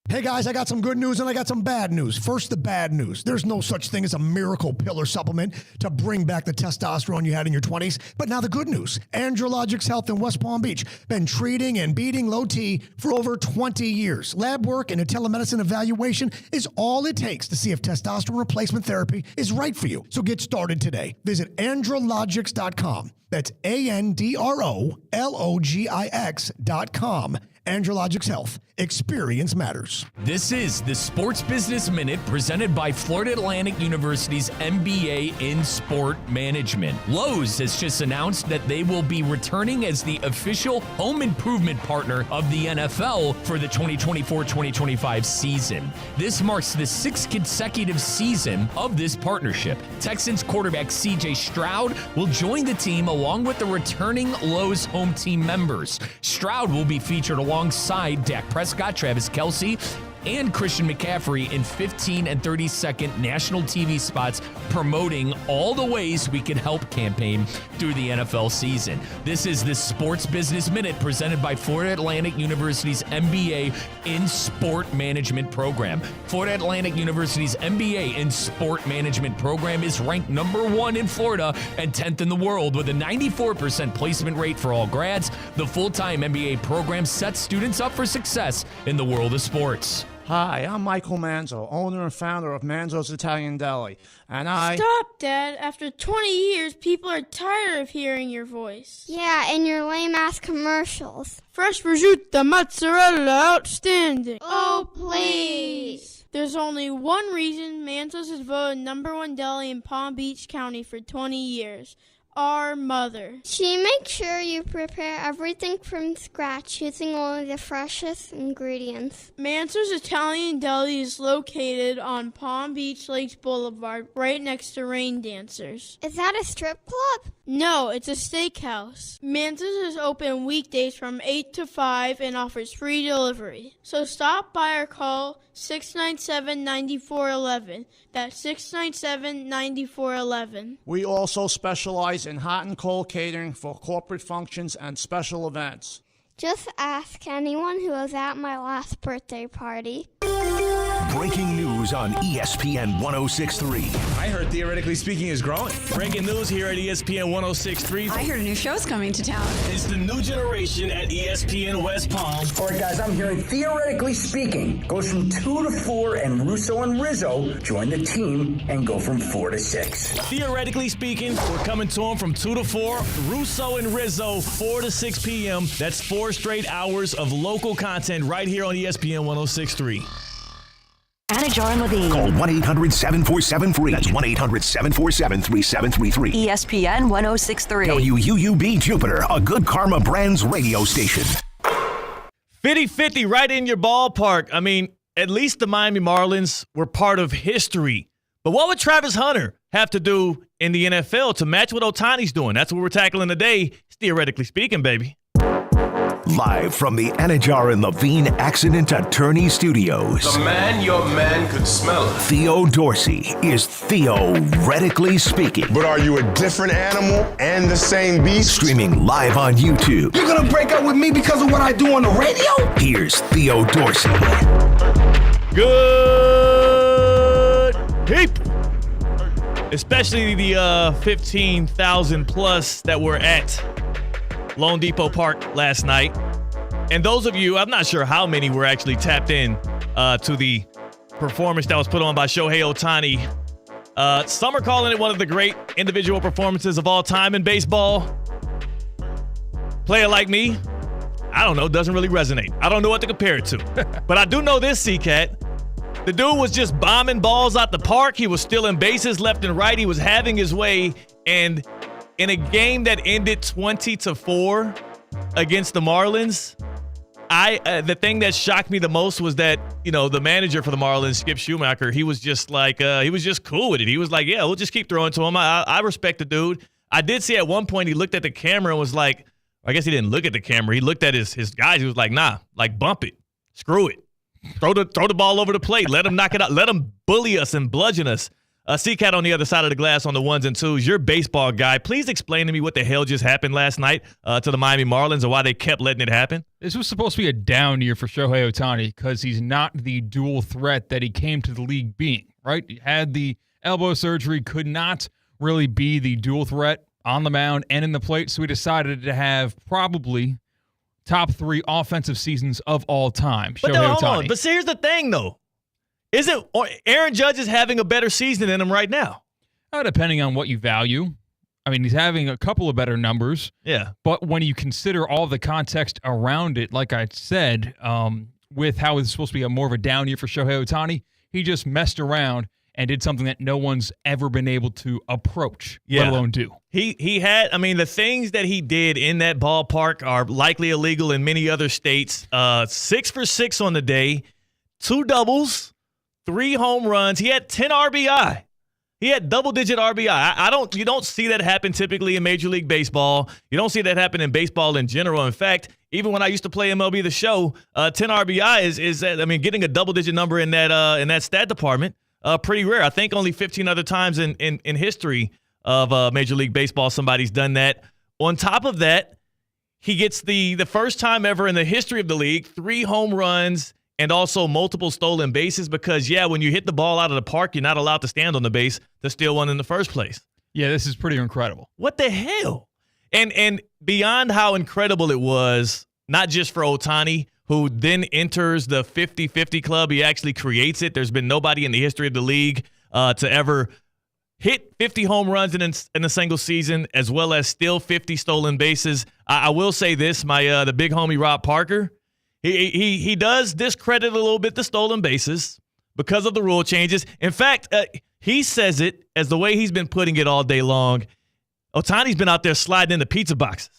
Hey guys, I got some good news and I got some bad news. First, the bad news. There's no such thing as a miracle pill or supplement to bring back the testosterone you had in your 20s. But now the good news. Andrologics Health in West Palm Beach. Been treating and beating low T for over 20 years. Lab work and a telemedicine evaluation is all it takes to see if testosterone replacement therapy is right for you. So get started today. Visit andrologics.com. That's ANDROLOGIX.com. Andrologics Health. Experience matters. This is the Sports Business Minute presented by Florida Atlantic University's MBA in Sport Management. Lowe's has just announced that they will be returning as the official home improvement partner of the NFL for the 2024-2025 season. This marks the 6th consecutive season of this partnership. Texans quarterback CJ Stroud will join the team along with the returning Lowe's home team members. Stroud will be featured alongside Dak Prescott, Travis Kelce, and Christian McCaffrey in 15 and 30-second national TV spots promoting all the ways we can help campaign through the NFL season. This is the Sports Business Minute presented by Florida Atlantic University's MBA in Sport Management program. Florida Atlantic University's MBA in Sport Management program is ranked number 1 in Florida and 10th in the world with a 94% placement rate for all grads. The full-time MBA program sets students up for success in the world of sports. Hi, I'm Michael Manzo, owner and founder of Manzo's Italian Deli, and Stop, Dad. After 20 years, people are tired of hearing your voice. Yeah, and your lame-ass commercials. Fresh prosciutto, mozzarella, outstanding. Oh, please. There's only one reason Manzo's has voted number 1 deli in Palm Beach County for 20 years. Our mother. She makes sure you prepare everything from scratch using only the freshest ingredients. Manzo's Italian Deli is located on Palm Beach Lakes Boulevard, right next to Rain Dancers. Is that a strip club? No, it's a steakhouse. Manzo's is open weekdays from 8 to 5 and offers free delivery. So stop by or call 697-9411. That's 697-9411. we also specialize in hot and cold catering for corporate functions and special events. Just ask anyone who was at my last birthday party. Breaking news on ESPN 1063. I heard Theoretically Speaking is growing. Breaking news here at ESPN 1063. I heard a new show's coming to town. It's the new generation at ESPN West Palm. All right, guys, I'm hearing Theoretically Speaking goes from 2 to 4, and Russo and Rizzo join the team and go from 4 to 6. Theoretically Speaking, we're coming to them from 2 to 4. Russo and Rizzo, 4 to 6 p.m. That's 4 straight hours of local content right here on ESPN 1063. Anajar and Levine. Call 1-800-747-FREE. That's 1-800-747-3733. ESPN 1063. WUUB Jupiter, a Good Karma Brands radio station. 50-50 right in your ballpark. I mean, at least the Miami Marlins were part of history. But what would Travis Hunter have to do in the NFL to match what Ohtani's doing? That's what we're tackling today, Theoretically Speaking, baby. Live from the Anajar and Levine Accident Attorney Studios. The man your man could smell. Theo Dorsey is Theoretically Speaking. But are you a different animal and the same beast? Streaming live on YouTube. You're gonna break up with me because of what I do on the radio? Here's Theo Dorsey. Good people. Especially the 15,000 plus that were at Lone Depot Park last night. And those of you, I'm not sure how many were actually tapped in to the performance that was put on by Shohei Ohtani. Some are calling it one of the great individual performances of all time in baseball. Player like me, I don't know, doesn't really resonate. I don't know what to compare it to. But I do know this, C-Cat. The dude was just bombing balls out the park. He was stealing bases left and right. He was having his way. And in a game that ended 20-4 against the Marlins, the thing that shocked me the most was that, you know, the manager for the Marlins, Skip Schumacher, he was just like, he was just cool with it. He was like, yeah, we'll just keep throwing to him. I respect the dude. I did see at one point he looked at the camera and was like, I guess he didn't look at the camera. He looked at his guys. He was like, nah, like bump it. Screw it. Throw the ball over the plate. Let him knock it out. Let him bully us and bludgeon us. C-Cat on the other side of the glass on the ones and twos. You're a baseball guy. Please explain to me what the hell just happened last night to the Miami Marlins and why they kept letting it happen. This was supposed to be a down year for Shohei Ohtani because he's not the dual threat that he came to the league being, right? He had the elbow surgery, could not really be the dual threat on the mound and in the plate, so we decided to have probably top 3 offensive seasons of all time. But Shohei hold on. Ohtani. But see, here's the thing, though. Isn't Aaron Judge is having a better season than him right now? Depending on what you value. I mean, he's having a couple of better numbers. Yeah. But when you consider all the context around it, like I said, with how it's supposed to be more of a down year for Shohei Ohtani, he just messed around and did something that no one's ever been able to approach, let alone do. He had, the things that he did in that ballpark are likely illegal in many other states. 6 for 6 on the day, 2 doubles, 3 home runs. He had 10 RBI. He had double-digit RBI. You don't see that happen typically in Major League Baseball. You don't see that happen in baseball in general. In fact, even when I used to play MLB The Show, 10 RBI is getting a double-digit number in that stat department. Pretty rare. I think only 15 other times in history of Major League Baseball somebody's done that. On top of that, he gets the first time ever in the history of the league 3 home runs and also multiple stolen bases because, when you hit the ball out of the park, you're not allowed to stand on the base to steal one in the first place. Yeah, this is pretty incredible. What the hell? And beyond how incredible it was, not just for Ohtani, who then enters the 50-50 club. He actually creates it. There's been nobody in the history of the league to ever hit 50 home runs in a single season, as well as steal 50 stolen bases. I will say this, the big homie Rob Parker, he does discredit a little bit the stolen bases because of the rule changes. In fact, he says it as the way he's been putting it all day long. Ohtani's been out there sliding into pizza boxes.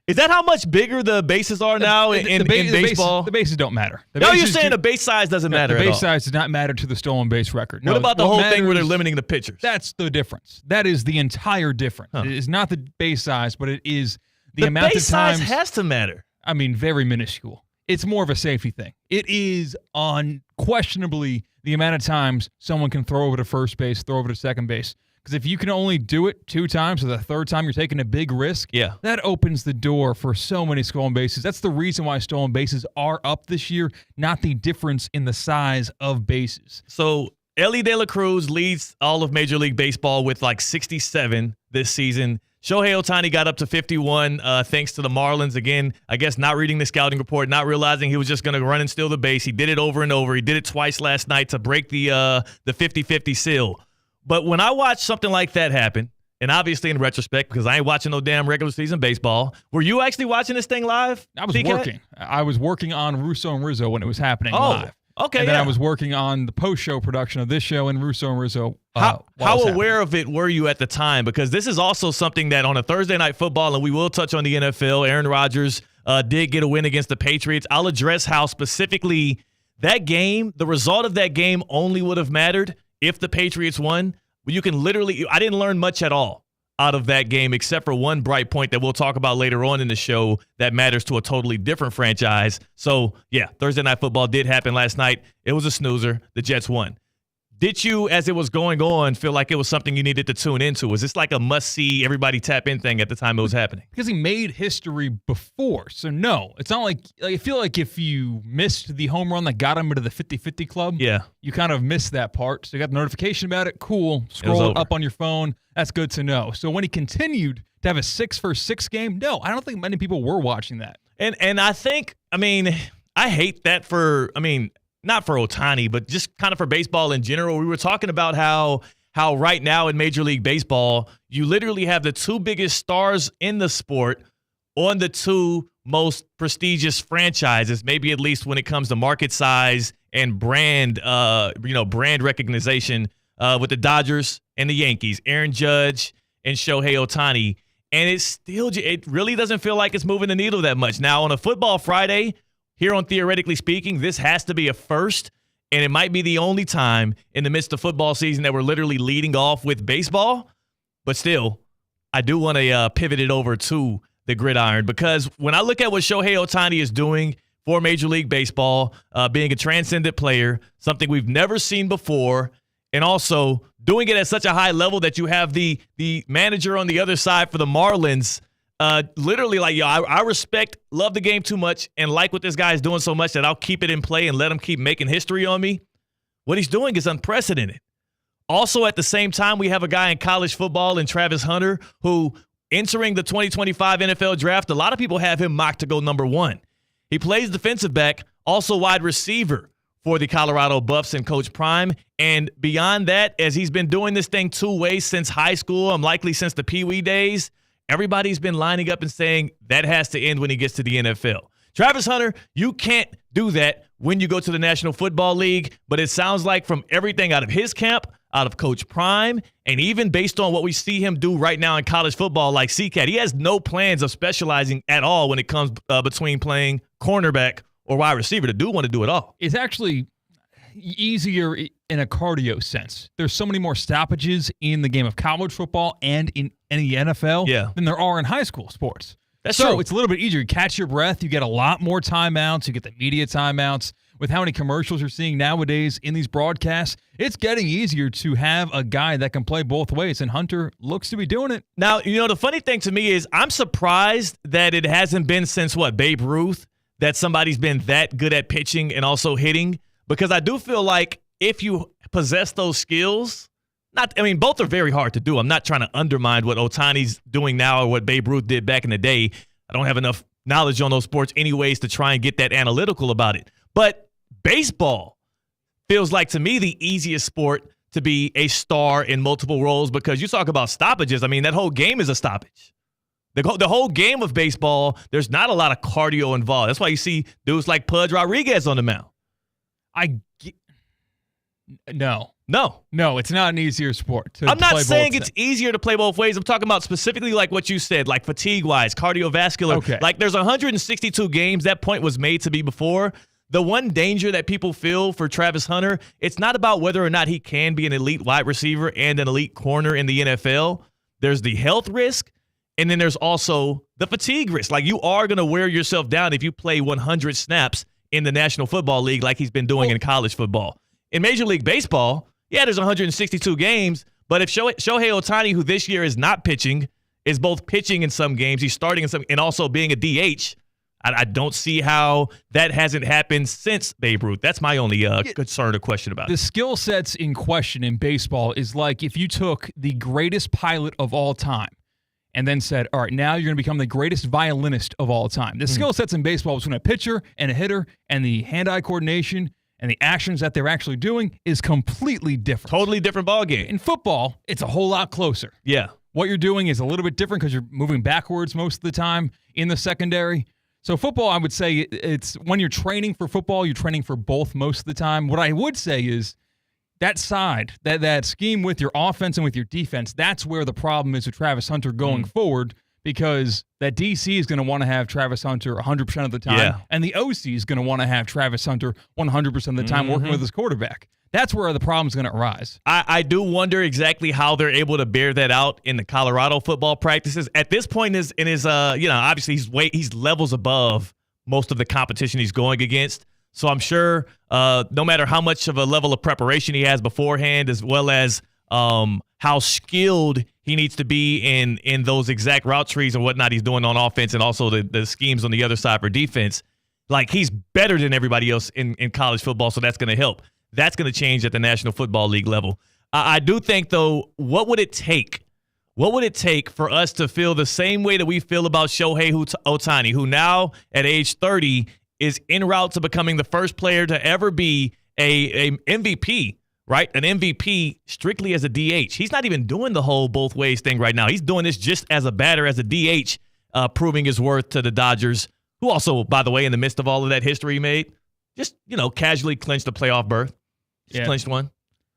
Is that how much bigger the bases are now in baseball? The bases don't matter. You're saying the base size doesn't matter at all. The base size does not matter to the stolen base record. What about the whole thing where they're limiting the pitchers? That's the difference. That is the entire difference. Huh. It is not the base size, but it is the amount of times. The base size has to matter. Very minuscule. It's more of a safety thing. It is unquestionably the amount of times someone can throw over to first base, throw over to second base. Because if you can only do it 2 times, or the third time you're taking a big risk, that opens the door for so many stolen bases. That's the reason why stolen bases are up this year, not the difference in the size of bases. So Ellie De La Cruz leads all of Major League Baseball with 67 this season. Shohei Ohtani got up to 51 thanks to the Marlins. Again, I guess not reading the scouting report, not realizing he was just going to run and steal the base. He did it over and over. He did it twice last night to break the 50-50 seal. But when I watch something like that happen, and obviously in retrospect, because I ain't watching no damn regular season baseball, were you actually watching this thing live? I was working. I was working on Russo and Rizzo when it was happening live. Okay, and then I was working on the post-show production of this show and Russo and Rizzo. How aware of it were you at the time? Because this is also something that on a Thursday Night Football, and we will touch on the NFL, Aaron Rodgers did get a win against the Patriots. I'll address how specifically that game, the result of that game only would have mattered if the Patriots won. You can literally, I didn't learn much at all out of that game except for one bright point that we'll talk about later on in the show that matters to a totally different franchise. So, Thursday Night Football did happen last night. It was a snoozer. The Jets won. Did you, as it was going on, feel like it was something you needed to tune into? Was this like a must-see, everybody tap in thing at the time it was happening? Because he made history before. So, no. It's not like I feel like if you missed the home run that got him into the 50-50 club, you kind of missed that part. So you got the notification about it. Cool. Scroll up on your phone. That's good to know. So when he continued to have a 6-for-6 game, no, I don't think many people were watching that. And I think, I hate that not for Ohtani, but just kind of for baseball in general. We were talking about how right now in Major League Baseball, you literally have the 2 biggest stars in the sport on the 2 most prestigious franchises, maybe at least when it comes to market size and brand recognition with the Dodgers and the Yankees, Aaron Judge and Shohei Ohtani. And it really doesn't feel like it's moving the needle that much. Now, on a football Friday, here on Theoretically Speaking, this has to be a first, and it might be the only time in the midst of football season that we're literally leading off with baseball. But still, I do want to pivot it over to the gridiron because when I look at what Shohei Ohtani is doing for Major League Baseball, being a transcendent player, something we've never seen before, and also doing it at such a high level that you have the manager on the other side for the Marlins literally like, yo, I love the game too much and like what this guy is doing so much that I'll keep it in play and let him keep making history on me. What he's doing is unprecedented. Also, at the same time, we have a guy in college football in Travis Hunter who, entering the 2025 NFL draft, a lot of people have him mocked to go number 1. He plays defensive back, also wide receiver for the Colorado Buffs and Coach Prime. And beyond that, as he's been doing this thing 2 ways since high school, likely since the Pee Wee days, everybody's been lining up and saying that has to end when he gets to the NFL. Travis Hunter, you can't do that when you go to the National Football League, but it sounds like from everything out of his camp, out of Coach Prime, and even based on what we see him do right now in college football like CCAT, he has no plans of specializing at all when it comes between playing cornerback or wide receiver. The dude want to do it all. It's actually easier in a cardio sense. There's so many more stoppages in the game of college football and in the NFL than there are in high school sports. That's so true. It's a little bit easier. You catch your breath. You get a lot more timeouts. You get the media timeouts. With how many commercials you're seeing nowadays in these broadcasts, it's getting easier to have a guy that can play both ways, and Hunter looks to be doing it. Now, the funny thing to me is I'm surprised that it hasn't been since, Babe Ruth, that somebody's been that good at pitching and also hitting, because I do feel like if you possess those skills, both are very hard to do. I'm not trying to undermine what Ohtani's doing now or what Babe Ruth did back in the day. I don't have enough knowledge on those sports anyways to try and get that analytical about it. But baseball feels like, to me, the easiest sport to be a star in multiple roles, because you talk about stoppages. That whole game is a stoppage. The whole game of baseball, there's not a lot of cardio involved. That's why you see dudes like Pudge Rodriguez on the mound. No, it's not an easier sport. I'm not saying it's easier to play both ways. I'm talking about specifically like what you said, like fatigue-wise, cardiovascular. Okay. Like there's 162 games. That point was made to be before. The one danger that people feel for Travis Hunter, it's not about whether or not he can be an elite wide receiver and an elite corner in the NFL. There's the health risk, and then there's also the fatigue risk. Like, you are going to wear yourself down if you play 100 snaps in the National Football League like he's been doing in college football. In Major League Baseball, there's 162 games, but if Shohei Ohtani, who this year is not pitching, is both pitching in some games, he's starting in some, and also being a DH, I don't see how that hasn't happened since Babe Ruth. That's my only concern or question about it. The skill sets in question in baseball is like if you took the greatest pilot of all time and then said, all right, now you're going to become the greatest violinist of all time. The skill sets in baseball between a pitcher and a hitter and the hand-eye coordination and the actions that they're actually doing is completely different. Totally different ballgame. In football, it's a whole lot closer. Yeah. What you're doing is a little bit different because you're moving backwards most of the time in the secondary. So football, I would say it's when you're training for football, you're training for both most of the time. What I would say is that side, that scheme with your offense and with your defense, that's where the problem is with Travis Hunter going forward, because that DC is going to want to have Travis Hunter 100% of the time, and the OC is going to want to have Travis Hunter 100% of the time working with his quarterback. That's where the problem's going to arise. I do wonder exactly how they're able to bear that out in the Colorado football practices. At this point in his obviously he's levels above most of the competition he's going against. So I'm sure no matter how much of a level of preparation he has beforehand, as well as how skilled he needs to be in those exact route trees and whatnot he's doing on offense, and also the schemes on the other side for defense, like he's better than everybody else in college football. So that's going to help. That's going to change at the National Football League level. I do think, though, what would it take? What would it take for us to feel the same way that we feel about Shohei Ohtani, who now at age 30 is en route to becoming the first player to ever be a MVP, right? An MVP strictly as a DH. He's not even doing the whole both ways thing right now. He's doing this just as a batter, as a DH, proving his worth to the Dodgers, who also, by the way, in the midst of all of that history he made, just, casually clinched a playoff berth. Just clinched one.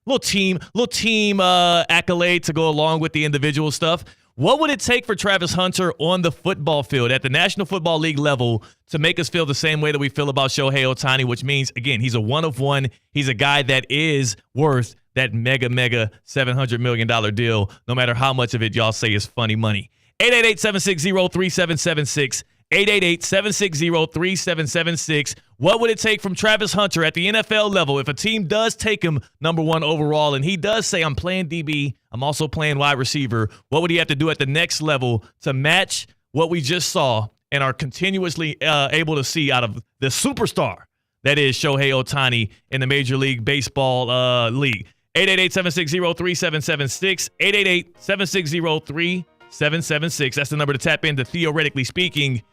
Little team accolade to go along with the individual stuff. What would it take for Travis Hunter on the football field at the National Football League level to make us feel the same way that we feel about Shohei Ohtani, which means, again, he's a one of one. He's a guy that is worth that mega $700 million deal, no matter how much of it y'all say is funny money. 888-760-3776. 888-760-3776. What would it take from Travis Hunter at the NFL level if a team does take him number 1 overall and he does say, I'm playing DB, I'm also playing wide receiver? What would he have to do at the next level to match what we just saw and are continuously able to see out of the superstar that is Shohei Ohtani in the Major League Baseball league? 888-760-3776. 888-760-3776. That's the number to tap into Theoretically Speaking.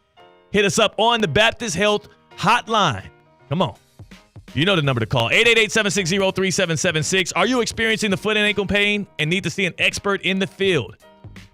Hit us up on the Baptist Health Hotline. Come on. You know the number to call. 888-760-3776. Are you experiencing the foot and ankle pain and need to see an expert in the field?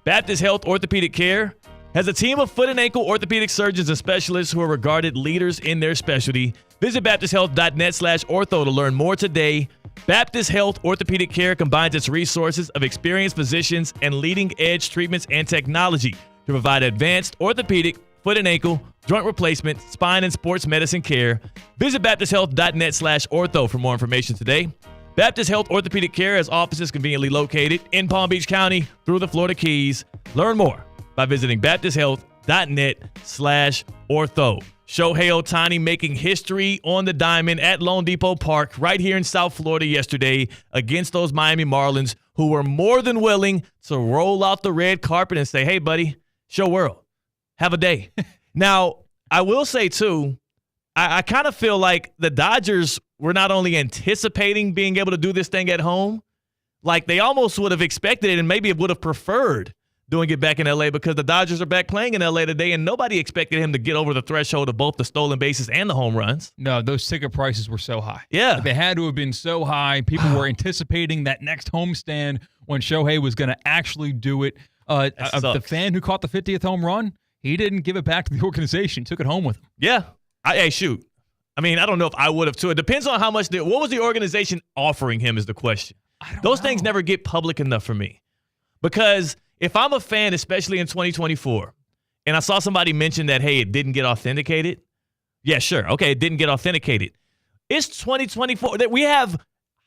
Baptist Health Orthopedic Care has a team of foot and ankle orthopedic surgeons and specialists who are regarded leaders in their specialty. Visit baptisthealth.net/ortho to learn more today. Baptist Health Orthopedic Care combines its resources of experienced physicians and leading-edge treatments and technology to provide advanced orthopedic, foot and ankle, joint replacement, spine, and sports medicine care. Visit baptisthealth.net/ortho for more information today. Baptist Health Orthopedic Care has offices conveniently located in Palm Beach County through the Florida Keys. Learn more by visiting baptisthealth.net/ortho. Shohei Ohtani making history on the diamond at Lone Depot Park right here in South Florida yesterday against those Miami Marlins, who were more than willing to roll out the red carpet and say, hey, buddy, show world. Have a day. Now, I will say, too, I kind of feel like the Dodgers were not only anticipating being able to do this thing at home, like they almost would have expected it and maybe would have preferred doing it back in L.A. because the Dodgers are back playing in L.A. today, and nobody expected him to get over the threshold of both the stolen bases and the home runs. No, those ticket prices were so high. Yeah. Like, they had to have been so high. People were anticipating that next homestand when Shohei was going to actually do it. The fan who caught the 50th home run, he didn't give it back to the organization. Took it home with him. Yeah. Hey, shoot. I mean, I don't know if I would have, too. It depends on how much. What was the organization offering him is the question. Those things never get public enough for me. Because if I'm a fan, especially in 2024, and I saw somebody mention that, hey, it didn't get authenticated. Yeah, sure. Okay, it didn't get authenticated. It's 2024. That we have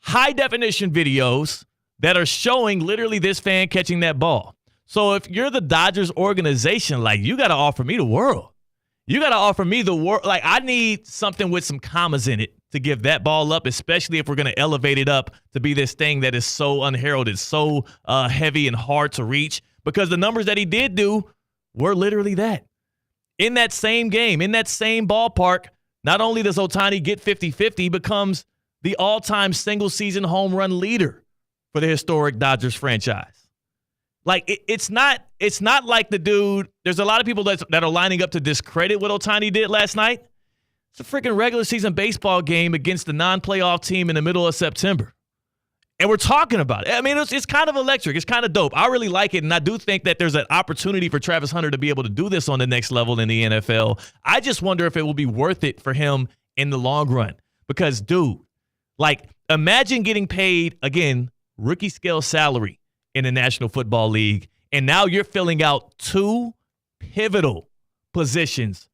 high-definition videos that are showing literally this fan catching that ball. So if you're the Dodgers organization, like, you got to offer me the world. You got to offer me the world. Like, I need something with some commas in it to give that ball up, especially if we're going to elevate it up to be this thing that is so unheralded, so heavy and hard to reach, because the numbers that he did do were literally that. In that same game, in that same ballpark, not only does Ohtani get 50-50, he becomes the all-time single-season home run leader for the historic Dodgers franchise. Like, it's not like the dude, there's a lot of people that are lining up to discredit what Ohtani did last night. It's a freaking regular season baseball game against the non-playoff team in the middle of September. And we're talking about it. I mean, it's kind of electric. It's kind of dope. I really like it, and I do think that there's an opportunity for Travis Hunter to be able to do this on the next level in the NFL. I just wonder if it will be worth it for him in the long run. Because, dude, like, imagine getting paid, again, rookie scale salary in the National Football League, and now you're filling out 2 pivotal positions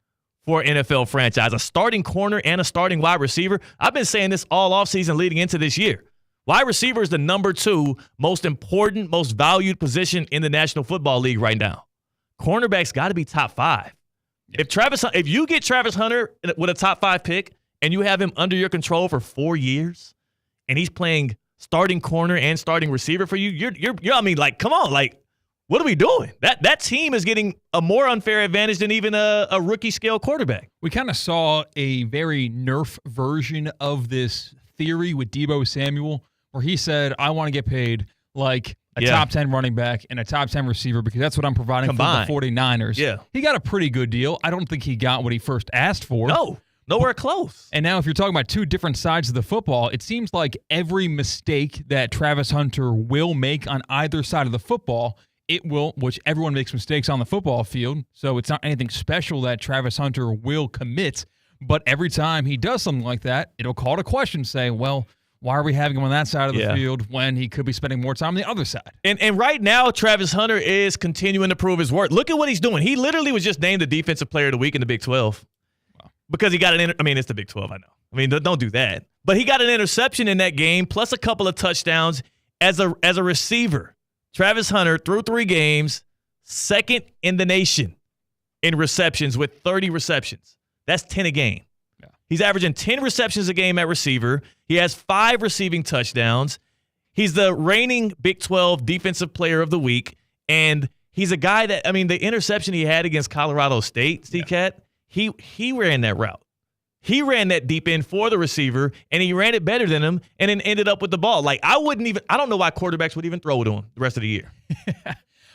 for an NFL franchise, a starting corner and a starting wide receiver. I've been saying this all offseason leading into this year. Wide receiver is the number 2 most important, most valued position in the National Football League right now. Cornerback's got to be top 5. Yeah. If you get Travis Hunter with a top 5 pick and you have him under your control for 4 years and he's playing starting corner and starting receiver for you, you're I mean, like, come on, like, what are we doing? That team is getting a more unfair advantage than even a rookie scale quarterback. We kind of saw a very Nerf version of this theory with Deebo Samuel, where he said, I want to get paid like a top 10 running back and a top 10 receiver because that's what I'm providing combined for the 49ers. Yeah. He got a pretty good deal. I don't think he got what he first asked for. No. Nowhere close. And now if you're talking about 2 different sides of the football, it seems like every mistake that Travis Hunter will make on either side of the football, it will, which everyone makes mistakes on the football field, so it's not anything special that Travis Hunter will commit, but every time he does something like that, it'll call to question, say, well, why are we having him on that side of the field when he could be spending more time on the other side? And right now, Travis Hunter is continuing to prove his worth. Look at what he's doing. He literally was just named the Defensive Player of the Week in the Big 12. Because he got it's the Big 12, I know. I mean, don't do that. But he got an interception in that game, plus a couple of touchdowns as a receiver. Travis Hunter, through 3 games, 2nd in the nation in receptions with 30 receptions. That's 10 a game. Yeah. He's averaging 10 receptions a game at receiver. He has 5 receiving touchdowns. He's the reigning Big 12 Defensive Player of the Week, and he's a guy that, I mean, the interception he had against Colorado State, C-Cat, he ran that route. He ran that deep end for the receiver, and he ran it better than him, and then ended up with the ball. Like, I don't know why quarterbacks would even throw it to him the rest of the year.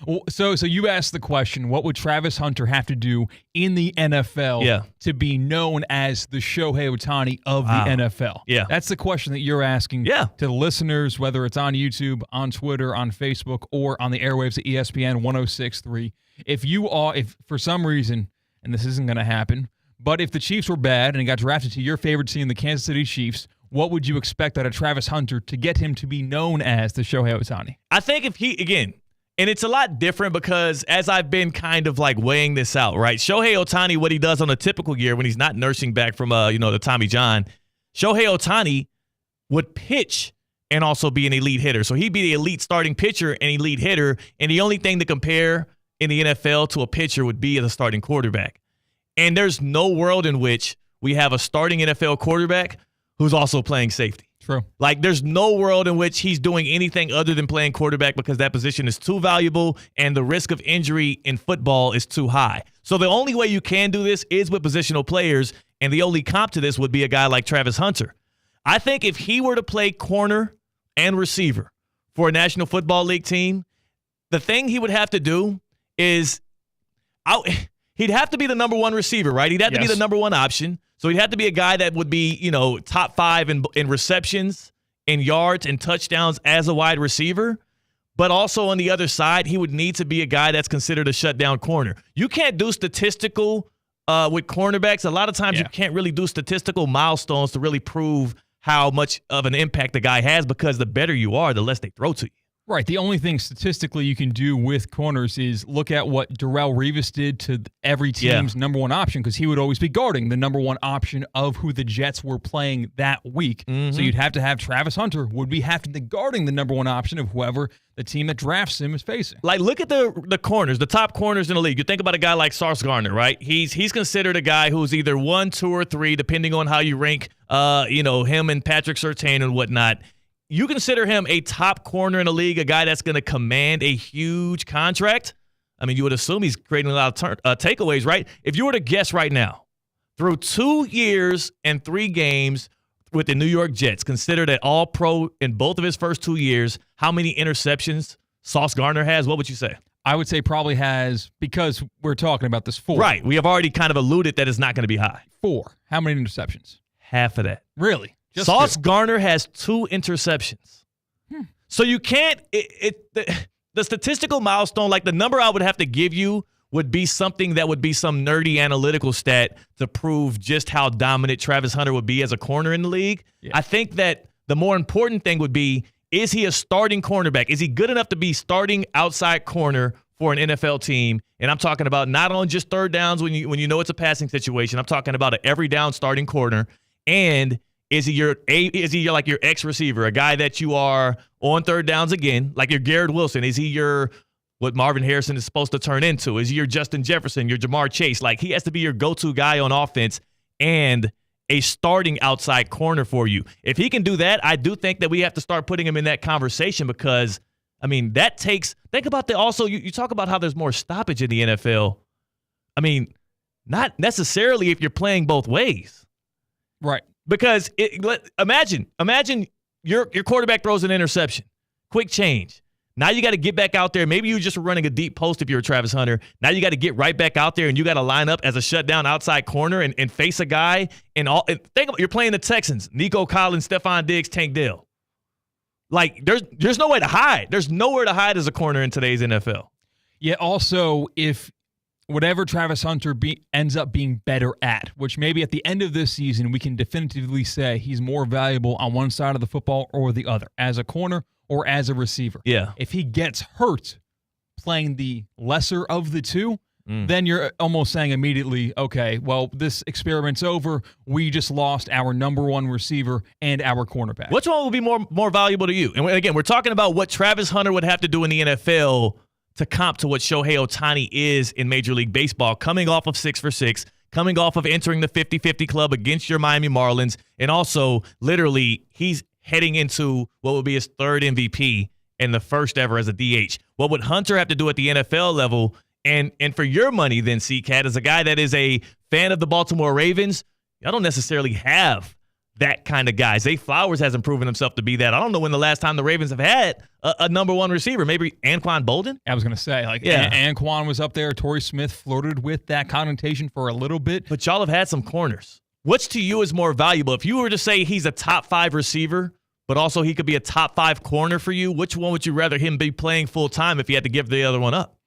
Well, so you asked the question, what would Travis Hunter have to do in the NFL to be known as the Shohei Ohtani of the NFL? Yeah. That's the question that you're asking to the listeners, whether it's on YouTube, on Twitter, on Facebook, or on the airwaves at ESPN 106.3. If for some reason, and this isn't going to happen, but if the Chiefs were bad and he got drafted to your favorite team, the Kansas City Chiefs, what would you expect out of Travis Hunter to get him to be known as the Shohei Ohtani? I think if he, again, and it's a lot different because as I've been kind of like weighing this out, right? Shohei Ohtani, what he does on a typical year when he's not nursing back from, the Tommy John, Shohei Ohtani would pitch and also be an elite hitter. So he'd be the elite starting pitcher and elite hitter, and the only thing to compare in the NFL to a pitcher would be as a starting quarterback. And there's no world in which we have a starting NFL quarterback who's also playing safety. True. Like, there's no world in which he's doing anything other than playing quarterback because that position is too valuable and the risk of injury in football is too high. So the only way you can do this is with positional players, and the only comp to this would be a guy like Travis Hunter. I think if he were to play corner and receiver for a National Football League team, the thing he would have to do is he'd have to be the number one receiver, right? He'd have to be the number one option. So he'd have to be a guy that would be, top 5 in receptions, in yards, and touchdowns as a wide receiver. But also on the other side, he would need to be a guy that's considered a shutdown corner. You can't do statistical with cornerbacks. A lot of times you can't really do statistical milestones to really prove how much of an impact the guy has because the better you are, the less they throw to you. Right. The only thing statistically you can do with corners is look at what Darrelle Revis did to every team's number one option, because he would always be guarding the number one option of who the Jets were playing that week. So you'd have to have Travis Hunter would be having to guarding the number one option of whoever the team that drafts him is facing. Like, look at the corners, the top corners in the league. You think about a guy like Sauce Gardner, right? He's considered a guy who's either 1, 2, or 3, depending on how you rank, him and Patrick Surtain and whatnot. You consider him a top corner in the league, a guy that's going to command a huge contract? I mean, you would assume he's creating a lot of takeaways, right? If you were to guess right now, through 2 years and 3 games with the New York Jets, considered an all-pro in both of his first 2 years, how many interceptions Sauce Gardner has, what would you say? I would say probably has, because we're talking about this, 4. Right. We have already kind of alluded that it's not going to be high. 4. How many interceptions? Half of that. Really? Just Sauce Gardner has 2 interceptions. So you can't the statistical milestone, like the number I would have to give you would be something that would be some nerdy analytical stat to prove just how dominant Travis Hunter would be as a corner in the league. Yeah. I think that the more important thing would be, is he a starting cornerback? Is he good enough to be starting outside corner for an NFL team? And I'm talking about not on just third downs when you know it's a passing situation. I'm talking about an every down starting corner. And is he your X receiver, a guy that you are on third downs again, like your Garrett Wilson? Is he your what Marvin Harrison is supposed to turn into? Is he your Justin Jefferson, your Jamar Chase? Like, he has to be your go-to guy on offense and a starting outside corner for you. If he can do that, I do think that we have to start putting him in that conversation because, I mean, that takes – think about also you talk about how there's more stoppage in the NFL. I mean, not necessarily if you're playing both ways. Right. Because imagine your quarterback throws an interception, quick change. Now you got to get back out there. Maybe you just were running a deep post if you're Travis Hunter. Now you got to get right back out there and you got to line up as a shutdown outside corner and face a guy. And think about, you're playing the Texans, Nico Collins, Stephon Diggs, Tank Dell. Like, there's no way to hide. There's nowhere to hide as a corner in today's NFL. Yeah. Also, if whatever Travis Hunter ends up being better at, which maybe at the end of this season we can definitively say he's more valuable on one side of the football or the other, as a corner or as a receiver. Yeah. If he gets hurt playing the lesser of the two, then you're almost saying immediately, okay, well, this experiment's over. We just lost our number one receiver and our cornerback. Which one will be more valuable to you? And again, we're talking about what Travis Hunter would have to do in the NFL to comp to what Shohei Ohtani is in Major League Baseball, coming off of 6 for 6, coming off of entering the 50-50 club against your Miami Marlins, and also literally he's heading into what will be his third MVP and the first ever as a DH. What would Hunter have to do at the NFL level? And for your money then, C-Cat, as a guy that is a fan of the Baltimore Ravens, I don't necessarily have that kind of guy. Zay Flowers hasn't proven himself to be that. I don't know when the last time the Ravens have had a number one receiver. Maybe Anquan Bolden? I was going to say, Anquan was up there. Torrey Smith flirted with that connotation for a little bit. But y'all have had some corners. Which to you is more valuable? If you were to say he's a top 5 receiver, but also he could be a top 5 corner for you, which one would you rather him be playing full time if you had to give the other one up?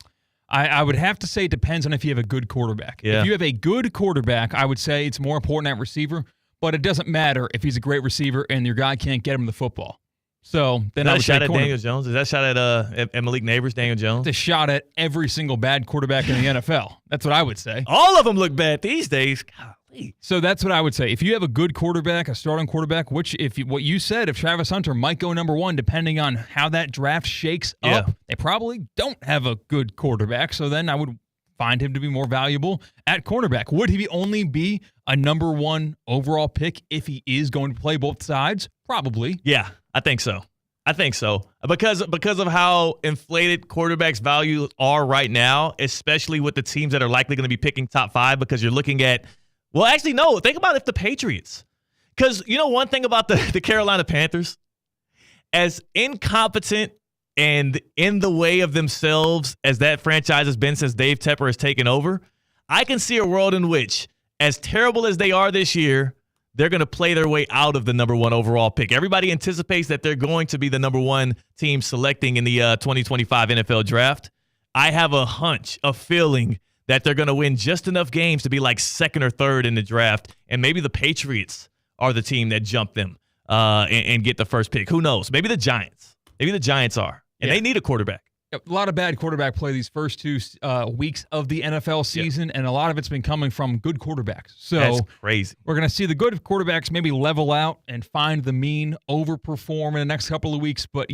I would have to say it depends on if you have a good quarterback. Yeah. If you have a good quarterback, I would say it's more important at receiver, but it doesn't matter if he's a great receiver and your guy can't get him the football. So then I would shot say at Daniel Jones? Is that shot at Malik Neighbors, Daniel Jones? It's a shot at every single bad quarterback in the NFL. That's what I would say. All of them look bad these days. Golly. So that's what I would say. If you have a good quarterback, a starting quarterback, what you said, if Travis Hunter might go number 1, depending on how that draft shakes up, they probably don't have a good quarterback. So then I would find him to be more valuable at cornerback. Would he only be a number 1 overall pick if he is going to play both sides? Probably. Yeah, I think so. Because of how inflated quarterbacks' value are right now, especially with the teams that are likely going to be picking top 5, because you're looking at, well, actually, no. Think about if the Patriots. Because you know one thing about the Carolina Panthers? As incompetent and in the way of themselves as that franchise has been since Dave Tepper has taken over, I can see a world in which, as terrible as they are this year, they're going to play their way out of the number 1 overall pick. Everybody anticipates that they're going to be the number 1 team selecting in the 2025 NFL draft. I have a hunch, a feeling that they're going to win just enough games to be like 2nd or 3rd in the draft, and maybe the Patriots are the team that jump them and get the first pick. Who knows? Maybe the Giants. Maybe the Giants are, and they need a quarterback. A lot of bad quarterback play these first 2 weeks of the NFL season, and a lot of it's been coming from good quarterbacks. So that's crazy. We're going to see the good quarterbacks maybe level out and find the mean overperform in the next couple of weeks. But,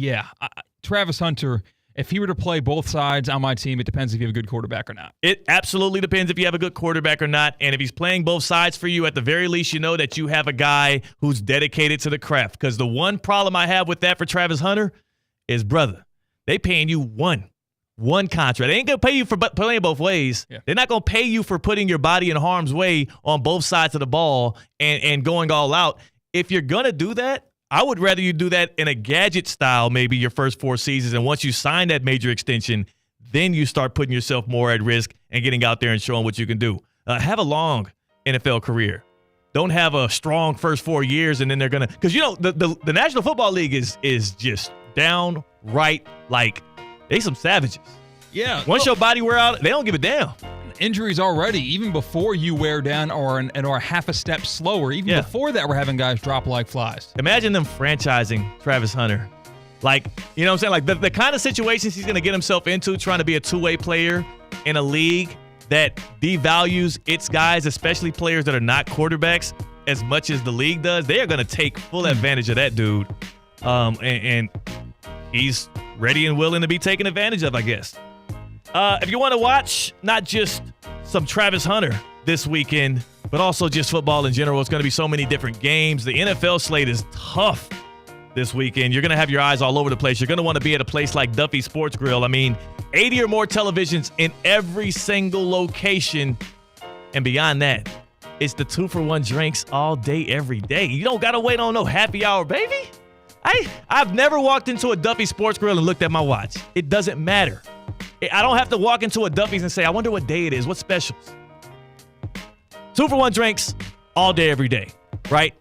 Travis Hunter, if he were to play both sides on my team, it depends if you have a good quarterback or not. It absolutely depends if you have a good quarterback or not. And if he's playing both sides for you, at the very least, you know that you have a guy who's dedicated to the craft. Because the one problem I have with that for Travis Hunter is, brother, they paying you one contract. They ain't going to pay you for playing both ways. Yeah. They're not going to pay you for putting your body in harm's way on both sides of the ball and going all out. If you're going to do that, I would rather you do that in a gadget style, maybe your first 4 seasons. And once you sign that major extension, then you start putting yourself more at risk and getting out there and showing what you can do. Have a long NFL career. Don't have a strong first 4 years and then they're going to – because, the National Football League is just downright like they some savages. Yeah. Once your body wear out, they don't give a damn. Injuries already, even before you wear down or half a step slower. Even before that, we're having guys drop like flies. Imagine them franchising Travis Hunter. Like, you know what I'm saying? Like the kind of situations he's going to get himself into trying to be a two-way player in a league that devalues its guys, especially players that are not quarterbacks, as much as the league does. They are going to take full advantage of that dude. And he's ready and willing to be taken advantage of, I guess. If you want to watch not just some Travis Hunter this weekend, but also just football in general, it's going to be so many different games. The NFL slate is tough this weekend. You're going to have your eyes all over the place. You're going to want to be at a place like Duffy's Sports Grill. I mean, 80 or more televisions in every single location. And beyond that, it's the 2-for-1 drinks all day, every day. You don't got to wait on no happy hour, baby. I've never walked into a Duffy's Sports Grill and looked at my watch. It doesn't matter. I don't have to walk into a Duffy's and say, I wonder what day it is. What specials? 2-for-1 drinks all day, every day, right?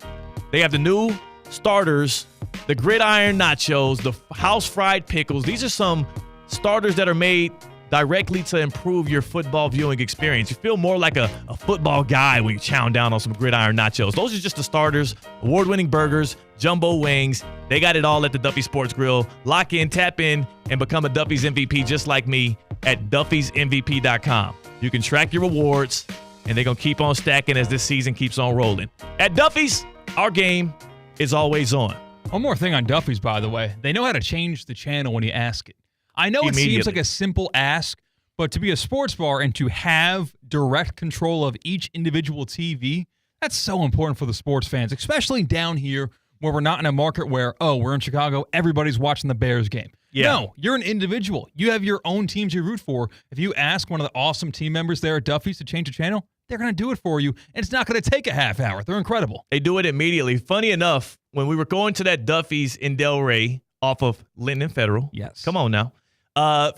They have the new starters, the gridiron nachos, the house fried pickles. These are some starters that are made directly to improve your football viewing experience. You feel more like a football guy when you chow down on some gridiron nachos. Those are just the starters, award-winning burgers, jumbo wings. They got it all at the Duffy Sports Grill. Lock in, tap in, and become a Duffy's MVP just like me at Duffy'sMVP.com. You can track your rewards, and they're going to keep on stacking as this season keeps on rolling. At Duffy's, our game is always on. One more thing on Duffy's, by the way. They know how to change the channel when you ask it. I know it seems Immediately. like a simple ask, but to be a sports bar and to have direct control of each individual TV, that's so important for the sports fans, especially down here where we're not in a market where, we're in Chicago, everybody's watching the Bears game. Yeah. No, you're an individual. You have your own teams you root for. If you ask one of the awesome team members there at Duffy's to change the channel, they're going to do it for you, and it's not going to take a half hour. They're incredible. They do it immediately. Funny enough, when we were going to that Duffy's in Delray off of Linton and Federal. Yes. Come on now.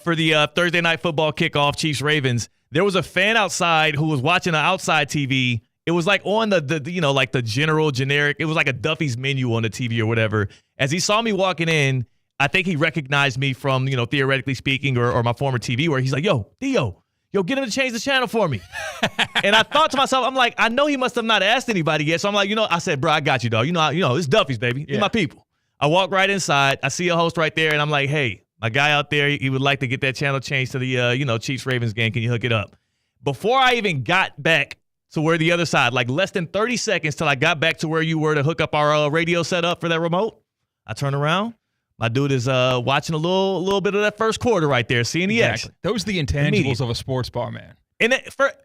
For the Thursday night football kickoff, Chiefs-Ravens, there was a fan outside who was watching the outside TV. It was like on the general generic. It was like a Duffy's menu on the TV or whatever. As he saw me walking in, I think he recognized me from, theoretically speaking, or my former TV, where he's like, yo, Theo, get him to change the channel for me. And I thought to myself, I'm like, I know he must have not asked anybody yet. So I'm like, I said, bro, I got you, dog. It's Duffy's, baby. These my people. I walk right inside. I see a host right there, and I'm like, hey, my guy out there, he would like to get that channel changed to the, Chiefs-Ravens game. Can you hook it up? Before I even got back to where the other side, like less than 30 seconds till I got back to where you were to hook up our radio setup for that remote, I turn around. My dude is watching a little bit of that first quarter right there, seeing the action. Those are the intangibles of a sports bar, man. And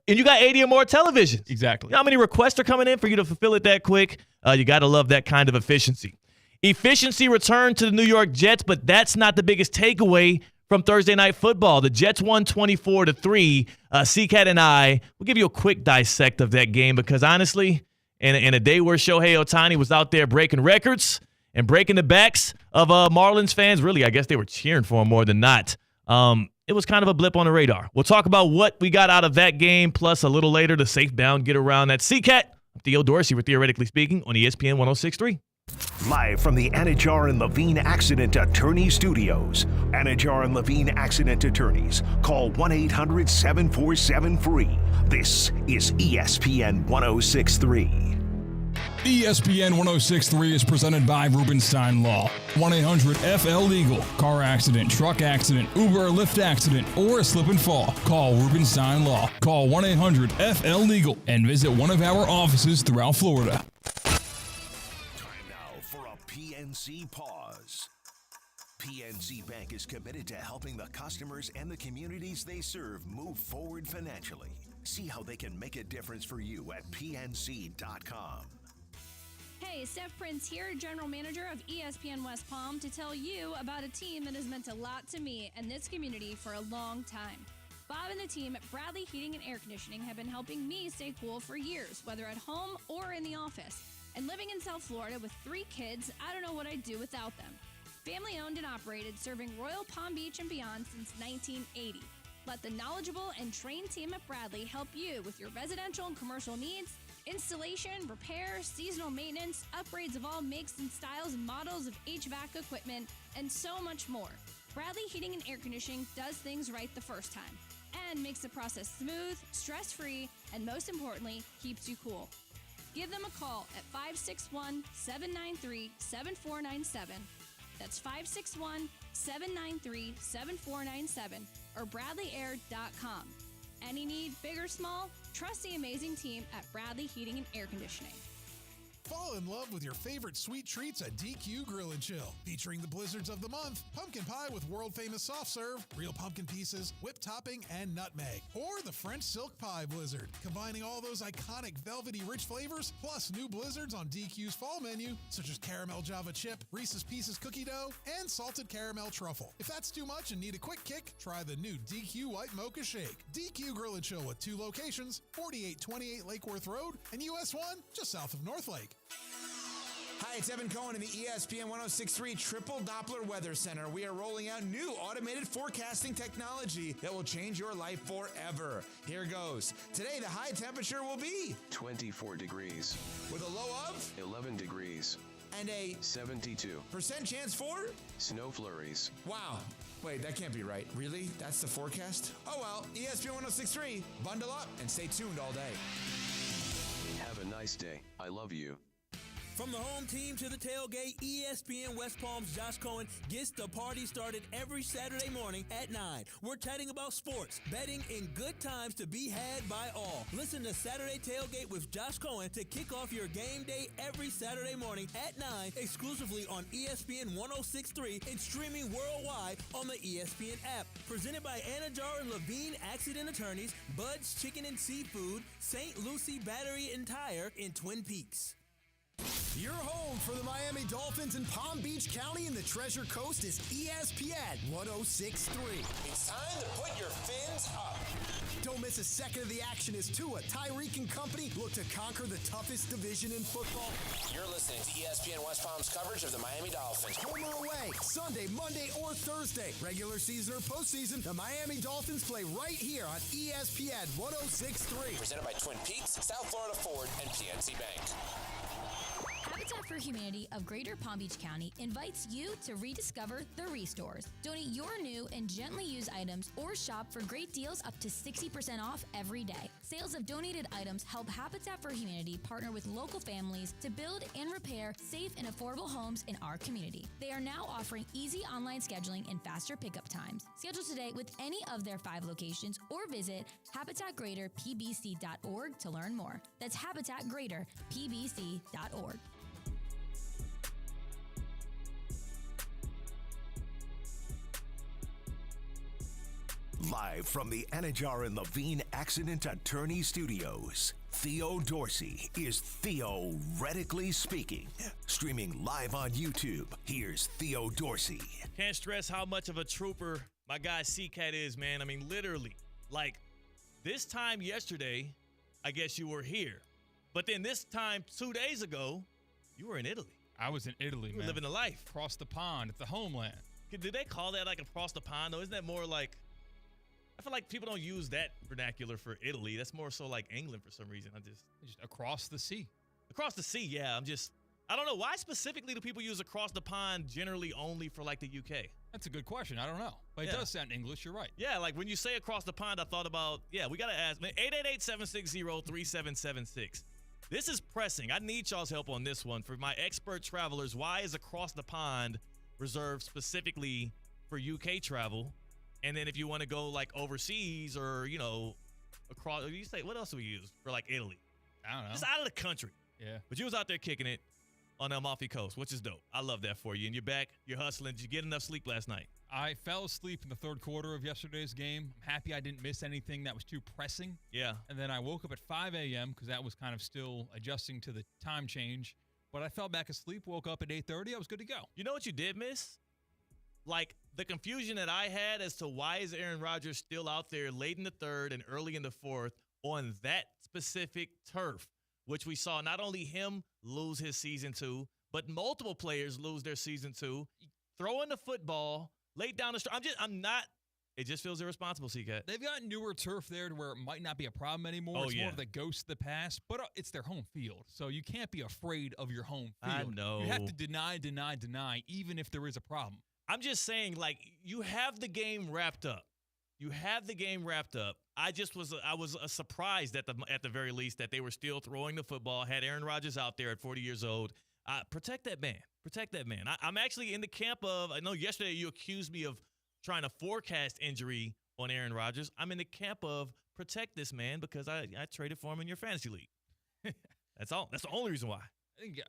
you got 80 or more televisions. Exactly. You know how many requests are coming in for you to fulfill it that quick? You got to love that kind of efficiency. Efficiency returned to the New York Jets, but that's not the biggest takeaway from Thursday Night Football. The Jets won 24-3. CCAT and I will give you a quick dissect of that game because honestly, in a day where Shohei Ohtani was out there breaking records and breaking the backs of Marlins fans, really, I guess they were cheering for him more than not. It was kind of a blip on the radar. We'll talk about what we got out of that game, plus a little later, the safe bound get around that CCAT. I'm Theo Dorsey, we're theoretically speaking, on ESPN 106.3. Live from the Anajar and Levine Accident Attorney Studios. Anajar and Levine Accident Attorneys. Call 1-800-747-FREE. This is ESPN 106.3. ESPN 106.3 is presented by Rubenstein Law. 1-800-FL-LEGAL. Car accident, truck accident, Uber or Lyft accident, or a slip and fall. Call Rubenstein Law. Call 1-800-FL-LEGAL and visit one of our offices throughout Florida. Time now for a PNC pause. PNC Bank is committed to helping the customers and the communities they serve move forward financially. See how they can make a difference for you at PNC.com. Hey, Steph Prince here, General Manager of ESPN West Palm, to tell you about a team that has meant a lot to me and this community for a long time. Bob and the team at Bradley Heating and Air Conditioning have been helping me stay cool for years, whether at home or in the office. And living in South Florida with 3 kids, I don't know what I'd do without them. Family owned and operated, serving Royal Palm Beach and beyond since 1980. Let the knowledgeable and trained team at Bradley help you with your residential and commercial needs, installation, repair, seasonal maintenance, upgrades of all makes and styles and models of HVAC equipment, and so much more. Bradley Heating and Air Conditioning does things right the first time and makes the process smooth, stress-free, and most importantly, keeps you cool. Give them a call at 561-793-7497. That's 561-793-7497 or BradleyAir.com. Any need, big or small? Trust the amazing team at Bradley Heating and Air Conditioning. Fall in love with your favorite sweet treats at DQ Grill & Chill. Featuring the blizzards of the month, pumpkin pie with world-famous soft serve, real pumpkin pieces, whipped topping, and nutmeg. Or the French silk pie blizzard, combining all those iconic velvety rich flavors, plus new blizzards on DQ's fall menu, such as caramel Java chip, Reese's Pieces cookie dough, and salted caramel truffle. If that's too much and need a quick kick, try the new DQ White Mocha Shake. DQ Grill & Chill with 2 locations, 4828 Lake Worth Road, and US 1, just south of North Lake. Hi, it's Evan Cohen in the ESPN 106.3 Triple Doppler Weather Center. We are rolling out new automated forecasting technology that will change your life forever. Here goes. Today, the high temperature will be 24 degrees. With a low of 11 degrees. And a 72% chance for snow flurries. Wow. Wait, that can't be right. Really? That's the forecast? Oh well, ESPN 106.3. Bundle up and stay tuned all day. Have a nice day. I love you. From the home team to the tailgate, ESPN West Palm's Josh Cohen gets the party started every Saturday morning at 9. We're chatting about sports, betting, and good times to be had by all. Listen to Saturday Tailgate with Josh Cohen to kick off your game day every Saturday morning at 9, exclusively on ESPN 106.3 and streaming worldwide on the ESPN app. Presented by Anajar and Levine Accident Attorneys, Bud's Chicken and Seafood, St. Lucie Battery and Tire in Twin Peaks. Your home for the Miami Dolphins in Palm Beach County and the Treasure Coast is ESPN 106.3. It's time to put your fins up. Don't miss a second of the action as Tua, Tyreek, and company look to conquer the toughest division in football. You're listening to ESPN West Palm's coverage of the Miami Dolphins. Home or away, Sunday, Monday, or Thursday. Regular season or postseason, the Miami Dolphins play right here on ESPN 106.3. Presented by Twin Peaks, South Florida Ford, and PNC Bank. Habitat for Humanity of Greater Palm Beach County invites you to rediscover the Restores. Donate your new and gently used items or shop for great deals up to 60% off every day. Sales of donated items help Habitat for Humanity partner with local families to build and repair safe and affordable homes in our community. They are now offering easy online scheduling and faster pickup times. Schedule today with any of their 5 locations or visit habitatgreaterpbc.org to learn more. That's habitatgreaterpbc.org. Live from the Anajar and Levine Accident Attorney Studios, Theo Dorsey is theoretically speaking. Streaming live on YouTube, here's Theo Dorsey. Can't stress how much of a trooper my guy C-Cat is, man. I mean, literally. Like, this time yesterday, I guess you were here. But then this time 2 days ago, you were in Italy. I was in Italy, man. Living the life. Across the pond at the homeland. Did they call that like across the pond, though? Isn't that more like... I feel like people don't use that vernacular for Italy. That's more so like England for some reason. Just across the sea. Across the sea, yeah. I don't know. Why specifically do people use across the pond generally only for like the UK? That's a good question. I don't know. But it does sound English. You're right. Yeah, like when you say across the pond, I thought about, we got to ask. 888-760-3776. This is pressing. I need y'all's help on this one. For my expert travelers, why is across the pond reserved specifically for UK travel? And then if you want to go like overseas or, across, you say, what else do we use for like Italy? I don't know. Just out of the country. Yeah. But you was out there kicking it on the Amalfi Coast, which is dope. I love that for you. And you're back. You're hustling. Did you get enough sleep last night? I fell asleep in the third quarter of yesterday's game. I'm happy I didn't miss anything that was too pressing. Yeah. And then I woke up at 5 a.m. because that was kind of still adjusting to the time change. But I fell back asleep, woke up at 8:30. I was good to go. You know what you did miss? Like the confusion that I had as to why is Aaron Rodgers still out there late in the third and early in the fourth on that specific turf, which we saw not only him lose his season to, but multiple players lose their season to, throwing the football late down the stretch. It just feels irresponsible, C-Cat. They've got newer turf there to where it might not be a problem anymore. It's more of the ghost of the past, but it's their home field. So you can't be afraid of your home field. I know. You have to deny, even if there is a problem. I'm just saying, like, you have the game wrapped up. I was surprised at the very least that they were still throwing the football, had Aaron Rodgers out there at 40 years old. Protect that man. I'm actually in the camp of, I know yesterday you accused me of trying to forecast injury on Aaron Rodgers. I'm in the camp of protect this man because I traded for him in your fantasy league. That's all. That's the only reason why. I think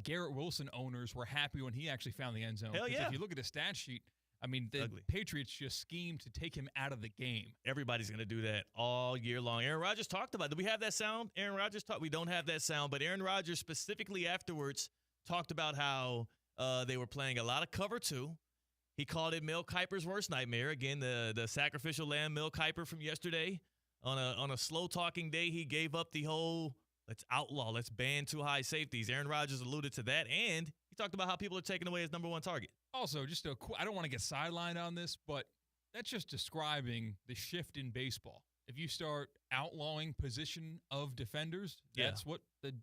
Garrett Wilson owners were happy when he actually found the end zone. Hell yeah. If you look at the stat sheet, I mean, the Patriots just schemed to take him out of the game. Everybody's going to do that all year long. Aaron Rodgers talked about it. Do we have that sound? Aaron Rodgers talked. We don't have that sound, but Aaron Rodgers specifically afterwards talked about how they were playing a lot of cover 2. He called it Mel Kiper's worst nightmare. Again, the sacrificial lamb Mel Kiper from yesterday. On a slow-talking day, he gave up the whole let's outlaw, let's ban too high safeties. Aaron Rodgers alluded to that, and he talked about how people are taking away his number one target. Also, I don't want to get sidelined on this, but that's just describing the shift in baseball. If you start outlawing position of defenders, that's what the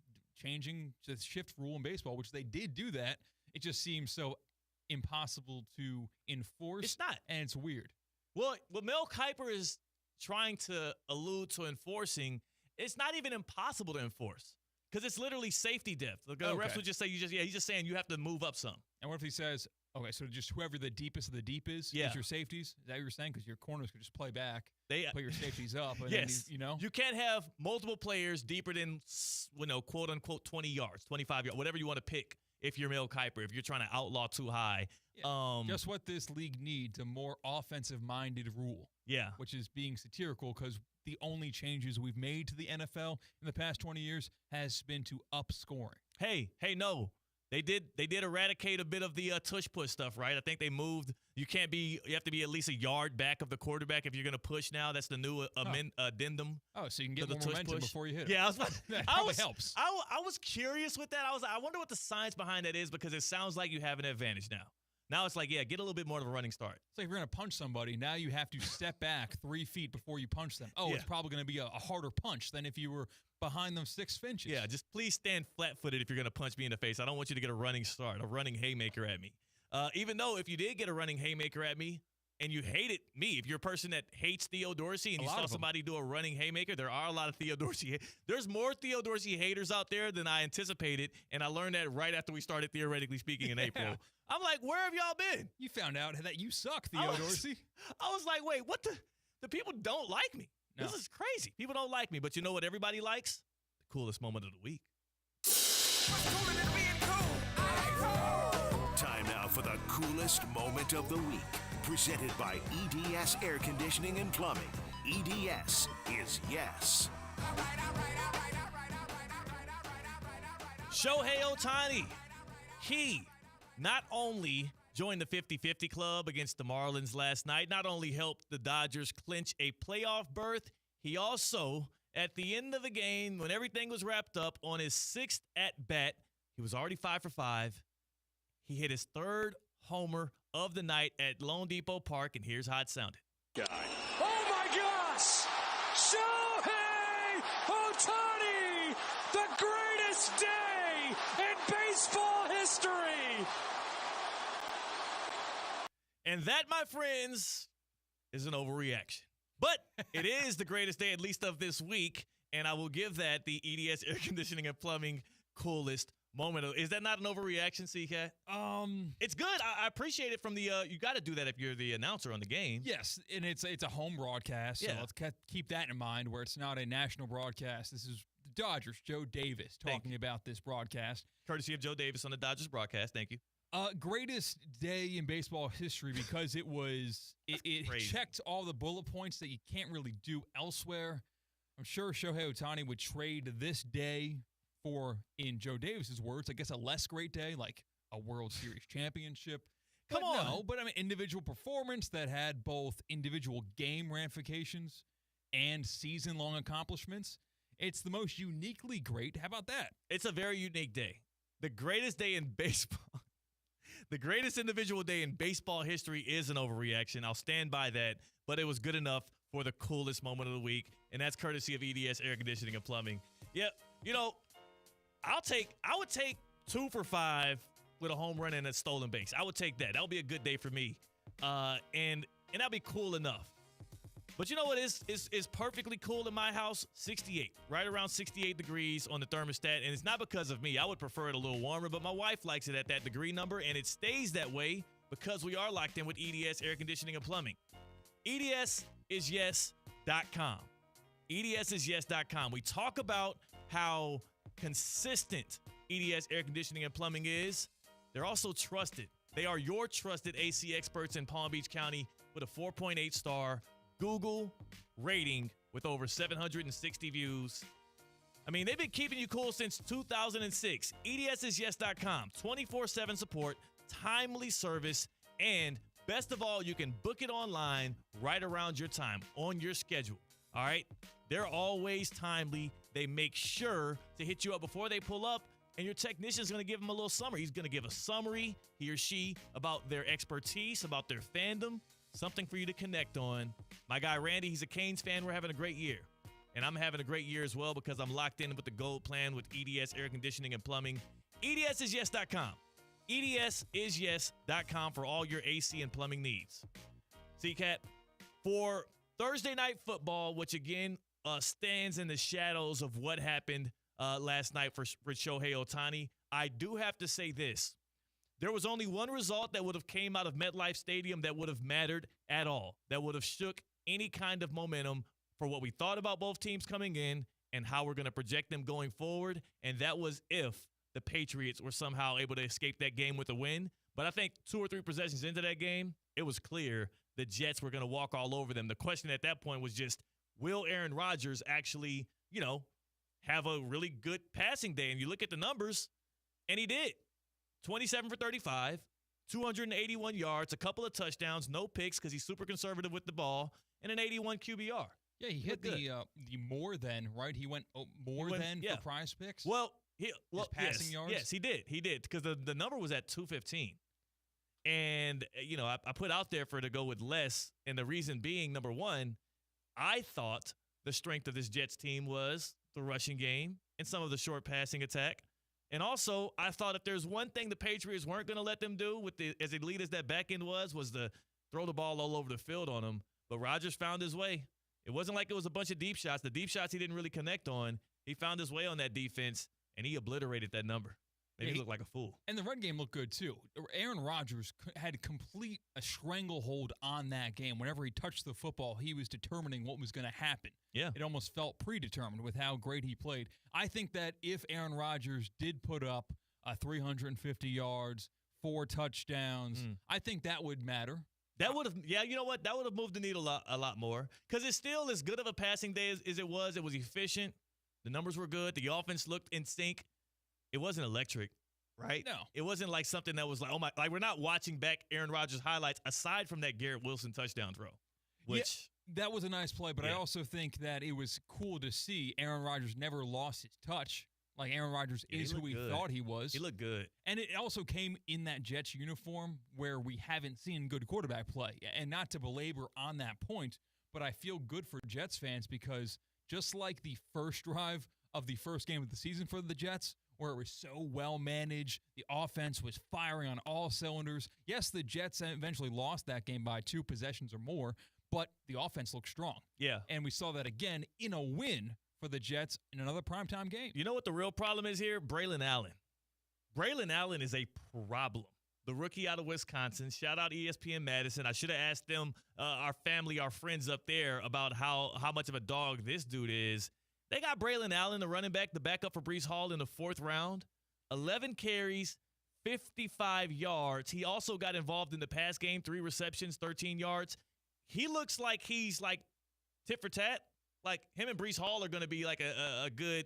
shift rule in baseball, which they did do that. It just seems so impossible to enforce. It's not. And it's weird. Well, what Mel Kiper is trying to allude to enforcing, it's not even impossible to enforce Because it's literally safety depth. The refs would just say, he's just saying you have to move up some. And what if he says, okay, so just whoever the deepest of the deep is your safeties? Is that what you're saying? Because your corners could just play back, put your safeties up. And yes. then You can't have multiple players deeper than, quote unquote, 20 yards, 25 yards, whatever you want to pick if you're Mel Kiper, if you're trying to outlaw too high. Yeah. Just what this league needs, a more offensive-minded rule. Yeah. Which is being satirical because the only changes we've made to the NFL in the past 20 years has been to up scoring. Hey, no. They did eradicate a bit of the tush-push stuff, right? I think they moved. You have to be at least a yard back of the quarterback if you're going to push now. That's the new addendum. Oh, so you can get more momentum before you hit it. Yeah, that probably helps. I was curious with that. I wonder what the science behind that is because it sounds like you have an advantage now. Now it's like, get a little bit more of a running start. So if you're going to punch somebody, now you have to step back 3 feet before you punch them. Oh, it's probably going to be a harder punch than if you were behind them 6 inches. Yeah, just please stand flat-footed if you're going to punch me in the face. I don't want you to get a running start, a running haymaker at me. Even though if you did get a running haymaker at me and you hated me, if you're a person that hates Theo Dorsey and you saw somebody do a running haymaker, there are a lot of Theo Dorsey. There's more Theo Dorsey haters out there than I anticipated, and I learned that right after we started Theoretically Speaking in April. I'm like, where have y'all been? You found out that you suck, Theo Dorsey. I was like, wait, what the people don't like me. No. This is crazy. People don't like me, but you know what everybody likes? The coolest moment of the week. Time now for the coolest moment of the week. Presented by EDS Air Conditioning and Plumbing. EDS is yes. Shohei Ohtani. He not only joined the 50-50 club against the Marlins last night, not only helped the Dodgers clinch a playoff berth, he also, at the end of the game, when everything was wrapped up, on his 6th at-bat, he was already 5 for 5. He hit his 3rd homer of the night at Lone Depot Park, and here's how it sounded. Oh, my gosh! Shohei Ohtani! The greatest day in baseball history! And that, my friends, is an overreaction. But it is the greatest day, at least of this week, and I will give that the EDS Air Conditioning and Plumbing coolest moment. Is that not an overreaction, C-Cat? It's good. I appreciate it from the you got to do that if you're the announcer on the game. Yes, and it's a home broadcast, so let's keep that in mind where it's not a national broadcast. This is the Dodgers, Joe Davis, talking about this broadcast. Courtesy of Joe Davis on the Dodgers broadcast. Thank you. Greatest day in baseball history because it checked all the bullet points that you can't really do elsewhere. I'm sure Shohei Ohtani would trade this day for, in Joe Davis's words, I guess a less great day, like a World Series championship. Come on. No, but I mean individual performance that had both individual game ramifications and season-long accomplishments. It's the most uniquely great. How about that? It's a very unique day. The greatest day in baseball. The greatest individual day in baseball history is an overreaction. I'll stand by that, but it was good enough for the coolest moment of the week, and that's courtesy of EDS Air Conditioning and Plumbing. Yeah, I would take 2 for 5 with a home run and a stolen base. I would take that. That would be a good day for me, and that'd be cool enough. But you know what is perfectly cool in my house? 68, right around 68 degrees on the thermostat. And it's not because of me. I would prefer it a little warmer, but my wife likes it at that degree number. And it stays that way because we are locked in with EDS Air Conditioning and Plumbing. EDSisyes.com. EDSisyes.com. We talk about how consistent EDS Air Conditioning and Plumbing is. They're also trusted. They are your trusted AC experts in Palm Beach County with a 4.8 star Google rating with over 760 views. I mean, they've been keeping you cool since 2006. EDSisyes.com. 24/7 support, timely service, and best of all, you can book it online right around your time, on your schedule. All right? They're always timely. They make sure to hit you up before they pull up, and your technician's going to give them a little summary. He's going to give a summary, he or she, about their expertise, about their fandom, something for you to connect on. My guy, Randy, he's a Canes fan. We're having a great year. And I'm having a great year as well because I'm locked in with the gold plan with EDS Air Conditioning and Plumbing. EDSisyes.com. EDSisyes.com for all your AC and plumbing needs. C-Cat, for Thursday Night Football, which again stands in the shadows of what happened last night for Shohei Ohtani. I do have to say this. There was only one result that would have came out of MetLife Stadium that would have mattered at all, that would have shook any kind of momentum for what we thought about both teams coming in and how we're going to project them going forward, and that was if the Patriots were somehow able to escape that game with a win. But I think 2 or 3 possessions into that game, it was clear the Jets were going to walk all over them. The question at that point was just, will Aaron Rodgers actually, have a really good passing day? And you look at the numbers, and he did. 27 for 35, 281 yards, a couple of touchdowns, no picks because he's super conservative with the ball, and an 81 QBR. Yeah, he hit the more than, right? He went more than for prize picks? Well, his passing yards? Yes, he did. He did because the number was at 215. And, I put out there for it to go with less, and the reason being, number one, I thought the strength of this Jets team was the rushing game and some of the short passing attack. And also, I thought if there's one thing the Patriots weren't going to let them do with as elite as that back end was to throw the ball all over the field on them. But Rodgers found his way. It wasn't like it was a bunch of deep shots. The deep shots he didn't really connect on. He found his way on that defense, and he obliterated that number. Made me look like a fool. And the run game looked good, too. Aaron Rodgers had a stranglehold on that game. Whenever he touched the football, he was determining what was going to happen. Yeah. It almost felt predetermined with how great he played. I think that if Aaron Rodgers did put up 350 yards, 4 touchdowns, I think that would matter. That would have, you know what? That would have moved the needle a lot more because it's still as good of a passing day as it was. It was efficient. The numbers were good. The offense looked in sync. It wasn't electric, right? No. It wasn't like something that was like, we're not watching back Aaron Rodgers highlights aside from that Garrett Wilson touchdown throw, which. Yeah, that was a nice play, but I also think that it was cool to see Aaron Rodgers never lost his touch. Like Aaron Rodgers is who we thought he was. He looked good. And it also came in that Jets uniform where we haven't seen good quarterback play. And not to belabor on that point, but I feel good for Jets fans because just like the first drive of the first game of the season for the Jets, where it was so well managed, the offense was firing on all cylinders. Yes, the Jets eventually lost that game by 2 possessions or more, but the offense looked strong. Yeah. And we saw that again in a win for the Jets in another primetime game. You know what the real problem is here? Braylon Allen. Braylon Allen is a problem. The rookie out of Wisconsin. Shout out ESPN Madison. I should have asked them, our family, our friends up there, about how much of a dog this dude is. They got Braylon Allen, the running back, the backup for Breece Hall in the 4th round. 11 carries, 55 yards. He also got involved in the pass game, 3 receptions, 13 yards. He looks like he's like tit for tat. Like him and Breece Hall are going to be like a good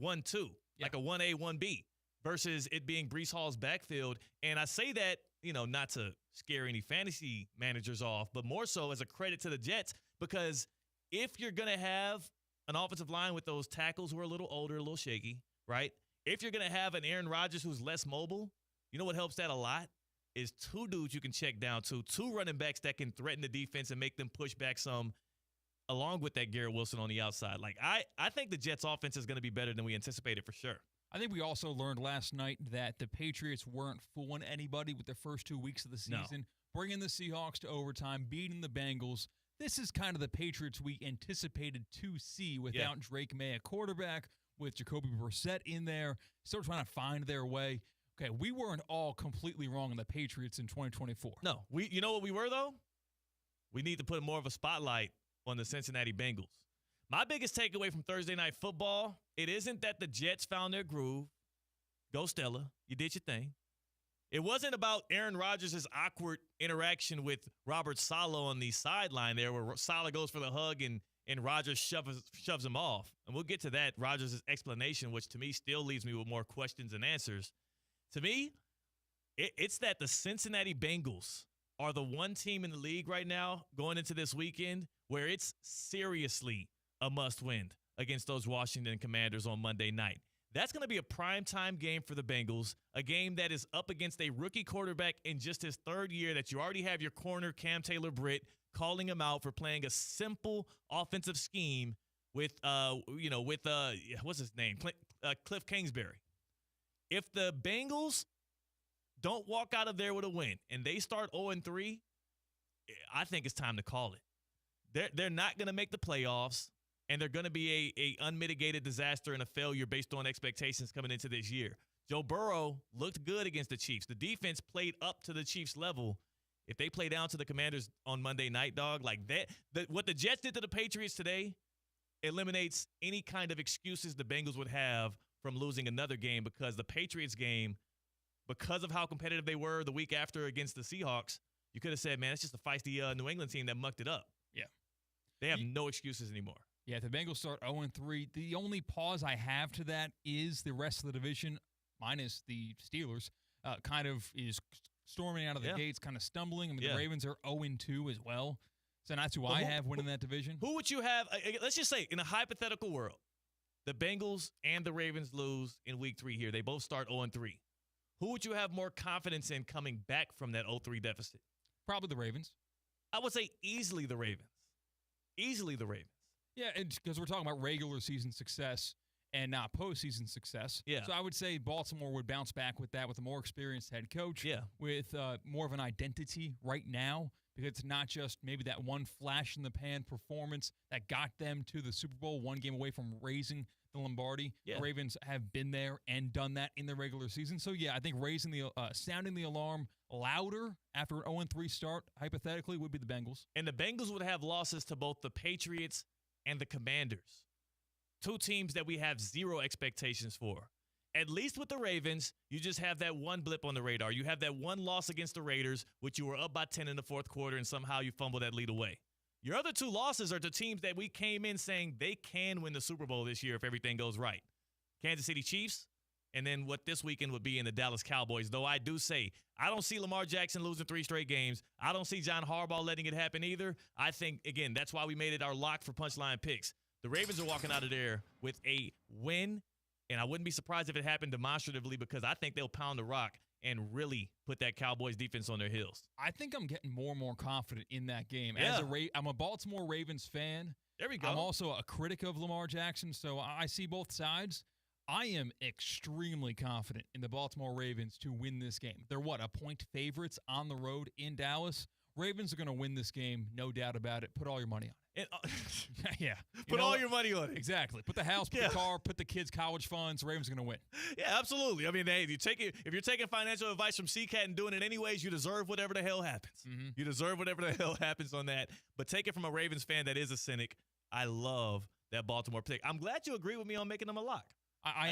1-2, like a 1A, 1B, versus it being Breece Hall's backfield. And I say that, not to scare any fantasy managers off, but more so as a credit to the Jets, because if you're going to have an offensive line with those tackles who are a little older, a little shaky, right? If you're going to have an Aaron Rodgers who's less mobile, you know what helps that a lot? Is 2 dudes you can check down to, 2 running backs that can threaten the defense and make them push back some, along with that Garrett Wilson on the outside. Like, I think the Jets' offense is going to be better than we anticipated for sure. I think we also learned last night that the Patriots weren't fooling anybody with the first 2 weeks of the season, bringing the Seahawks to overtime, beating the Bengals. This is kind of the Patriots we anticipated to see without Drake May at quarterback, with Jacoby Brissett in there, still trying to find their way. Okay, we weren't all completely wrong on the Patriots in 2024. No, you know what we were, though? We need to put more of a spotlight on the Cincinnati Bengals. My biggest takeaway from Thursday Night Football, it isn't that the Jets found their groove. Go Stella. You did your thing. It wasn't about Aaron Rodgers' awkward interaction with Robert Saleh on the sideline there, where Saleh goes for the hug and Rodgers shoves him off. And we'll get to that, Rodgers' explanation, which to me still leaves me with more questions than answers. To me, it's that the Cincinnati Bengals are the one team in the league right now going into this weekend where it's seriously a must-win against those Washington Commanders on Monday night. That's going to be a primetime game for the Bengals, a game that is up against a rookie quarterback in just his 3rd year that you already have your corner, Cam Taylor-Britt, calling him out for playing a simple offensive scheme with what's his name? Cliff Kingsbury. If the Bengals don't walk out of there with a win and they start 0-3, I think it's time to call it. They're not going to make the playoffs. and they're going to be a unmitigated disaster and a failure based on expectations coming into this year. Joe Burrow looked good against the Chiefs. The defense played up to the Chiefs' level. If they play down to the Commanders on Monday night, dog, like that, what the Jets did to the Patriots today eliminates any kind of excuses the Bengals would have from losing another game, because the Patriots game, because of how competitive they were the week after against the Seahawks, you could have said, man, it's just a feisty New England team that mucked it up. Yeah. They have no excuses anymore. Yeah, if the Bengals start 0-3, the only pause I have to that is the rest of the division, minus the Steelers, kind of is storming out of the gates, kind of stumbling. I mean, the Ravens are 0-2 as well. So that's who I have winning that division. Who would you have? Let's just say, in a hypothetical world, the Bengals and the Ravens lose in week 3 here. They both start 0-3. Who would you have more confidence in coming back from that 0-3 deficit? Probably the Ravens. I would say easily the Ravens. Easily the Ravens. Yeah, because we're talking about regular season success and not postseason success. Yeah. So I would say Baltimore would bounce back with that, with a more experienced head coach. Yeah. With more of an identity right now, because it's not just maybe that one flash in the pan performance that got them to the Super Bowl, one game away from raising the Lombardi. Yeah. The Ravens have been there and done that in the regular season. So yeah, I think sounding the alarm louder after an 0-3 start, hypothetically, would be the Bengals. And the Bengals would have losses to both the Patriots and the Commanders. 2 teams that we have zero expectations for. At least with the Ravens, you just have that one blip on the radar. You have that one loss against the Raiders, which you were up by 10 in the fourth quarter, and somehow you fumbled that lead away. Your other 2 losses are to teams that we came in saying they can win the Super Bowl this year if everything goes right. Kansas City Chiefs, and then what this weekend would be in the Dallas Cowboys. Though I do say, I don't see Lamar Jackson losing 3 straight games. I don't see John Harbaugh letting it happen either. I think, again, that's why we made it our lock for Punchline Picks. The Ravens are walking out of there with a win, and I wouldn't be surprised if it happened demonstratively, because I think they'll pound the rock and really put that Cowboys defense on their heels. I think I'm getting more and more confident in that game. Yeah. I'm a Baltimore Ravens fan. There we go. I'm also a critic of Lamar Jackson, so I see both sides. I am extremely confident in the Baltimore Ravens to win this game. They're a point favorites on the road in Dallas. Ravens are going to win this game, no doubt about it. Put all your money on it. Yeah. Put all your money on it. Exactly. Put the house, put the car, put the kids' college funds. Ravens are going to win. Yeah, absolutely. I mean, if you're taking financial advice from CCAT and doing it anyways, you deserve whatever the hell happens. Mm-hmm. You deserve whatever the hell happens on that. But take it from a Ravens fan that is a cynic. I love that Baltimore pick. I'm glad you agree with me on making them a lock.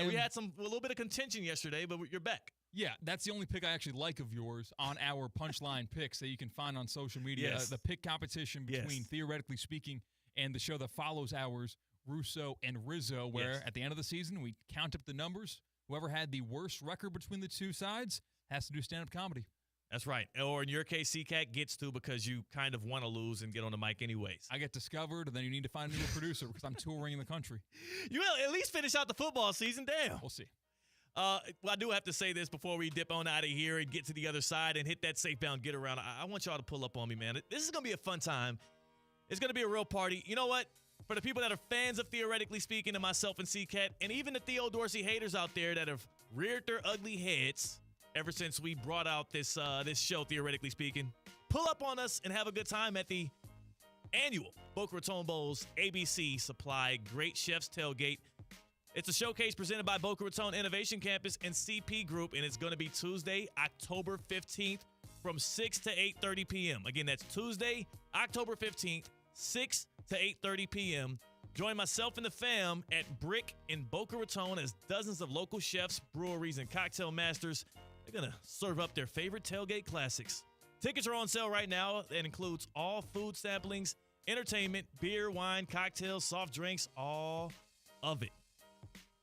We had a little bit of contention yesterday, but you're back. Yeah, that's the only pick I actually like of yours on our Punchline Picks that you can find on social media. Yes. The pick competition between Theoretically Speaking and the show that follows ours, Russo and Rizzo, where at the end of the season we count up the numbers. Whoever had the worst record between the two sides has to do stand-up comedy. That's right. Or in your case, CCAT gets to, because you kind of want to lose and get on the mic anyways. I get discovered, and then you need to find a new producer because I'm touring the country. You will at least finish out the football season. Damn. We'll see. Well, I do have to say this before we dip on out of here and get to the other side and hit that safe bound get around. I want y'all to pull up on me, man. This is going to be a fun time. It's going to be a real party. You know what? For the people that are fans of Theoretically Speaking and myself and CCAT, and even the Theo Dorsey haters out there that have reared their ugly heads ever since we brought out this show, Theoretically Speaking, pull up on us and have a good time at the annual Boca Raton Bowls ABC Supply Great Chefs Tailgate. It's a showcase presented by Boca Raton Innovation Campus and CP Group, and it's going to be Tuesday, October 15th from 6 to 8:30 p.m. Again, that's Tuesday, October 15th, 6 to 8:30 p.m. Join myself and the fam at Brick in Boca Raton as dozens of local chefs, breweries, and cocktail masters, they're going to serve up their favorite tailgate classics. Tickets are on sale right now. That includes all food samplings, entertainment, beer, wine, cocktails, soft drinks, all of it.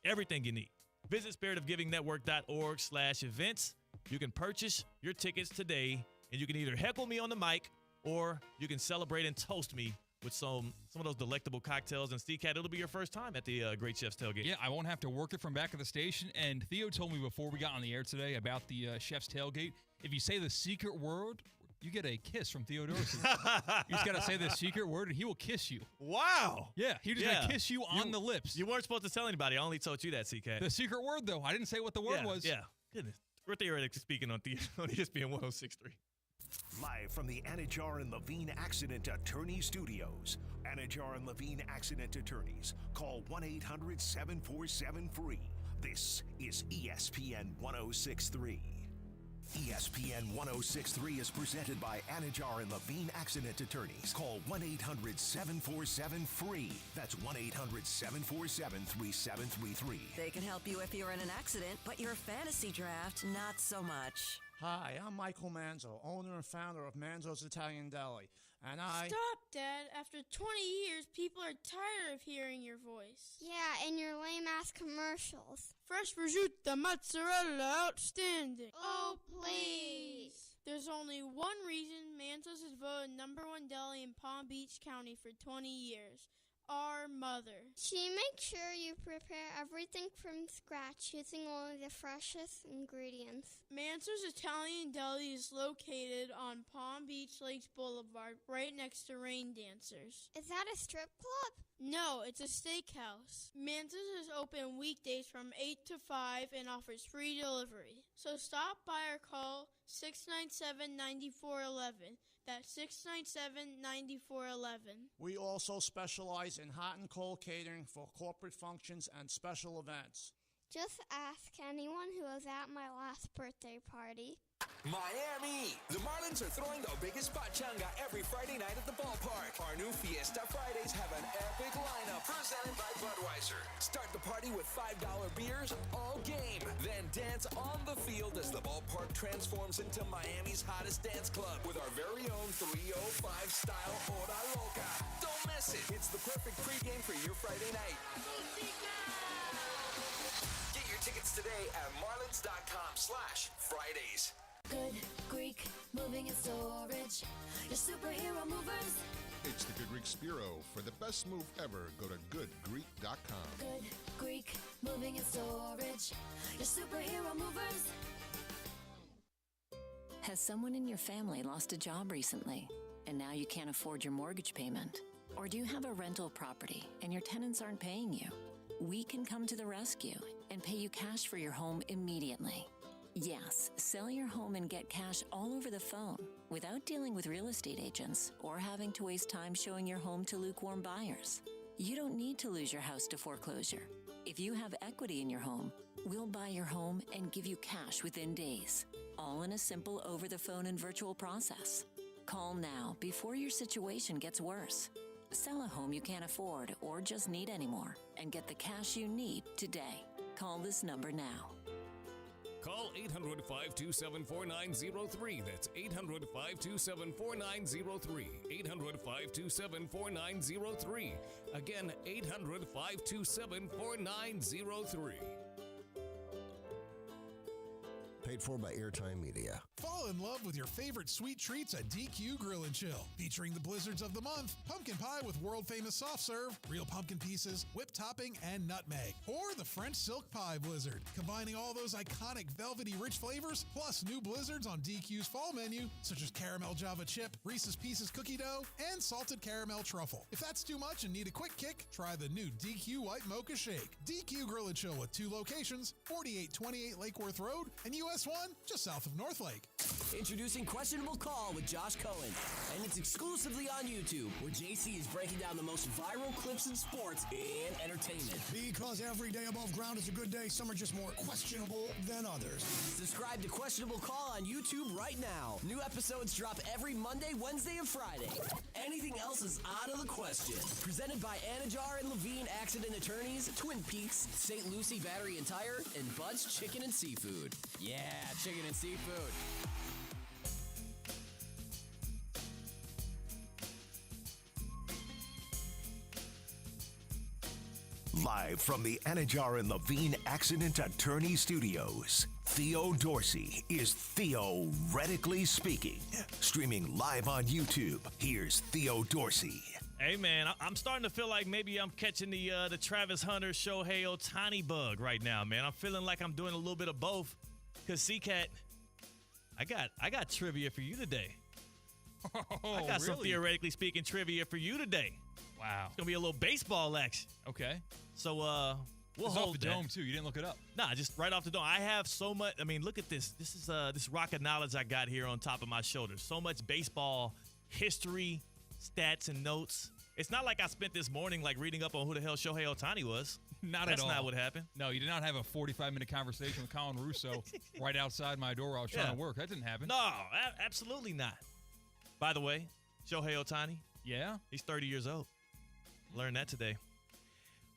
Everything you need. Visit spiritofgivingnetwork.org/events. You can purchase your tickets today, and you can either heckle me on the mic or you can celebrate and toast me with some of those delectable cocktails. And CCAT, it'll be your first time at the Great Chef's Tailgate. Yeah, I won't have to work it from back of the station. And Theo told me before we got on the air today about the Chef's Tailgate, if you say the secret word, you get a kiss from Theo Dorsey. You just got to say the secret word, and he will kiss you. Wow. Yeah, he's just going to kiss you on the lips. You weren't supposed to tell anybody. I only told you that, CCAT. The secret word, though. I didn't say what the word was. Yeah. Goodness. We're Theoretically Speaking on ESPN 106.3. Live from the Anajar and Levine Accident Attorney Studios. Anajar and Levine Accident Attorneys. Call 1-800-747-FREE. This is ESPN 1063. ESPN 1063 is presented by Anajar and Levine Accident Attorneys. Call 1-800-747-FREE. That's 1-800-747-3733. They can help you if you're in an accident, but your fantasy draft, not so much. Hi, I'm Michael Manzo, owner and founder of Manzo's Italian Deli, and I... Stop, Dad. After 20 years, people are tired of hearing your voice. Yeah, and your lame-ass commercials. Fresh prosciutto, mozzarella, outstanding. Oh, please. There's only one reason Manzo's is voted #1 deli in Palm Beach County for 20 years. Our mother. She makes sure you prepare everything from scratch using only the freshest ingredients. Manzo's Italian Deli is located on Palm Beach Lakes Boulevard, right next to Rain Dancers. Is that a strip club? No, it's a steakhouse. Manzo's is open weekdays from 8 to 5 and offers free delivery. So stop by or call 697-9411. That's 697-9411. We also specialize in hot and cold catering for corporate functions and special events. Just ask anyone who was at my last birthday party. Miami! The Marlins are throwing the biggest pachanga every Friday night at the ballpark. Our new Fiesta Fridays have an epic lineup presented by Budweiser. Start the party with $5 beers all game. Then dance on the field as the ballpark transforms into Miami's hottest dance club with our very own 305 style Hora Loca. Don't miss it. It's the perfect pregame for your Friday night. Get your tickets today at marlins.com/Fridays. Good Greek moving and storage. Your superhero movers. It's the Good Greek Spiro. For the best move ever, go to goodgreek.com. Good Greek moving and storage. Your superhero movers. Has someone in your family lost a job recently and now you can't afford your mortgage payment? Or do you have a rental property and your tenants aren't paying you? We can come to the rescue and pay you cash for your home immediately. Yes, sell your home and get cash all over the phone without dealing with real estate agents or having to waste time showing your home to lukewarm buyers. You don't need to lose your house to foreclosure. If you have equity in your home, we'll buy your home and give you cash within days, all in a simple over-the-phone and virtual process. Call now before your situation gets worse. Sell a home you can't afford or just need anymore and get the cash you need today. Call this number now. Call 800-527-4903. That's 800-527-4903. 800-527-4903. Again, 800-527-4903. Paid for by Airtime Media. Fall in love with your favorite sweet treats at DQ Grill and Chill. Featuring the blizzards of the month, pumpkin pie with world-famous soft serve, real pumpkin pieces, whipped topping, and nutmeg. Or the French silk pie blizzard, combining all those iconic velvety rich flavors, plus new blizzards on DQ's fall menu, such as caramel Java chip, Reese's Pieces cookie dough, and salted caramel truffle. If that's too much and need a quick kick, try the new DQ White Mocha Shake. DQ Grill and Chill with 2 locations, 4828 Lake Worth Road, and US 1, just south of Northlake. Introducing Questionable Call with Josh Cohen, and it's exclusively on YouTube, where JC is breaking down the most viral clips in sports and entertainment. Because every day above ground is a good day, some are just more questionable than others. Subscribe to Questionable Call on YouTube right now. New episodes drop every Monday, Wednesday, and Friday. Anything else is out of the question. Presented by Anajar and Levine Accident Attorneys, Twin Peaks, St. Lucie Battery and Tire, and Bud's Chicken and Seafood. Yeah, chicken and seafood. Live from the Anajar and Levine Accident Attorney Studios, Theo Dorsey is theoretically speaking. Streaming live on YouTube, here's Theo Dorsey. Hey, man, I'm starting to feel like maybe I'm catching the Travis Hunter, Shohei Ohtani bug right now, man. I'm feeling like I'm doing a little bit of both. Because, C-Cat, I got trivia for you today. I got some theoretically speaking trivia for you today. Wow. It's going to be a little baseball action. Okay. So, We'll It's hold off the that. dome, too. You didn't look it up. Nah, just right off the dome. I have so much. I mean, look at this. This is this rock of knowledge I got here on top of my shoulders. So much baseball history, stats, and notes. It's not like I spent this morning like reading up on who the hell Shohei Ohtani was. Not That's at all. not what happened. No, you did not have a 45-minute conversation with Colin Russo right outside my door while I was trying to work. That didn't happen. No, absolutely not. By the way, Shohei Ohtani. Yeah? He's 30 years old. Learned that today.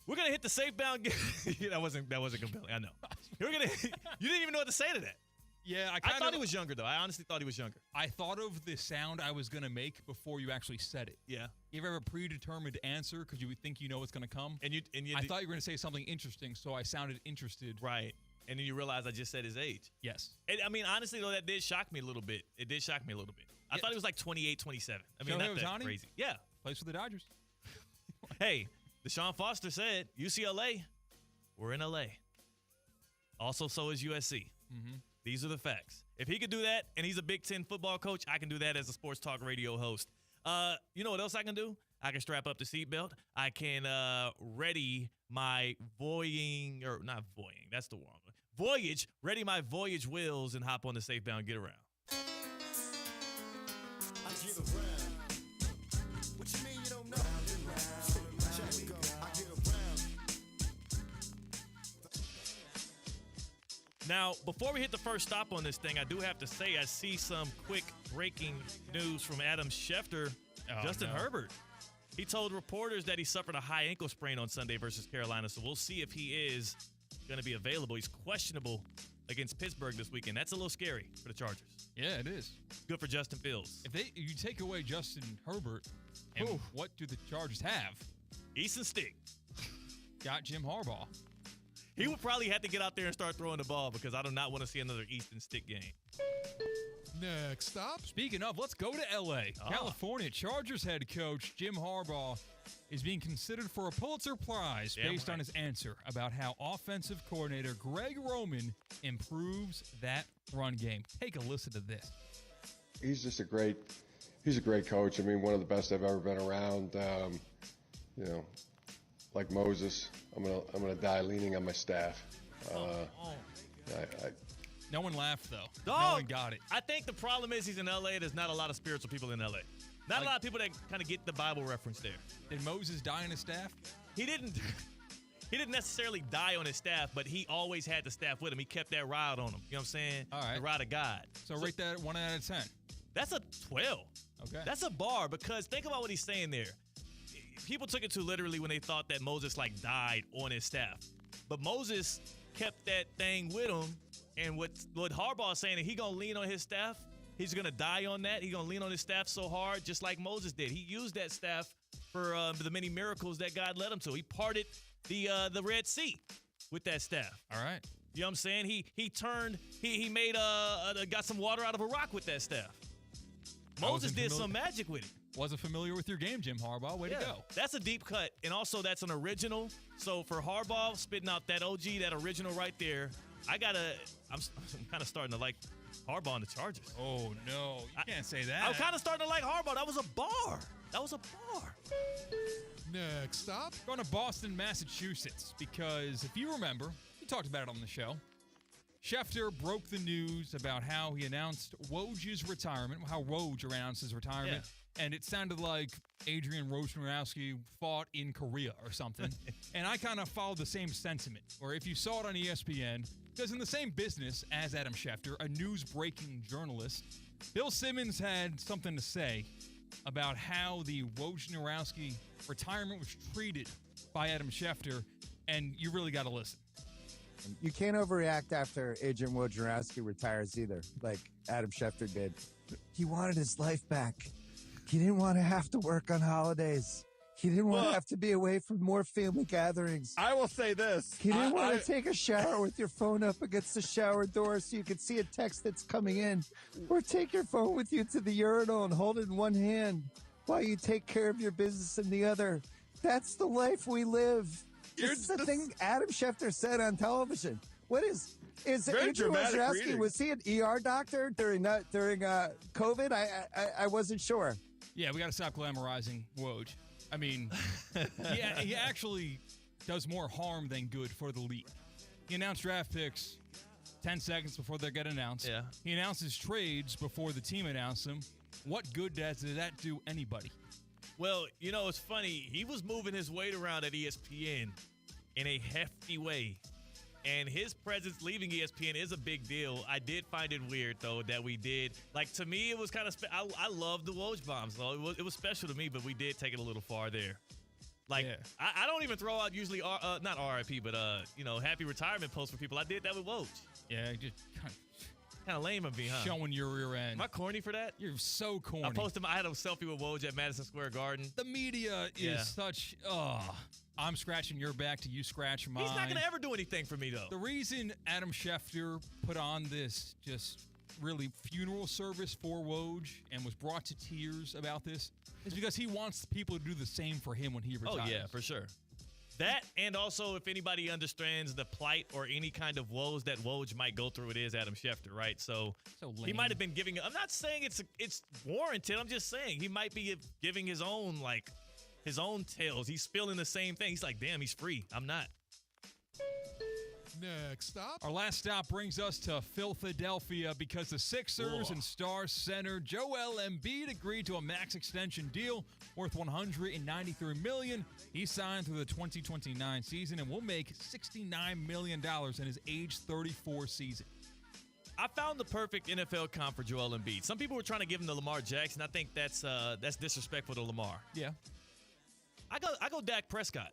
We're gonna hit the safe bound. that wasn't compelling. I know. You didn't even know what to say to that. Yeah, I thought he was younger though. I honestly thought he was younger. I thought of the sound I was gonna make before you actually said it. Yeah. You ever have a predetermined answer because you would think you know what's gonna come? And you I thought you were gonna say something interesting, so I sounded interested. Right. And then you realize I just said his age. Yes. And, I mean, honestly though, that did shock me a little bit. It did shock me a little bit. I thought he was like 28, 27. I mean, Shohei not that Ohtani? crazy. Yeah. Plays for the Dodgers. Hey, Deshaun Foster said UCLA, we're in LA. Also, so is USC. Mm-hmm. These are the facts. If he could do that, and he's a Big Ten football coach, I can do that as a sports talk radio host. You know what else I can do? I can strap up the seatbelt. I can ready my ready my voyage wheels and hop on the safe bound get around. I get around. What you mean you don't know? Round and round. Check me go. I get around. Now, before we hit the first stop on this thing, I do have to say I see some quick breaking news from Adam Schefter. Justin Herbert. He told reporters that he suffered a high ankle sprain on Sunday versus Carolina, so we'll see if he is going to be available. He's questionable against Pittsburgh this weekend. That's a little scary for the Chargers. Yeah, it is. Good for Justin Fields. If you take away Justin Herbert, and what do the Chargers have? Easton Stick. Got Jim Harbaugh. He would probably have to get out there and start throwing the ball because I do not want to see another Easton Stick game. Next stop. Speaking of, let's go to L.A. California. Chargers head coach Jim Harbaugh is being considered for a Pulitzer Prize based on his answer about how offensive coordinator Greg Roman improves that run game. Take a listen to this. He's a great coach. I mean, one of the best I've ever been around. Like Moses, I'm gonna die leaning on my staff. No one laughed, though. Dog, no one got it. I think the problem is he's in L.A. There's not a lot of spiritual people in L.A. Not a lot of people that kind of get the Bible reference there. Did Moses die on his staff? He didn't necessarily die on his staff, but he always had the staff with him. He kept that rod on him. You know what I'm saying? All right. The rod of God. So rate that 1 out of 10. That's a 12. Okay. That's a bar because think about what he's saying there. People took it too literally when they thought that Moses died on his staff. But Moses kept that thing with him. And what Harbaugh is saying, that he going to lean on his staff. He's going to die on that. He's going to lean on his staff so hard, just like Moses did. He used that staff for the many miracles that God led him to. He parted the Red Sea with that staff. All right. You know what I'm saying? He made got some water out of a rock with that staff. Moses did some magic with it. Wasn't familiar with your game, Jim Harbaugh. Way to go. That's a deep cut. And also that's an original. So for Harbaugh, spitting out that OG, that original right there, I'm kind of starting to like Harbaugh and the Chargers. Oh, no. You can't say that. I'm kind of starting to like Harbaugh. That was a bar. Next stop. Going to Boston, Massachusetts, because if you remember, we talked about it on the show. Schefter broke the news about how he announced Woj's retirement, how Woj announced his retirement, and it sounded like Adrian Wojnarowski fought in Korea or something. And I kind of followed the same sentiment, or if you saw it on ESPN, because in the same business as Adam Schefter, a news-breaking journalist, Bill Simmons had something to say about how the Wojnarowski retirement was treated by Adam Schefter, and you really got to listen. You can't overreact after Adrian Wojnarowski retires either, like Adam Schefter did. He wanted his life back. He didn't want to have to work on holidays. He didn't want to have to be away from more family gatherings. I will say this. He didn't want to take a shower with your phone up against the shower door so you could see a text that's coming in. Or take your phone with you to the urinal and hold it in one hand while you take care of your business in the other. That's the life we live. This is the thing Adam Schefter said on television. What is Adrian Wojnarowski? Was he an ER doctor during COVID? I wasn't sure. Yeah, we got to stop glamorizing Woj. I mean, he actually does more harm than good for the league. He announced draft picks 10 seconds before they get announced. Yeah. He announces trades before the team announced them. What good does that do anybody? Well, you know, it's funny. He was moving his weight around at ESPN in a hefty way. And his presence leaving ESPN is a big deal. I did find it weird, though, that we did. Like, to me, it was kind of I love the Woj bombs, though. It was special to me, but we did take it a little far there. Like, yeah. I don't even throw out usually, not RIP, but, happy retirement posts for people. I did that with Woj. Yeah, just kind of lame of me, huh? Showing your rear end. Am I corny for that? You're so corny. I had a selfie with Woj at Madison Square Garden. The media is such, I'm scratching your back till you scratch mine. He's not going to ever do anything for me, though. The reason Adam Schefter put on this just really funeral service for Woj and was brought to tears about this is because he wants people to do the same for him when he retires. Oh, yeah, for sure. That, and also if anybody understands the plight or any kind of woes that Woj might go through, it is Adam Schefter, right? So he might have been giving – I'm not saying it's warranted. I'm just saying he might be giving his own tales. He's spilling the same thing. He's like, damn, he's free. I'm not. Next stop. Our last stop brings us to Philadelphia because the Sixers and star center Joel Embiid agreed to a max extension deal worth $193 million. He signed through the 2029 season and will make $69 million in his age 34 season. I found the perfect NFL comp for Joel Embiid. Some people were trying to give him to Lamar Jackson. I think that's disrespectful to Lamar. Yeah. I go Dak Prescott.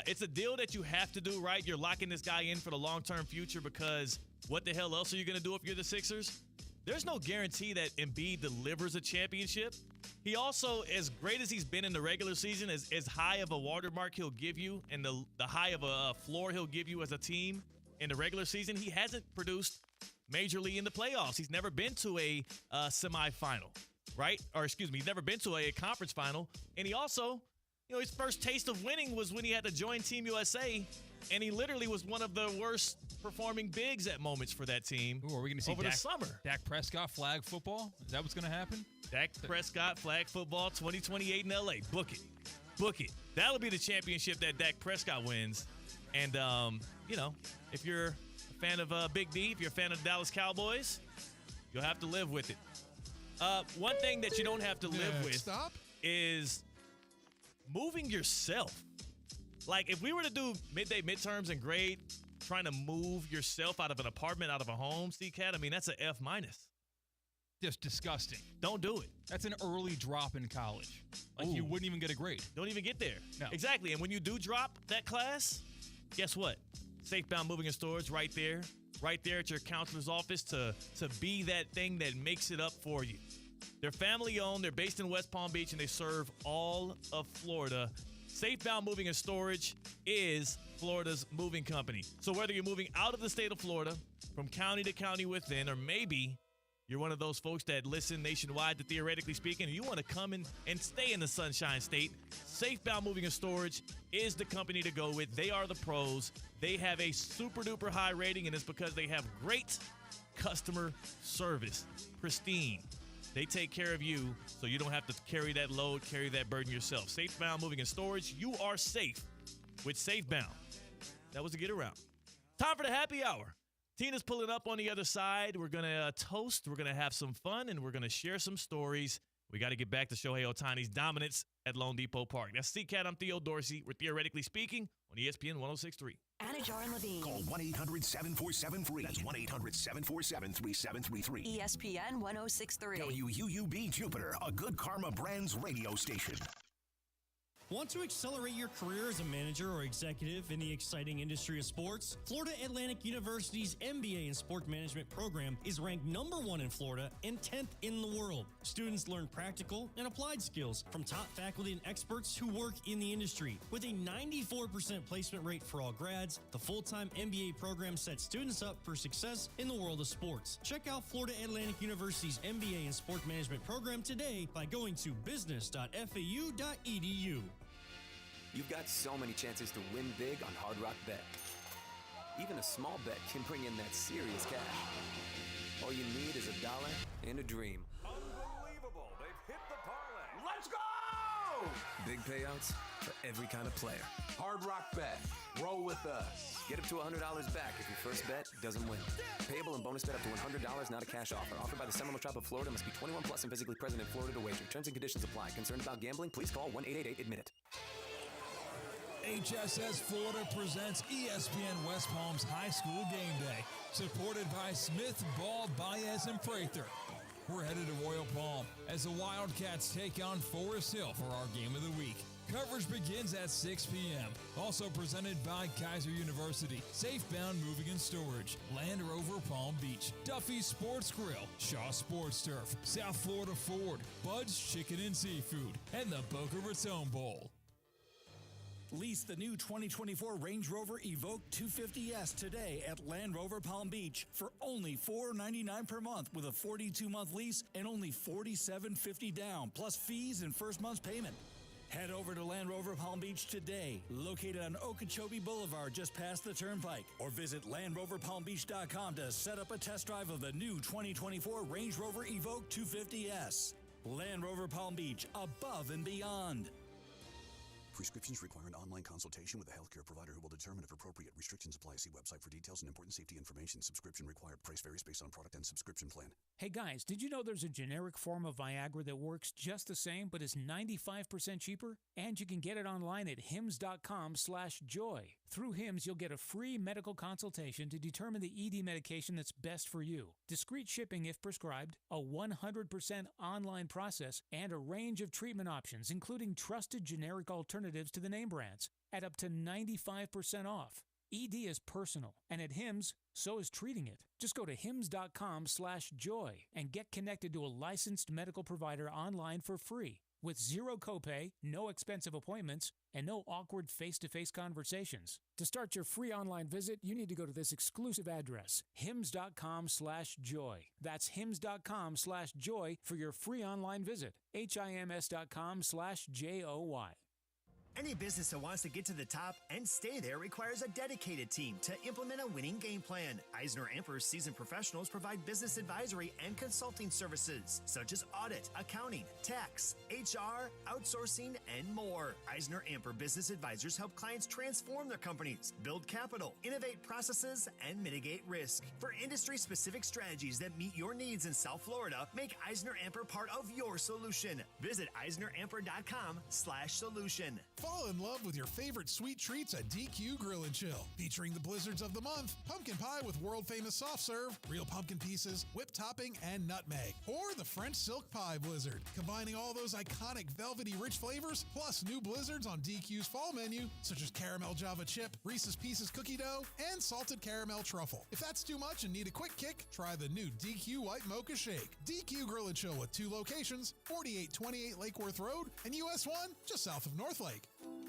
It's a deal that you have to do, right? You're locking this guy in for the long-term future because what the hell else are you going to do if you're the Sixers? There's no guarantee that Embiid delivers a championship. He also, as great as he's been in the regular season, as high of a watermark he'll give you and the high of a floor he'll give you as a team in the regular season, he hasn't produced majorly in the playoffs. He's never been to a semifinal, right? Or excuse me, he's never been to a conference final. And he also... his first taste of winning was when he had to join Team USA, and he literally was one of the worst performing bigs at moments for that team. Ooh, are we going to see over the summer? Dak Prescott flag football? Is that what's going to happen? Dak Prescott flag football 2028 in LA. Book it. That'll be the championship that Dak Prescott wins. And, if you're a fan of Big D, if you're a fan of the Dallas Cowboys, you'll have to live with it. One thing that you don't have to live with is moving yourself. Like, if we were to do midterms and grade, trying to move yourself out of an apartment, out of a home, C-Cat, I mean, that's an F-. Just disgusting. Don't do it. That's an early drop in college. Like, you wouldn't even get a grade. Don't even get there. No. Exactly. And when you do drop that class, guess what? Safebound Moving and Storage right there at your counselor's office to be that thing that makes it up for you. They're family-owned. They're based in West Palm Beach, and they serve all of Florida. Safebound Moving and Storage is Florida's moving company. So whether you're moving out of the state of Florida, from county to county within, or maybe you're one of those folks that listen nationwide to Theoretically Speaking, and you want to come in and stay in the Sunshine State, Safebound Moving and Storage is the company to go with. They are the pros. They have a super-duper high rating, and it's because they have great customer service. Pristine. They take care of you so you don't have to carry that load, carry that burden yourself. Safebound Moving and Storage, you are safe with Safebound. That was a get around. Time for the happy hour. Tina's pulling up on the other side. We're going to toast. We're going to have some fun, and we're going to share some stories. We got to get back to Shohei Ohtani's dominance at Lone Depot Park. That's C-Cat. I'm Theo Dorsey. We're Theoretically Speaking on ESPN 106.3. Anajar and Levine. Call 1-800-747-FREE. That's 1-800-747-3733. ESPN 106.3. WUUB Jupiter, a Good Karma Brands radio station. Want to accelerate your career as a manager or executive in the exciting industry of sports? Florida Atlantic University's MBA in Sport Management program is ranked #1 in Florida and 10th in the world. Students learn practical and applied skills from top faculty and experts who work in the industry. With a 94% placement rate for all grads, the full-time MBA program sets students up for success in the world of sports. Check out Florida Atlantic University's MBA in Sport Management program today by going to business.fau.edu. You've got so many chances to win big on Hard Rock Bet. Even a small bet can bring in that serious cash. All you need is $1 and a dream. Unbelievable. They've hit the parlay. Let's go! Big payouts for every kind of player. Hard Rock Bet. Roll with us. Get up to $100 back if your first bet doesn't win. Payable and bonus bet up to $100, not a cash offer. Offered by the Seminole Tribe of Florida. Must be 21 plus and physically present in Florida to wager. Terms and conditions apply. Concerned about gambling? Please call 1-888-ADMIT-IT. HSS Florida presents ESPN West Palm's High School Game Day, supported by Smith, Ball, Baez, and Prather. We're headed to Royal Palm as the Wildcats take on Forest Hill for our game of the week. Coverage begins at 6 p.m. Also presented by Kaiser University, Safebound Moving and Storage, Land Rover Palm Beach, Duffy's Sports Grill, Shaw Sports Turf, South Florida Ford, Bud's Chicken and Seafood, and the Boca Raton Bowl. Lease the new 2024 Range Rover Evoque 250S today at Land Rover Palm Beach for only $499 per month with a 42-month lease and only $47.50 down, plus fees and first month's payment. Head over to Land Rover Palm Beach today, located on Okeechobee Boulevard just past the Turnpike, or visit LandRoverPalmBeach.com to set up a test drive of the new 2024 Range Rover Evoque 250S. Land Rover Palm Beach, above and beyond. Prescriptions require an online consultation with a healthcare provider who will determine if appropriate. Restrictions apply. See website for details and important safety information. Subscription required. Price varies based on product and subscription plan. Hey guys, did you know there's a generic form of Viagra that works just the same but is 95% cheaper? And you can get it online at hims.com/joy. Through Hims, you'll get a free medical consultation to determine the ED medication that's best for you. Discreet shipping if prescribed, a 100% online process, and a range of treatment options, including trusted generic alternatives to the name brands, at up to 95% off. ED is personal, and at Hims, so is treating it. Just go to hims.com/joy and get connected to a licensed medical provider online for free, with zero copay, no expensive appointments, and no awkward face-to-face conversations. To start your free online visit, you need to go to this exclusive address, hims.com/joy. That's hims.com/joy for your free online visit. hims.com/joy. Any business that wants to get to the top and stay there requires a dedicated team to implement a winning game plan. Eisner-Amper's seasoned professionals provide business advisory and consulting services, such as audit, accounting, tax, HR, outsourcing, and more. Eisner-Amper business advisors help clients transform their companies, build capital, innovate processes, and mitigate risk. For industry-specific strategies that meet your needs in South Florida, make Eisner-Amper part of your solution. Visit EisnerAmper.com/solution. Fall in love with your favorite sweet treats at DQ Grill and Chill. Featuring the blizzards of the month, pumpkin pie with world-famous soft serve, real pumpkin pieces, whipped topping, and nutmeg. Or the French silk pie blizzard, combining all those iconic velvety rich flavors, plus new blizzards on DQ's fall menu, such as caramel Java chip, Reese's Pieces cookie dough, and salted caramel truffle. If that's too much and need a quick kick, try the new DQ White Mocha Shake. DQ Grill and Chill with 2 locations, 4828 Lake Worth Road and US 1, just south of North Lake.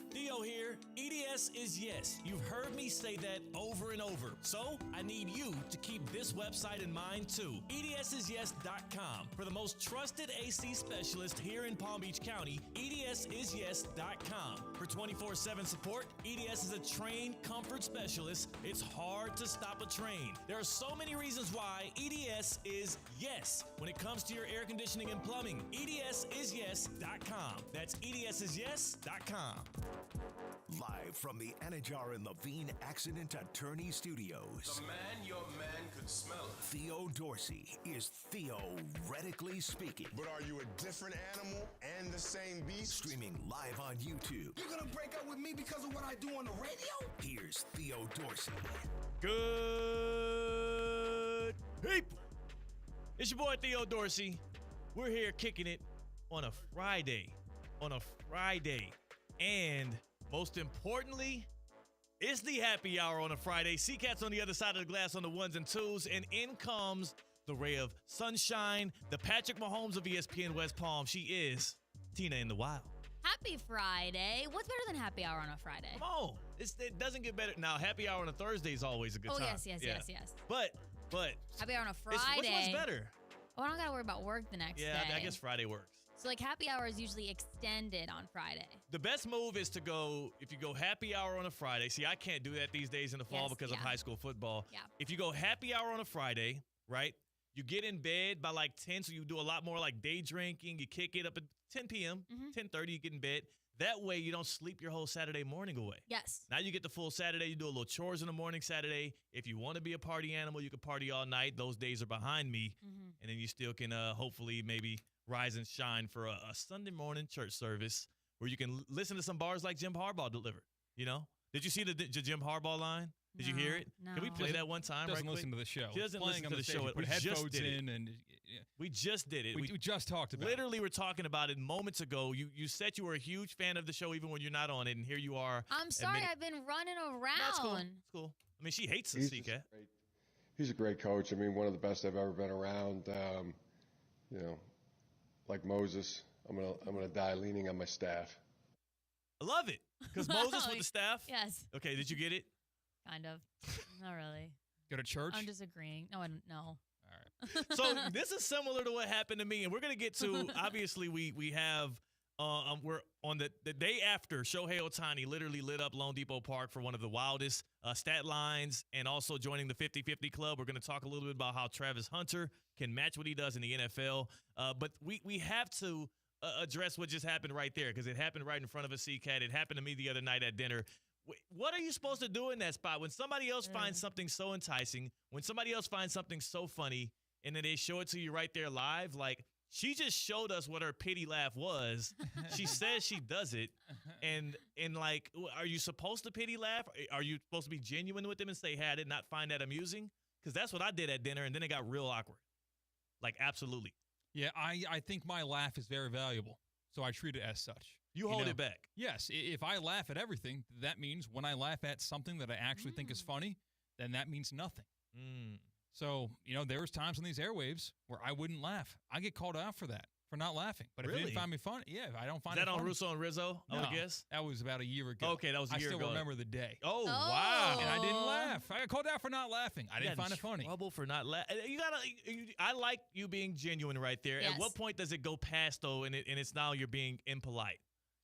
Theo here. EDS is yes. You've heard me say that over and over. So I need you to keep this website in mind too. EDSisyes.com. For the most trusted AC specialist here in Palm Beach County, EDSisyes.com. For 24/7 support, EDS is a trained comfort specialist. It's hard to stop a train. There are so many reasons why EDS is yes when it comes to your air conditioning and plumbing. EDSisyes.com. That's EDSisyes.com. Live from the Anajar and Levine Accident Attorney Studios. The man your man could smell. Theo Dorsey is theoretically speaking. But are you a different animal and the same beast? Streaming live on YouTube. You're gonna break up with me because of what I do on the radio? Here's Theo Dorsey. Good people. It's your boy Theo Dorsey. We're here kicking it on a Friday. And most importantly, it's the happy hour on a Friday. C-Cat's on the other side of the glass on the ones and twos, and in comes the ray of sunshine, the Patrick Mahomes of ESPN West Palm. She is Tina in the Wild. Happy Friday. What's better than happy hour on a Friday? Come on. It doesn't get better. Now, happy hour on a Thursday is always a good time. Yes. But. Happy hour on a Friday. Which one's better? Oh, I don't got to worry about work the next day. Yeah, I guess Friday works. So, like, happy hour is usually extended on Friday. The best move is to go, if you go happy hour on a Friday. See, I can't do that these days in the fall because of high school football. Yeah. If you go happy hour on a Friday, right, You get in bed by like 10, so you do a lot more like day drinking. You kick it up at 10 p.m., 10:30, you get in bed. That way you don't sleep your whole Saturday morning away. Yes. Now you get the full Saturday. You do a little chores in the morning Saturday. If you want to be a party animal, you can party all night. Those days are behind me. And then you still can hopefully maybe rise and shine for a Sunday morning church service where you can listen to some bars like Jim Harbaugh delivered. You know? Did you see the Jim Harbaugh line? Did you hear it? No. Can we play that one time? Doesn't right listen quick? to the show. She doesn't listen to the show. Put We just headphones did it. in, and We just did it. we just talked about. Literally, we're talking about it moments ago. You said you were a huge fan of the show even when you're not on it, and here you are. I'm sorry, I've been running around. That's cool. It's cool. I mean, she hates us, CK. He's a great coach. I mean, one of the best I've ever been around. You know, like Moses, I'm gonna die leaning on my staff. I love it because Moses with the staff. Yes. Okay, did you get it? Kind of. Not really. Go to church? I'm just agreeing. No, I don't know. All right. So this is similar to what happened to me, and we're gonna get to. Obviously, we have. We're on the day after Shohei Ohtani literally lit up Lone Depot Park for one of the wildest stat lines, and also joining the 50-50 club. We're going to talk a little bit about how Travis Hunter can match what he does in the NFL. But we have to address what just happened right there because it happened right in front of us, CCAT. It happened to me the other night at dinner. What are you supposed to do in that spot when somebody else finds something so enticing, when somebody else finds something so funny, and then they show it to you right there live? Like, she just showed us what her pity laugh was. She says she does it. And like, are you supposed to pity laugh? Are you supposed to be genuine with them and say, hey, I did not find that amusing? Because that's what I did at dinner, and then it got real awkward. Like, absolutely. Yeah, I think my laugh is very valuable, so I treat it as such. You hold it back. Yes. If I laugh at everything, that means when I laugh at something that I actually think is funny, then that means nothing. So, there was times on these airwaves where I wouldn't laugh. I get called out for that, for not laughing. But if you didn't find me funny, if I don't find it funny. Is that on Russo and Rizzo, I would guess? That was about a year ago. Okay, that was a year ago. I still remember the day. Oh, wow. And I didn't laugh. I got called out for not laughing. I didn't find it funny. Trouble for not laughing. I like you being genuine right there. Yes. At what point does it go past, though, and it's now you're being impolite?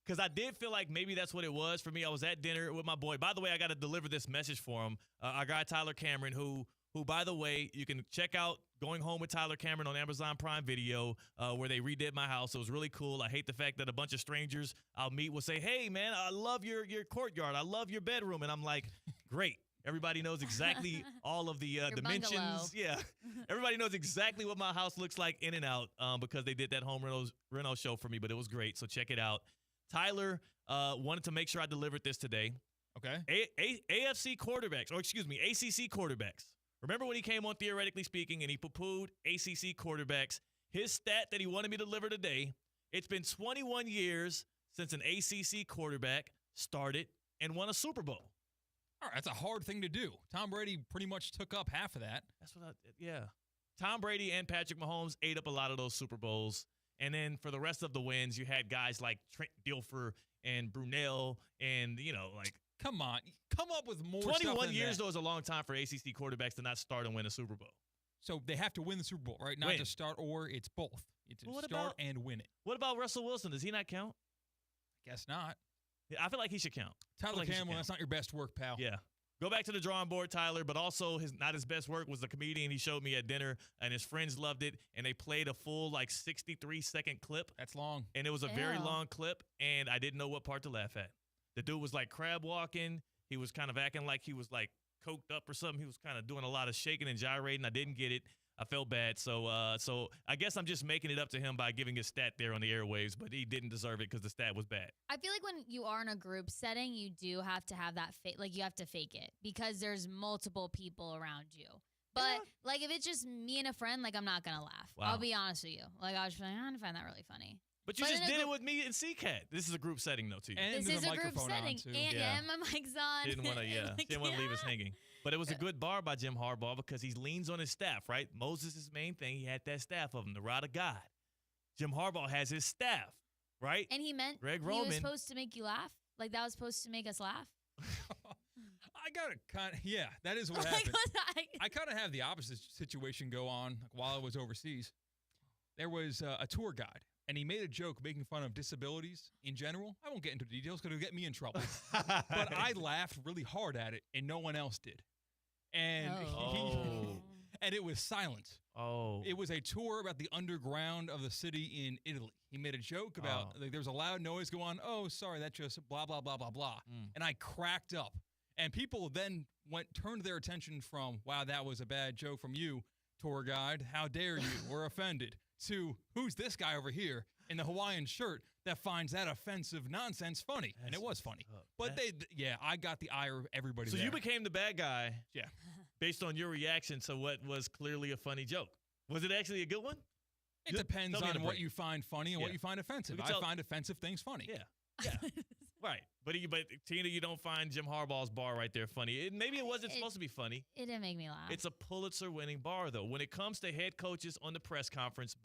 Because I did feel like maybe that's what it was for me. I was at dinner with my boy. By the way, I got to deliver this message for him. Our guy, Tyler Cameron, who, by the way, you can check out Going Home with Tyler Cameron on Amazon Prime Video, where they redid my house. It was really cool. I hate the fact that a bunch of strangers I'll meet will say, hey, man, I love your courtyard. I love your bedroom. And I'm like, great. Everybody knows exactly all of the dimensions. Bungalow. Yeah. Everybody knows exactly what my house looks like in and out because they did that home reno show for me, but it was great. So check it out. Tyler wanted to make sure I delivered this today. Okay. ACC quarterbacks. Remember when he came on Theoretically Speaking and he poo-pooed ACC quarterbacks? His stat that he wanted me to deliver today, it's been 21 years since an ACC quarterback started and won a Super Bowl. All right, that's a hard thing to do. Tom Brady pretty much took up half of that. That's what yeah. Tom Brady and Patrick Mahomes ate up a lot of those Super Bowls. And then for the rest of the wins, you had guys like Trent Dilfer and Brunell and, come on. Come up with more 21 years, though, is a long time for ACC quarterbacks to not start and win a Super Bowl. So they have to win the Super Bowl, right? Not just start, or it's both. It's start and win it. What about Russell Wilson? Does he not count? Guess not. I feel like he should count. Tyler Cameron, that's not your best work, pal. Yeah. Go back to the drawing board, Tyler, but also not his best work was the comedian he showed me at dinner, and his friends loved it, and they played a full 63-second clip. That's long. And it was a very long clip, and I didn't know what part to laugh at. The dude was like crab walking. He was kind of acting like he was like coked up or something. He was kind of doing a lot of shaking and gyrating. I didn't get it. I felt bad. So I guess I'm just making it up to him by giving his stat there on the airwaves, but he didn't deserve it because the stat was bad. I feel like when you are in a group setting, you do have to have that you have to fake it because there's multiple people around you. But if it's just me and a friend, I'm not going to laugh. Wow. I'll be honest with you. I was just like, I find that really funny. But you just did it with me and CCAT. This is a group setting, though, too. This is a group setting. And my mic's on. Didn't want to leave us hanging. But it was a good bar by Jim Harbaugh because he leans on his staff, right? Moses' main thing, he had that staff of him, the rod of God. Jim Harbaugh has his staff, right? And he meant Greg he Roman. was supposed to make you laugh? That was supposed to make us laugh? I got to that is what happened. I kind of have the opposite situation go on while I was overseas. There was a tour guide. And he made a joke making fun of disabilities in general. I won't get into details because it'll get me in trouble. But I laughed really hard at it, and no one else did. And And it was silent. Oh. It was a tour about the underground of the city in Italy. He made a joke about like, there's a loud noise go on. Oh, sorry, that's just blah, blah, blah, blah, blah. And I cracked up. And people then turned their attention from, wow, that was a bad joke from you, tour guide. How dare you? We're offended. To, who's this guy over here in the Hawaiian shirt that finds that offensive nonsense funny? And it was funny. But I got the ire of everybody So there. you became the bad guy. Yeah. Based on your reaction to what was clearly a funny joke. Was it actually a good one? It depends Tell me on in a what break. you find funny and what you find offensive. I find offensive things funny. Yeah. Yeah. Right. But Tina, you don't find Jim Harbaugh's bar right there funny. Maybe it wasn't supposed to be funny. It didn't make me laugh. It's a Pulitzer-winning bar, though. When it comes to head coaches on the press conference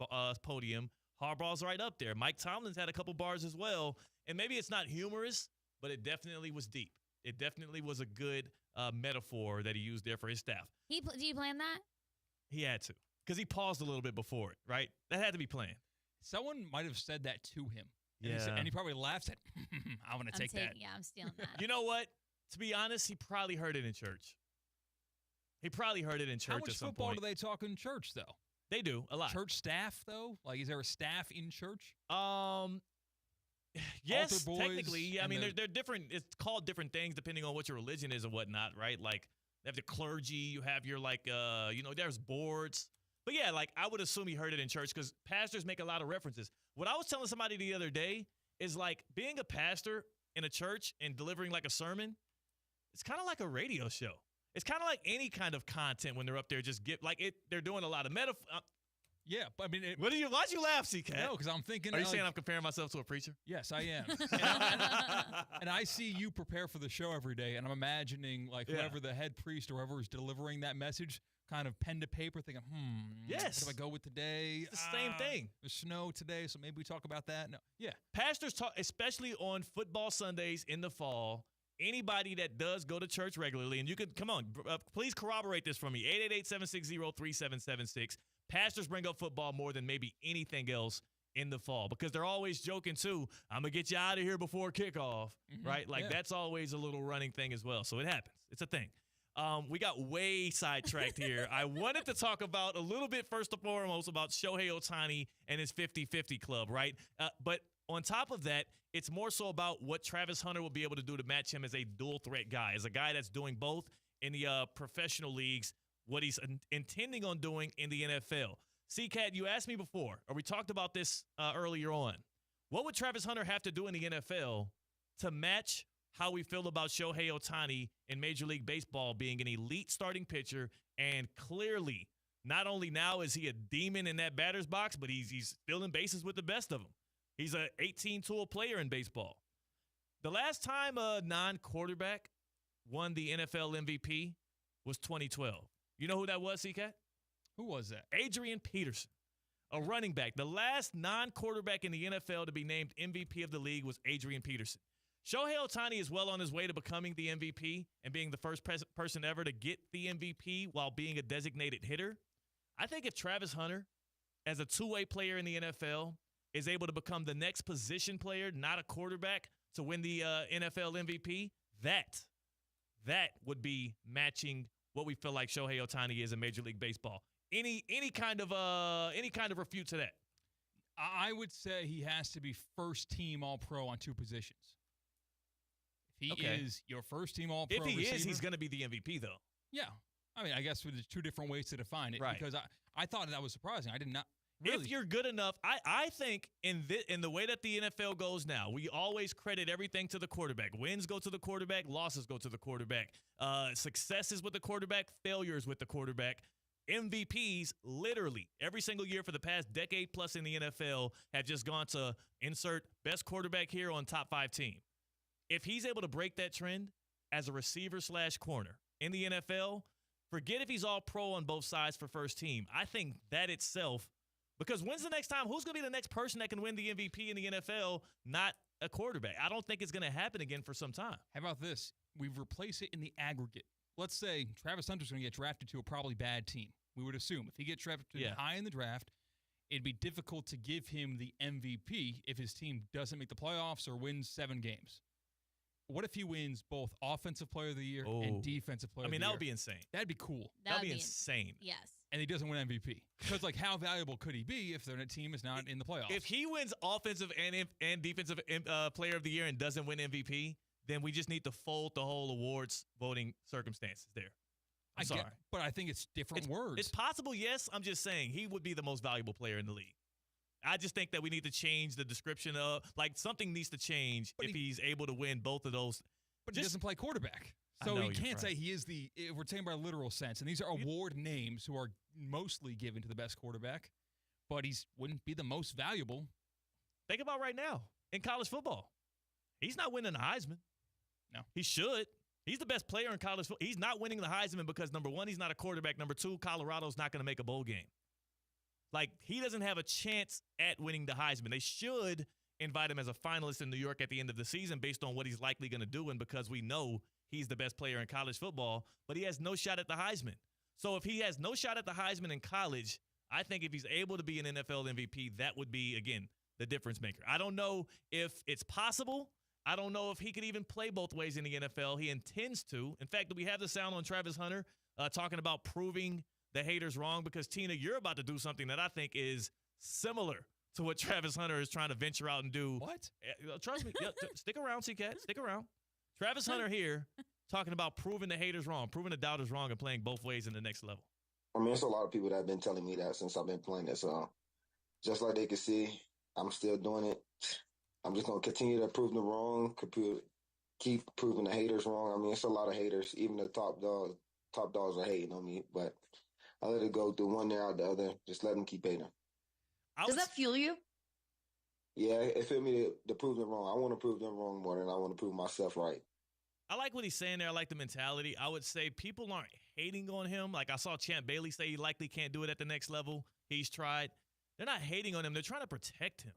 podium, Harbaugh's right up there. Mike Tomlin's had a couple bars as well. And maybe it's not humorous, but it definitely was deep. It definitely was a good metaphor that he used there for his staff. Do you plan that? He had to. Because he paused a little bit before it, right? That had to be planned. Someone might have said that to him. Yeah. And he probably laughs at, I want to take that. Yeah, I'm stealing that. You know what? To be honest, he probably heard it in church. He probably heard it in church How much at some football point. do they talk in church, though? They do, a lot. Church staff, though? Like, is there a staff in church? Yes, Altar boys technically. Yeah, I and mean, they're different. It's called different things depending on what your religion is and whatnot, right? Like, they have the clergy. You have your, there's boards. But, yeah, like, I would assume he heard it in church because pastors make a lot of references. What I was telling somebody the other day is, like, being a pastor in a church and delivering, like, a sermon, it's kind of like a radio show. It's kind of like any kind of content when they're up there. They're doing a lot of metaphor. Yeah, but I mean, why'd you laugh, C-Cat? No, because I'm thinking. Are you saying I'm comparing myself to a preacher? Yes, I am. and I see you prepare for the show every day, and I'm imagining whoever the head priest or whoever is delivering that message, kind of pen to paper, thinking, yes, what do I go with today? It's the same thing. There's snow today, so maybe we talk about that. No, yeah. Pastors talk, especially on football Sundays in the fall. Anybody that does go to church regularly, and you can, come on, please corroborate this for me. 888-760-3776. Pastors bring up football more than maybe anything else in the fall because they're always joking too. I'm going to get you out of here before kickoff, right? That's always a little running thing as well. So it happens. It's a thing. We got way sidetracked here. I wanted to talk about a little bit, first and foremost, about Shohei Ohtani and his 50-50 club, right? But on top of that, it's more so about what Travis Hunter will be able to do to match him as a dual threat guy, as a guy that's doing both in the professional leagues, what he's intending on doing in the NFL. C-Cat, you asked me before, or we talked about this earlier on. What would Travis Hunter have to do in the NFL to match how we feel about Shohei Ohtani in Major League Baseball being an elite starting pitcher, and clearly, not only now is he a demon in that batter's box, but he's filling bases with the best of them. He's an 18-tool player in baseball. The last time a non-quarterback won the NFL MVP was 2012. You know who that was, C-Cat? Who was that? Adrian Peterson, a running back. The last non-quarterback in the NFL to be named MVP of the league was Adrian Peterson. Shohei Ohtani is well on his way to becoming the MVP and being the first person ever to get the MVP while being a designated hitter. I think if Travis Hunter, as a two-way player in the NFL, is able to become the next position player, not a quarterback, to win the NFL MVP, that would be matching what we feel like Shohei Ohtani is in Major League Baseball. Any kind of refute to that? I would say he has to be first team All-Pro on two positions. If he is your first team All-Pro if he receiver, is, he's going to be the MVP though. Yeah, I mean, I guess there's two different ways to define it. Right. Because I thought that was surprising. I did not. Really. If you're good enough, I think in the way that the NFL goes now, we always credit everything to the quarterback. Wins go to the quarterback, losses go to the quarterback. Successes with the quarterback, failures with the quarterback. MVPs, literally, every single year for the past decade plus in the NFL have just gone to insert best quarterback here on top 5 team. If he's able to break that trend as a receiver/corner in the NFL, forget if he's all pro on both sides for first team. I think that itself. Because when's the next time? Who's going to be the next person that can win the MVP in the NFL, not a quarterback? I don't think it's going to happen again for some time. How about this? We replace it in the aggregate. Let's say Travis Hunter's going to get drafted to a probably bad team. We would assume if he gets drafted high in the draft, it'd be difficult to give him the MVP if his team doesn't make the playoffs or wins 7 games. What if he wins both Offensive Player of the Year and Defensive Player of the Year? That would be insane. That'd be cool. That'd be insane. Yes. and he doesn't win MVP. Because, like, how valuable could he be if their team is not in the playoffs? If he wins offensive and defensive player of the year and doesn't win MVP, then we just need to fold the whole awards voting circumstances there. I'm sorry. But I think it's different words. It's possible, yes. I'm just saying he would be the most valuable player in the league. I just think that we need to change the description of, like, something needs to change if he's able to win both of those. But he doesn't play quarterback. So know, you can't right. say he is if we're taking by a literal sense. And these are award names who are mostly given to the best quarterback, but he wouldn't be the most valuable. Think about right now in college football. He's not winning the Heisman. No. He should. He's the best player in college football. He's not winning the Heisman because, number one, he's not a quarterback. Number two, Colorado's not going to make a bowl game. Like, he doesn't have a chance at winning the Heisman. They should invite him as a finalist in New York at the end of the season based on what he's likely going to do and because we know he's the best player in college football, but he has no shot at the Heisman. So if he has no shot at the Heisman in college, I think if he's able to be an NFL MVP, that would be, again, the difference maker. I don't know if it's possible. I don't know if he could even play both ways in the NFL. He intends to. In fact, do we have the sound on Travis Hunter talking about proving the haters wrong? Because, Tina, you're about to do something that I think is similar to what Travis Hunter is trying to venture out and do. What? Trust me. Stick around, C-Cat. Stick around. Travis Hunter here talking about proving the haters wrong, proving the doubters wrong, and playing both ways in the next level. I mean, it's a lot of people that have been telling me that since I've been playing it. So just like they can see, I'm still doing it. I'm just going to continue to prove them wrong, keep proving the haters wrong. I mean, it's a lot of haters. Even the top dogs are hating on me, but I let it go through one ear out the other. Just let them keep hating. Does that fuel you? Yeah, it feel me to prove them wrong. I want to prove them wrong more than I want to prove myself right. I like what he's saying there. I like the mentality. I would say people aren't hating on him. Like I saw Champ Bailey say he likely can't do it at the next level. He's tried. They're not hating on him. They're trying to protect him.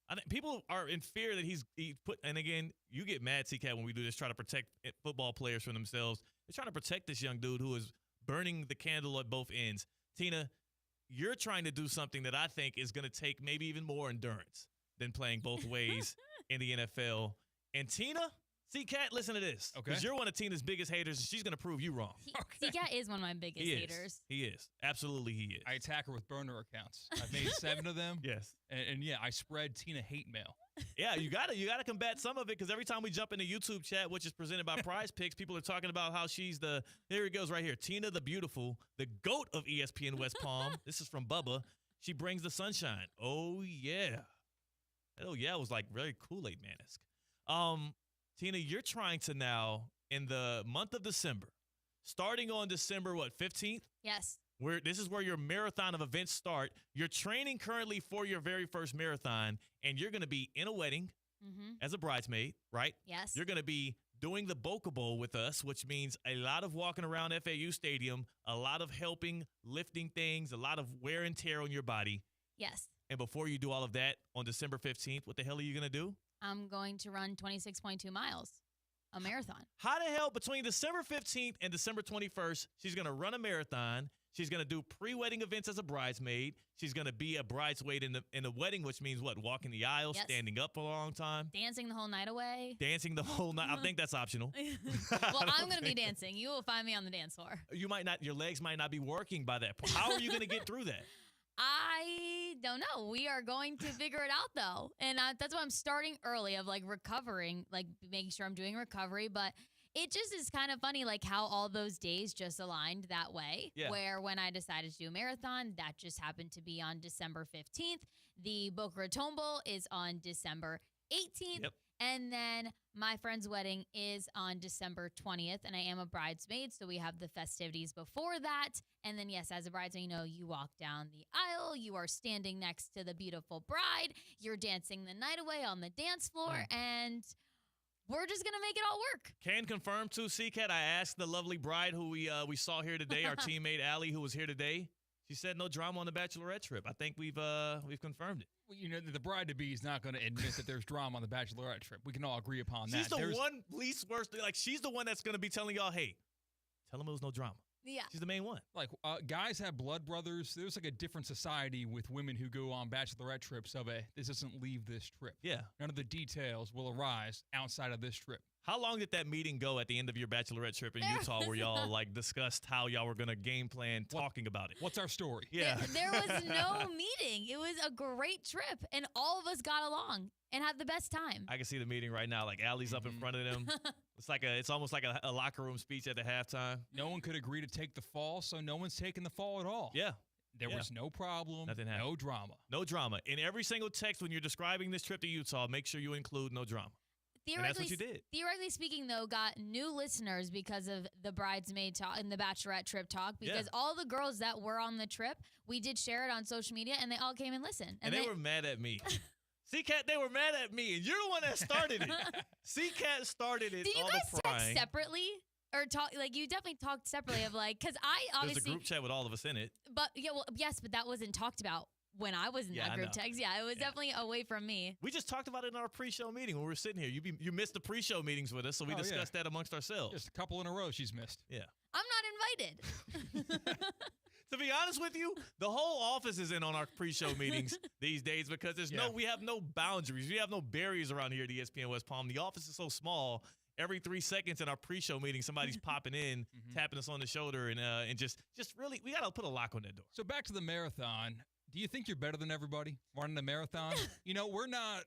I think people are in fear that he put, and again, you get mad, C-Cat, when we do this, try to protect football players from themselves. They're trying to protect this young dude who is burning the candle at both ends. Tina, you're trying to do something that I think is going to take maybe even more endurance than playing both ways in the NFL. And Tina, C-Cat, listen to this. Okay. Because you're one of Tina's biggest haters, and she's going to prove you wrong. C-Cat is one of my biggest haters. He is. Absolutely he is. I attack her with burner accounts. I've made 7 of them. Yes. And yeah, I spread Tina hate mail. Yeah, you gotta combat some of it because every time we jump in the YouTube chat, which is presented by Prize Picks, people are talking about how she's here it goes right here, Tina the Beautiful, the GOAT of ESPN West Palm. This is from Bubba. She brings the sunshine. Oh yeah. Oh yeah, it was like very Kool-Aid Man-esque. Tina, you're trying to now, in the month of December, starting on December, 15th? Yes. This is where your marathon of events start. You're training currently for your very first marathon, and you're going to be in a wedding as a bridesmaid, right? Yes. You're going to be doing the Boca Bowl with us, which means a lot of walking around FAU Stadium, a lot of helping, lifting things, a lot of wear and tear on your body. Yes. And before you do all of that on December 15th, what the hell are you going to do? I'm going to run 26.2 miles, a marathon. How the hell between December 15th and December 21st, she's going to run a marathon. She's going to do pre-wedding events as a bridesmaid. She's going to be a bridesmaid in the wedding, which means what? Walking the aisle, standing up for a long time. Dancing the whole night away. Dancing the whole night. I think that's optional. Well, I'm going to be dancing. You will find me on the dance floor. You might not. Your legs might not be working by that point. How are you going to get through that? I don't know. We are going to figure it out, though. And that's why I'm starting early of, like, recovering, like, making sure I'm doing recovery. But it just is kind of funny, like, how all those days just aligned that way. Yeah. Where when I decided to do a marathon, that just happened to be on December 15th. The Boca Raton Bowl is on December 18th. Yep. And then my friend's wedding is on December 20th, and I am a bridesmaid, so we have the festivities before that. And then, yes, as a bridesmaid, you know, you walk down the aisle, you are standing next to the beautiful bride, you're dancing the night away on the dance floor, and we're just going to make it all work. Can confirm, too, C-Cat. I asked the lovely bride who we saw here today, our teammate Allie, who was here today. She said no drama on the bachelorette trip. I think we've confirmed it. Well, you know, the bride-to-be is not going to admit that there's drama on the bachelorette trip. We can all agree upon that. She's the one least worst. Like, she's the one that's going to be telling y'all, hey, tell them it was no drama. Yeah. She's the main one. Like, guys have blood brothers. There's like a different society with women who go on bachelorette trips of this doesn't leave this trip. Yeah. None of the details will arise outside of this trip. How long did that meeting go at the end of your bachelorette trip in Utah where y'all like discussed how y'all were going to game plan talking about it? What's our story? Yeah. There was no meeting. It was a great trip, and all of us got along and had the best time. I can see the meeting right now. Like Allie's up in front of them. It's almost like a locker room speech at the halftime. No one could agree to take the fall, so no one's taking the fall at all. Yeah. There was no problem. Nothing happened. No drama. No drama. In every single text when you're describing this trip to Utah, make sure you include no drama. And that's what you did. Theoretically speaking, though, got new listeners because of the bridesmaid talk and the bachelorette trip talk. Because all the girls that were on the trip, we did share it on social media, and they all came and listened. And they were mad at me. C-Cat, they were mad at me, and you're the one that started it. C-Cat started it. Did you all guys the text prying. separately? Or talk, like, you definitely talked separately of, like, because I obviously. There's a group chat with all of us in it. But, yeah, well, yes, but that wasn't talked about when I was in that group text. Yeah, it was definitely away from me. We just talked about it in our pre-show meeting when we were sitting here. You missed the pre-show meetings with us, so we discussed that amongst ourselves. Just a couple in a row she's missed. Yeah. I'm not invited. To be honest with you, the whole office is in on our pre-show meetings these days because we have no boundaries. We have no barriers around here at ESPN West Palm. The office is so small. Every 3 seconds in our pre-show meeting, somebody's popping in, tapping us on the shoulder, and just really, we got to put a lock on that door. So back to the marathon. Do you think you're better than everybody running a marathon? We're not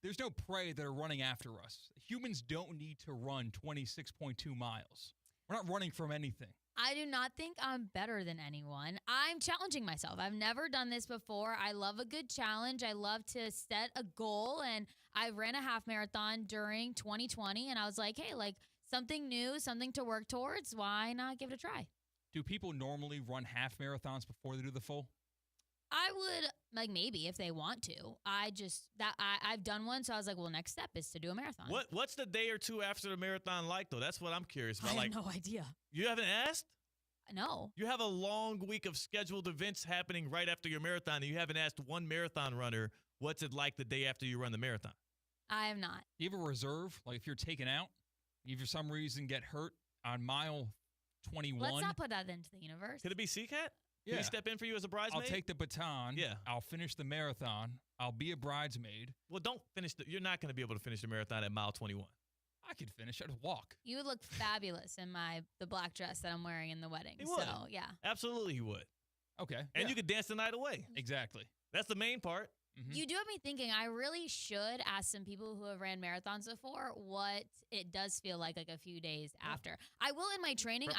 there's no prey that are running after us. Humans don't need to run 26.2 miles. We're not running from anything. I do not think I'm better than anyone. I'm challenging myself. I've never done this before. I love a good challenge. I love to set a goal, and I ran a half marathon during 2020, and I was like, hey, something new, something to work towards. Why not give it a try? Do people normally run half marathons before they do the full? I would, maybe if they want to. I've done one, so I was like, well, next step is to do a marathon. What's the day or two after the marathon like, though? That's what I'm curious about. I have no idea. You haven't asked? No. You have a long week of scheduled events happening right after your marathon, and you haven't asked one marathon runner what's it like the day after you run the marathon. I have not. Do you have a reserve? Like if you're taken out, you for some reason get hurt on mile 21. Let's not put that into the universe. Could it be C-Cat? Yeah. Can he step in for you as a bridesmaid? I'll take the baton. Yeah. I'll finish the marathon. I'll be a bridesmaid. Well, don't finish. You're not going to be able to finish the marathon at mile 21. I could finish. I'd walk. You would look fabulous in the black dress that I'm wearing in the wedding. He would. So, yeah. Absolutely, he would. Okay. And you could dance the night away. Exactly. That's the main part. Mm-hmm. You do have me thinking I really should ask some people who have ran marathons before what it does feel like a few days after. I will in my training.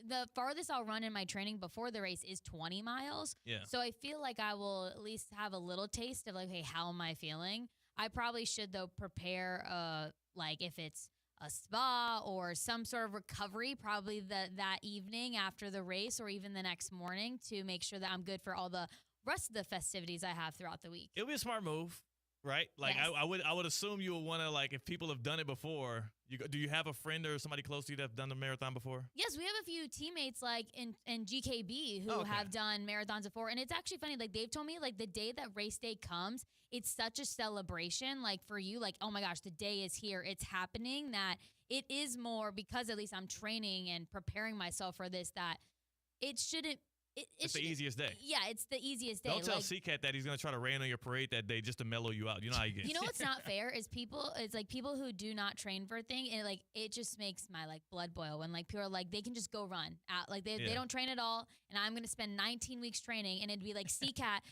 The farthest I'll run in my training before the race is 20 miles. Yeah. So I feel like I will at least have a little taste of hey, how am I feeling? I probably should, though, prepare if it's a spa or some sort of recovery probably that evening after the race or even the next morning to make sure that I'm good for all the rest of the festivities I have throughout the week. It would be a smart move, right? Like yes. I would assume you would want to if people have done it before. Do you have a friend or somebody close to you that have done the marathon before? Yes, we have a few teammates in GKB who have done marathons before, and it's actually funny. They've told me the day that race day comes, it's such a celebration. For you, oh my gosh, the day is here, it's happening. That it is more because at least I'm training and preparing myself for this. That it shouldn't. It's the easiest day. Yeah, it's the easiest day. Don't tell C-Cat that he's going to try to rain on your parade that day just to mellow you out. You know how you get. You know what's not fair is people who do not train for a thing, and it just makes my blood boil when people are they can just go run out. They don't train at all, and I'm going to spend 19 weeks training, and it'd be C-Cat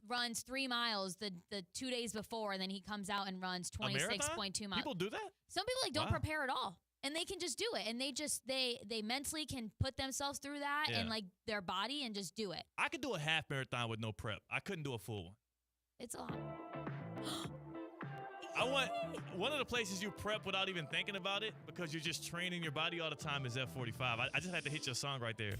runs 3 miles the 2 days before, and then he comes out and runs 26.2 miles. People do that? Some people don't prepare at all. And they can just do it. And they mentally can put themselves through that and their body and just do it. I could do a half marathon with no prep. I couldn't do a full one. It's a lot. I want one of the places you prep without even thinking about it because you're just training your body all the time is F45. I just had to hit your song right there.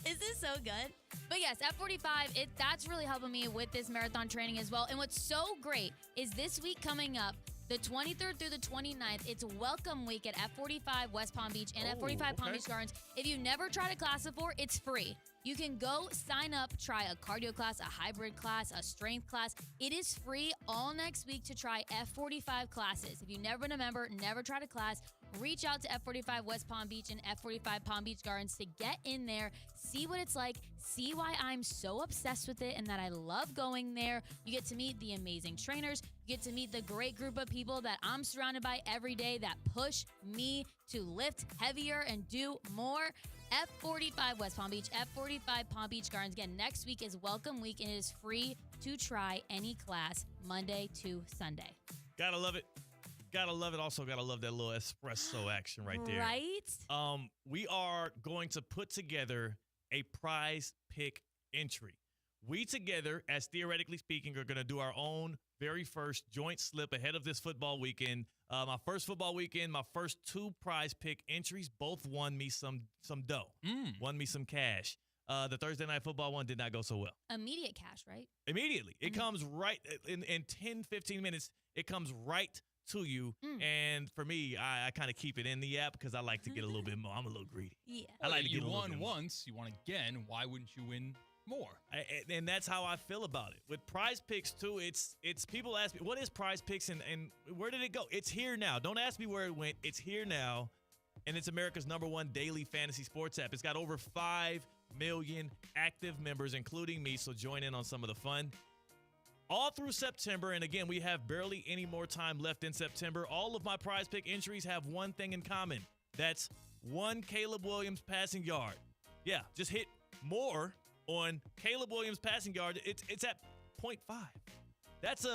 Is this so good? But yes, F45, that's really helping me with this marathon training as well. And what's so great is this week coming up, the 23rd through the 29th, it's Welcome Week at F45 West Palm Beach and F45 Palm Beach Gardens. If you've never tried a class before, it's free. You can go sign up, try a cardio class, a hybrid class, a strength class. It is free all next week to try F45 classes. If you've never been a member, never tried a class, reach out to F45 West Palm Beach and F45 Palm Beach Gardens to get in there, see what it's like, see why I'm so obsessed with it and that I love going there. You get to meet the amazing trainers. You get to meet the great group of people that I'm surrounded by every day that push me to lift heavier and do more. F45 West Palm Beach, F45 Palm Beach Gardens. Again, next week is welcome week, and it is free to try any class Monday to Sunday. Gotta love it. Gotta love it. Also, gotta love that little espresso action right there. Right? We are going to put together a prize pick entry. We together, as theoretically speaking, are going to do our own very first joint slip ahead of this football weekend. My first football weekend, my first 2 prize pick entries both won me some dough, won me some cash. The Thursday night football one did not go so well. Immediate cash, right? Immediately. It comes right in 10, 15 minutes. It comes right to you. And for me, I kind of keep it in the app because I like to get a little bit more. I'm a little greedy. Yeah. I like to get a little bit You more. won once. You won again. Why wouldn't you win more? And that's how I feel about it. With Prize Picks, too, it's people ask me, what is Prize Picks and where did it go? It's here now. Don't ask me where it went. It's here now. And it's America's #1 daily fantasy sports app. It's got over 5 million active members, including me, so join in on some of the fun. All through September, and again, we have barely any more time left in September. All of my Prize Pick entries have one thing in common. That's 1 Caleb Williams passing yard. Yeah, just hit more on Caleb Williams passing yard. It's at 0.5. That's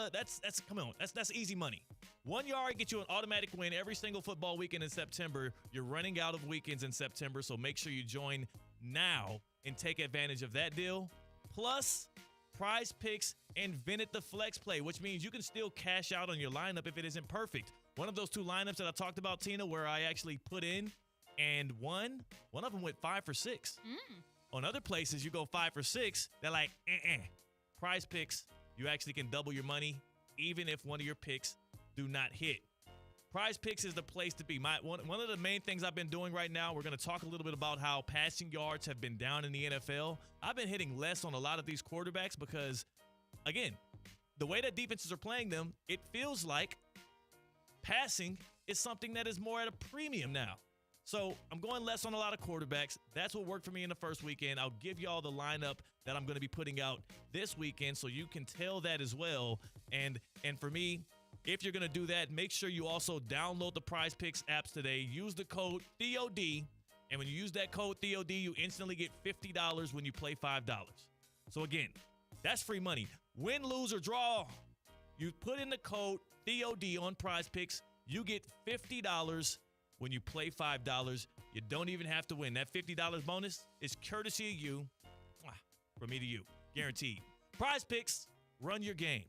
come on. That's easy money. 1 yard gets you an automatic win every single football weekend in September. You're running out of weekends in September, so make sure you join now and take advantage of that deal. Plus, Prize Picks invented the flex play, which means you can still cash out on your lineup if it isn't perfect. One of those 2 lineups that I talked about, Tina, where I actually put in and won, one of them went 5 for 6. On other places, you go 5 for 6. They're like, Prize Picks, you actually can double your money even if one of your picks do not hit. Prize Picks is the place to be. One of the main things I've been doing right now, we're going to talk a little bit about how passing yards have been down in the NFL. I've been hitting less on a lot of these quarterbacks because, again, the way that defenses are playing them, it feels like passing is something that is more at a premium now. So I'm going less on a lot of quarterbacks. That's what worked for me in the first weekend. I'll give y'all the lineup that I'm going to be putting out this weekend so you can tell that as well. And for me, if you're going to do that, make sure you also download the Prize Picks apps today. Use the code THEOD. And when you use that code THEOD, you instantly get $50 when you play $5. So again, that's free money. Win, lose, or draw, you put in the code THEOD on Prize Picks. You get $50 when you play $5. You don't even have to win. That $50 bonus is courtesy of you, from me to you, guaranteed. Prize Picks, run your game.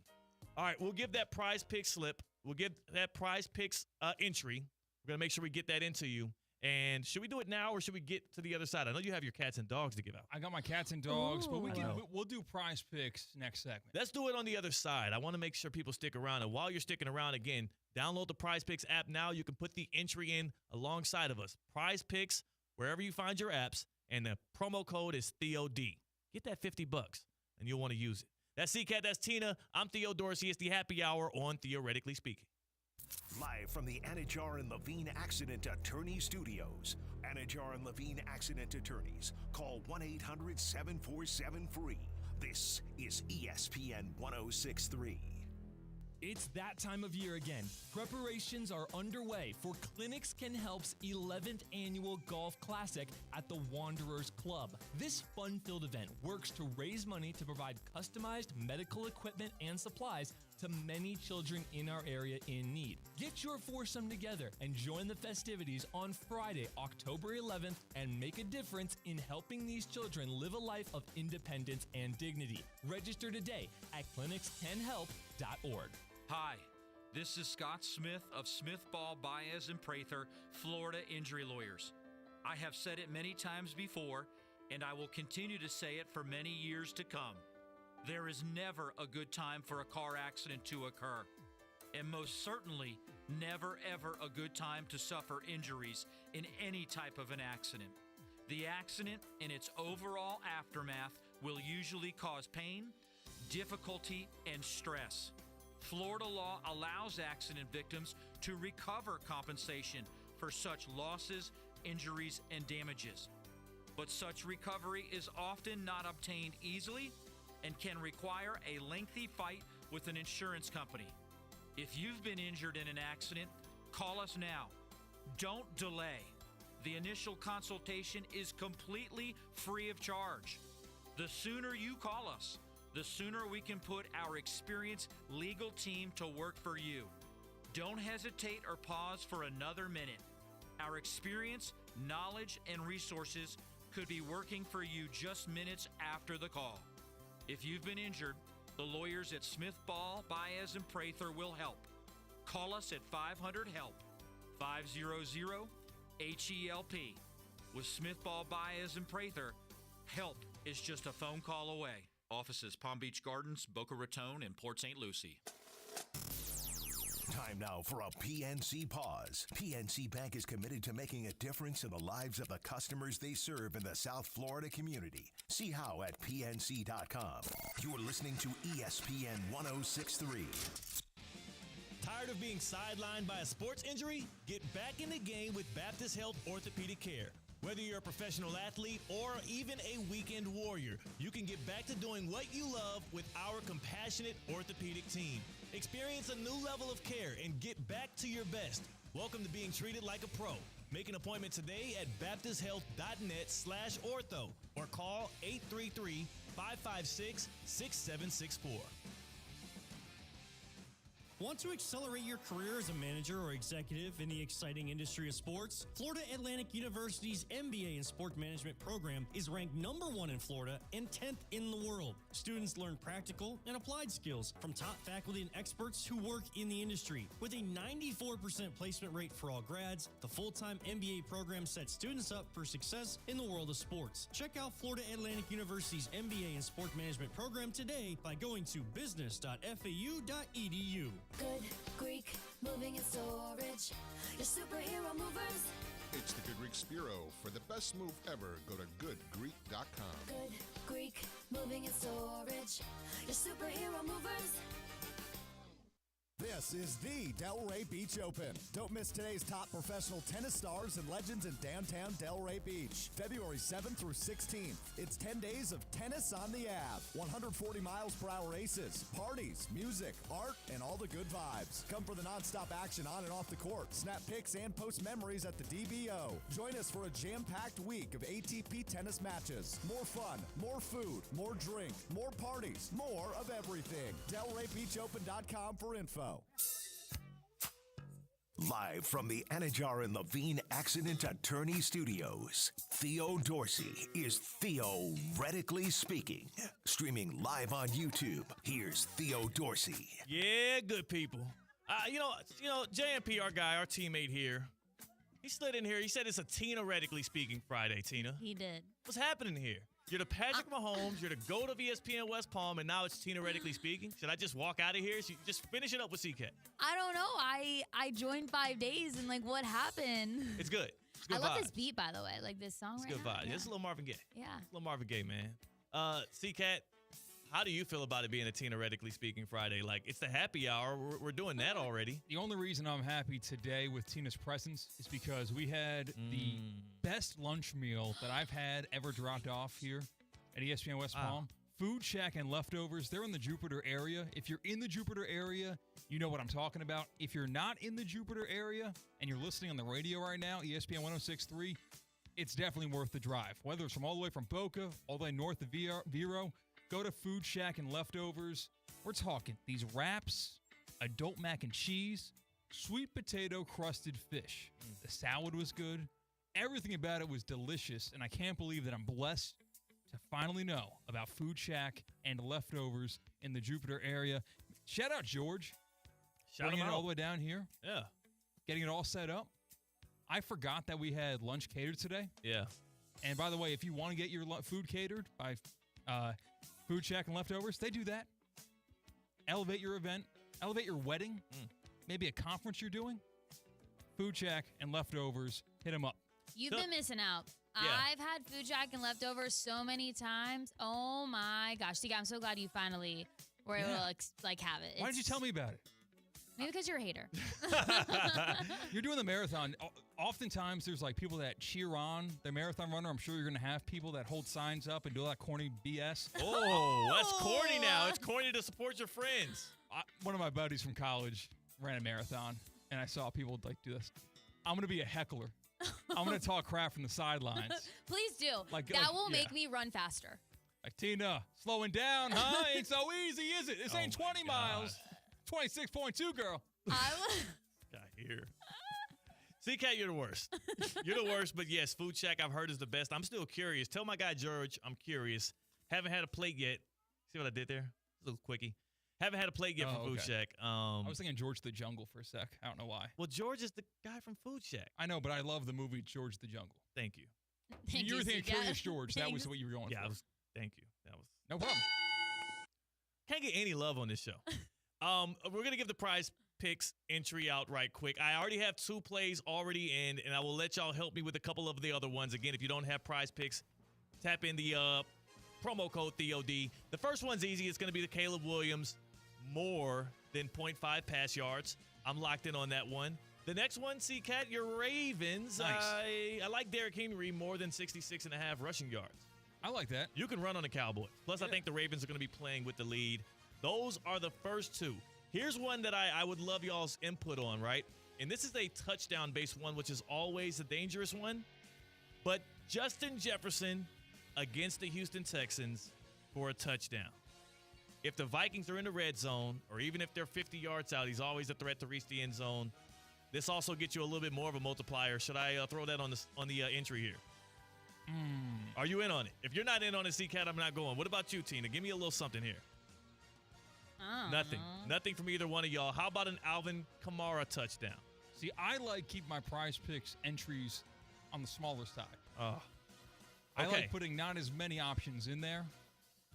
All right, we'll give that Prize Picks slip. We'll give that Prize Picks entry. We're going to make sure we get that into you. And should we do it now or should we get to the other side? I know you have your cats and dogs to give out. I got my cats and dogs, but we'll do Prize Picks next segment. Let's do it on the other side. I want to make sure people stick around. And while you're sticking around, again, download the Prize Picks app now. You can put the entry in alongside of us. Prize Picks, wherever you find your apps, and the promo code is THEOD. Get that $50 and you'll want to use it. That's C-Cat, that's Tina. I'm Theo Dorsey. It's the happy hour on Theoretically Speaking. Live from the Anajar and Levine Accident Attorney Studios. Anajar and Levine Accident Attorneys. Call 1-800-747-FREE. This is ESPN 1063. It's that time of year again. Preparations are underway for Clinics Can Help's 11th annual Golf Classic at the Wanderers Club. This fun-filled event works to raise money to provide customized medical equipment and supplies to many children in our area in need. Get your foursome together and join the festivities on Friday, October 11th, and make a difference in helping these children live a life of independence and dignity. Register today at clinicscanhelp.org. Hi, this is Scott Smith of Smith, Ball, Baez, and Prather, Florida Injury Lawyers. I have said it many times before, and I will continue to say it for many years to come. There is never a good time for a car accident to occur, and most certainly never ever a good time to suffer injuries in any type of an accident. The accident and its overall aftermath will usually cause pain, difficulty, and stress. Florida law allows accident victims to recover compensation for such losses, injuries, and damages. But such recovery is often not obtained easily and can require a lengthy fight with an insurance company. If you've been injured in an accident, call us now. Don't delay. The initial consultation is completely free of charge. The sooner you call us, the sooner we can put our experienced legal team to work for you. Don't hesitate or pause for another minute. Our experience, knowledge, and resources could be working for you just minutes after the call. If you've been injured, the lawyers at Smith, Ball, Baez, and Prather will help. Call us at 500-HELP, 500-HELP. With Smith, Ball, Baez, and Prather, help is just a phone call away. Offices Palm Beach Gardens, Boca Raton, and Port St. Lucie. Time now for a PNC pause. PNC Bank is committed to making a difference in the lives of the customers they serve in the South Florida community. See how at PNC.com. You're listening to ESPN 106.3. Tired of being sidelined by a sports injury? Get back in the game with Baptist Health Orthopedic Care. Whether you're a professional athlete or even a weekend warrior, you can get back to doing what you love with our compassionate orthopedic team. Experience a new level of care and get back to your best. Welcome to being treated like a pro. Make an appointment today at baptisthealth.net/ortho or call 833-556-6764. Want to accelerate your career as a manager or executive in the exciting industry of sports? Florida Atlantic University's MBA in Sport Management program is ranked #1 in Florida and 10th in the world. Students learn practical and applied skills from top faculty and experts who work in the industry. With a 94% placement rate for all grads, the full-time MBA program sets students up for success in the world of sports. Check out Florida Atlantic University's MBA in Sport Management program today by going to business.fau.edu. Good Greek moving and storage. Your superhero movers. It's the Good Greek Spiro. For the best move ever, go to goodgreek.com. Good Greek moving and storage. Your superhero movers. This is the Delray Beach Open. Don't miss today's top professional tennis stars and legends in downtown Delray Beach. February 7th through 16th. It's 10 days of tennis on the Ave. 140 miles per hour races, parties, music, art, and all the good vibes. Come for the nonstop action on and off the court. Snap pics and post memories at the DBO. Join us for a jam-packed week of ATP tennis matches. More fun, more food, more drink, more parties, more of everything. DelrayBeachOpen.com for info. Live from the Anajar and Levine Accident Attorney Studios, Theo Dorsey is theoretically speaking. Streaming live on YouTube, here's Theo Dorsey. Yeah, good people. You know, JMP, our guy, our teammate here, he slid in here. He said it's a theoretically speaking Friday, Tina. He did. What's happening here? You're the Patrick Mahomes, you're the GOAT of ESPN West Palm, and now it's theoretically speaking? Should I just walk out of here? So just finish it up with CK. I don't know. I joined 5 days and what happened? It's good. It's good I love vibes. this beat, by the way. Like this song It's right good now. vibe. Yeah. It's a little Marvin Gaye. Yeah. A little Marvin Gaye, man. CK, how do you feel about it being a theoretically speaking Friday? Like, it's the happy hour. We're doing that already. The only reason I'm happy today with Tina's presence is because we had the best lunch meal that I've had ever dropped off here at ESPN West Palm. Food Shack and Leftovers. They're in the Jupiter area. If you're in the Jupiter area, you know what I'm talking about. If you're not in the Jupiter area and you're listening on the radio right now, ESPN 106.3, it's definitely worth the drive. Whether it's from all the way from Boca, all the way north of Vero, go to Food Shack and Leftovers. We're talking these wraps, adult mac and cheese, sweet potato crusted fish. The salad was good. Everything about it was delicious, and I can't believe that I'm blessed to finally know about Food Shack and Leftovers in the Jupiter area. Shout out George. Bringing it all the way down here. Yeah. Getting it all set up. I forgot that we had lunch catered today. Yeah. And by the way, if you want to get your food catered by Food Shack and Leftovers, they do that. Elevate your event. Elevate your wedding. Maybe a conference you're doing. Food Shack and Leftovers. Hit them up. You've been missing out. Yeah. I've had Food Shack and Leftovers so many times. Oh my gosh. See, I'm so glad you finally were able to have it. Why didn't you tell me about it? Maybe because you're a hater. You're doing the marathon. Oftentimes, there's like people that cheer on the marathon runner. I'm sure you're going to have people that hold signs up and do all that corny BS. Oh, that's corny now. It's corny to support your friends. One of my buddies from college ran a marathon, and I saw people like do this. I'm going to be a heckler. I'm going to talk crap from the sidelines. Please do. That will make me run faster. Like, Tina, slowing down, huh? Ain't so easy, is it? This ain't 20 miles. 26.2, girl. Got here. C-Cat, you're the worst. You're the worst, but yes, Food Shack I've heard is the best. I'm still curious. Tell my guy George I'm curious. Haven't had a plate yet. See what I did there? A little quickie. Haven't had a plate yet from Food Shack. I was thinking George the Jungle for a sec. I don't know why. Well, George is the guy from Food Shack. I know, but I love the movie George the Jungle. Thank you. You were thinking Curious George. That was what you were going for. Thank you. That was no problem. Can't get any love on this show. We're going to give the prize picks entry out right quick. I already have 2 plays already in, and I will let y'all help me with a couple of the other ones. Again, if you don't have prize picks, tap in the promo code THEOD. The first one's easy. It's going to be the Caleb Williams more than 0.5 pass yards. I'm locked in on that one. The next one, C-Cat, your Ravens. Nice. I like Derrick Henry more than 66.5 rushing yards. I like that. You can run on the Cowboys. Plus, I think the Ravens are going to be playing with the lead. Those are the first 2. Here's one that I would love y'all's input on, right? And this is a touchdown-based one, which is always a dangerous one. But Justin Jefferson against the Houston Texans for a touchdown. If the Vikings are in the red zone, or even if they're 50 yards out, he's always a threat to reach the end zone. This also gets you a little bit more of a multiplier. Should I throw that on the entry here? Are you in on it? If you're not in on it, C-Cat, I'm not going. What about you, Tina? Give me a little something here. Nothing. Nothing from either one of y'all. How about an Alvin Kamara touchdown? See, I like keep my prize picks entries on the smaller side. I like putting not as many options in there.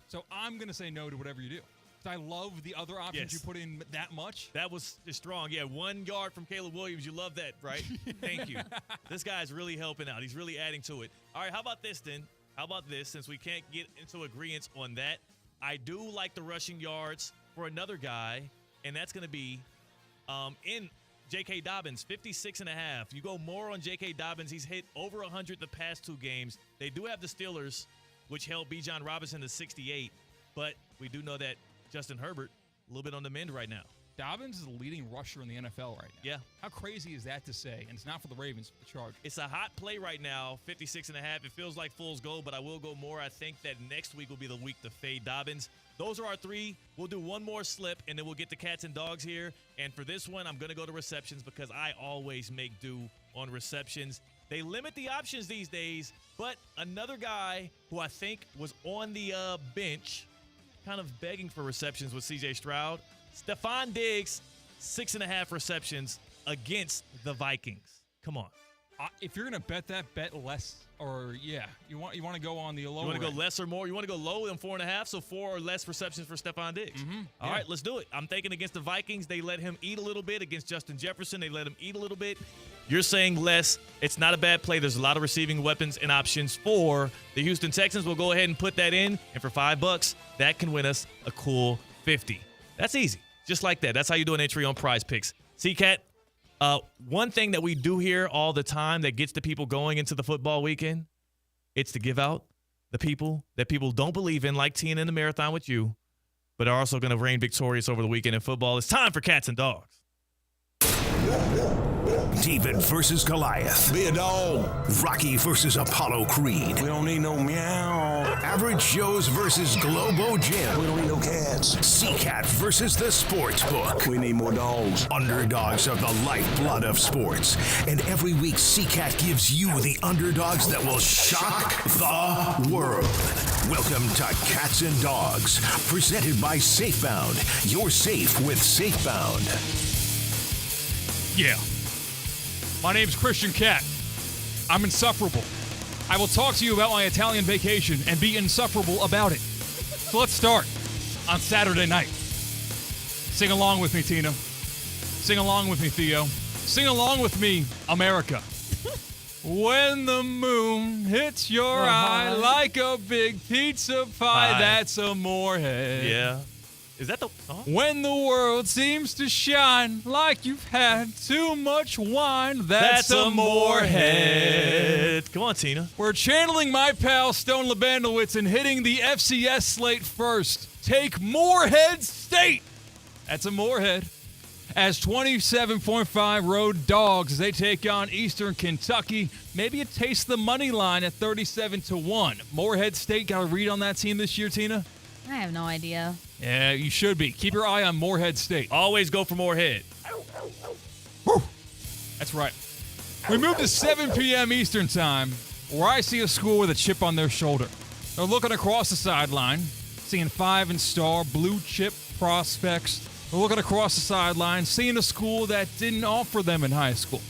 So I'm going to say no to whatever you do. I love the other options you put in that much. That was strong. Yeah, 1 yard from Caleb Williams. You love that, right? Thank you. This guy's really helping out. He's really adding to it. All right, how about this then? How about this? Since we can't get into agreement on that, I do like the rushing yards for another guy, and that's going to be in J.K. Dobbins, 56.5. You go more on J.K. Dobbins. He's hit over 100 the past 2 games. They do have the Steelers, which held Bijan Robinson to 68, but we do know that Justin Herbert, a little bit on the mend right now. Dobbins is the leading rusher in the NFL right now. Yeah. How crazy is that to say? And it's not for the Ravens, for the Chargers. It's a hot play right now, 56.5. It feels like fool's gold, but I will go more. I think that next week will be the week to fade Dobbins. Those are our 3. We'll do one more slip, and then we'll get to cats and dogs here. And for this one, I'm going to go to receptions because I always make do on receptions. They limit the options these days, but another guy who I think was on the bench kind of begging for receptions with C.J. Stroud. Stephon Diggs, 6.5 receptions against the Vikings. Come on. If you're going to bet that, bet less. Or, you want to go on the low. You want to go less or more? You want to go low than 4.5, so 4 or less receptions for Stephon Diggs. All right, let's do it. I'm thinking against the Vikings, they let him eat a little bit. Against Justin Jefferson, they let him eat a little bit. You're saying less. It's not a bad play. There's a lot of receiving weapons and options for the Houston Texans. We'll go ahead and put that in. And for $5, that can win us a cool 50. That's easy. Just like that. That's how you do an entry on Prize Picks. C-Cat, one thing that we do here all the time that gets the people going into the football weekend, it's to give out the people that people don't believe in, like Tina in the marathon with you, but are also going to reign victorious over the weekend in football. It's time for Cats and Dogs. David versus Goliath. Be a dog. Rocky versus Apollo Creed. We don't need no meow. Average Joe's versus Globo Jim. We don't need no cats. C-Cat versus the Sports Book. We need more dogs. Underdogs are the lifeblood of sports. And every week, C-Cat gives you the underdogs that will shock the world. Welcome to Cats and Dogs, presented by Safebound. You're safe with Safebound. Yeah. My name's Christian Cat. I'm insufferable. I will talk to you about my Italian vacation and be insufferable about it. So let's start on Saturday night. Sing along with me, Tina. Sing along with me, Theo. Sing along with me, America. When the moon hits your eye like a big pizza pie, that's a morehead. Yeah. Is that the song? When the world seems to shine like you've had too much wine, that's a Moorhead. Come on, Tina. We're channeling my pal Stone Lebandowitz and hitting the FCS slate first. Take Moorhead State. That's a Moorhead. As 27.5 road dogs as they take on Eastern Kentucky. Maybe it tastes the money line at 37-1. Moorhead State got a read on that team this year, Tina? I have no idea. Yeah, you should be. Keep your eye on Moorhead State. Always go for Moorhead. Woo. That's right. We move to 7 p.m. Eastern time, where I see a school with a chip on their shoulder. They're looking across the sideline, seeing 5-star blue chip prospects. They're looking across the sideline, seeing a school that didn't offer them in high school.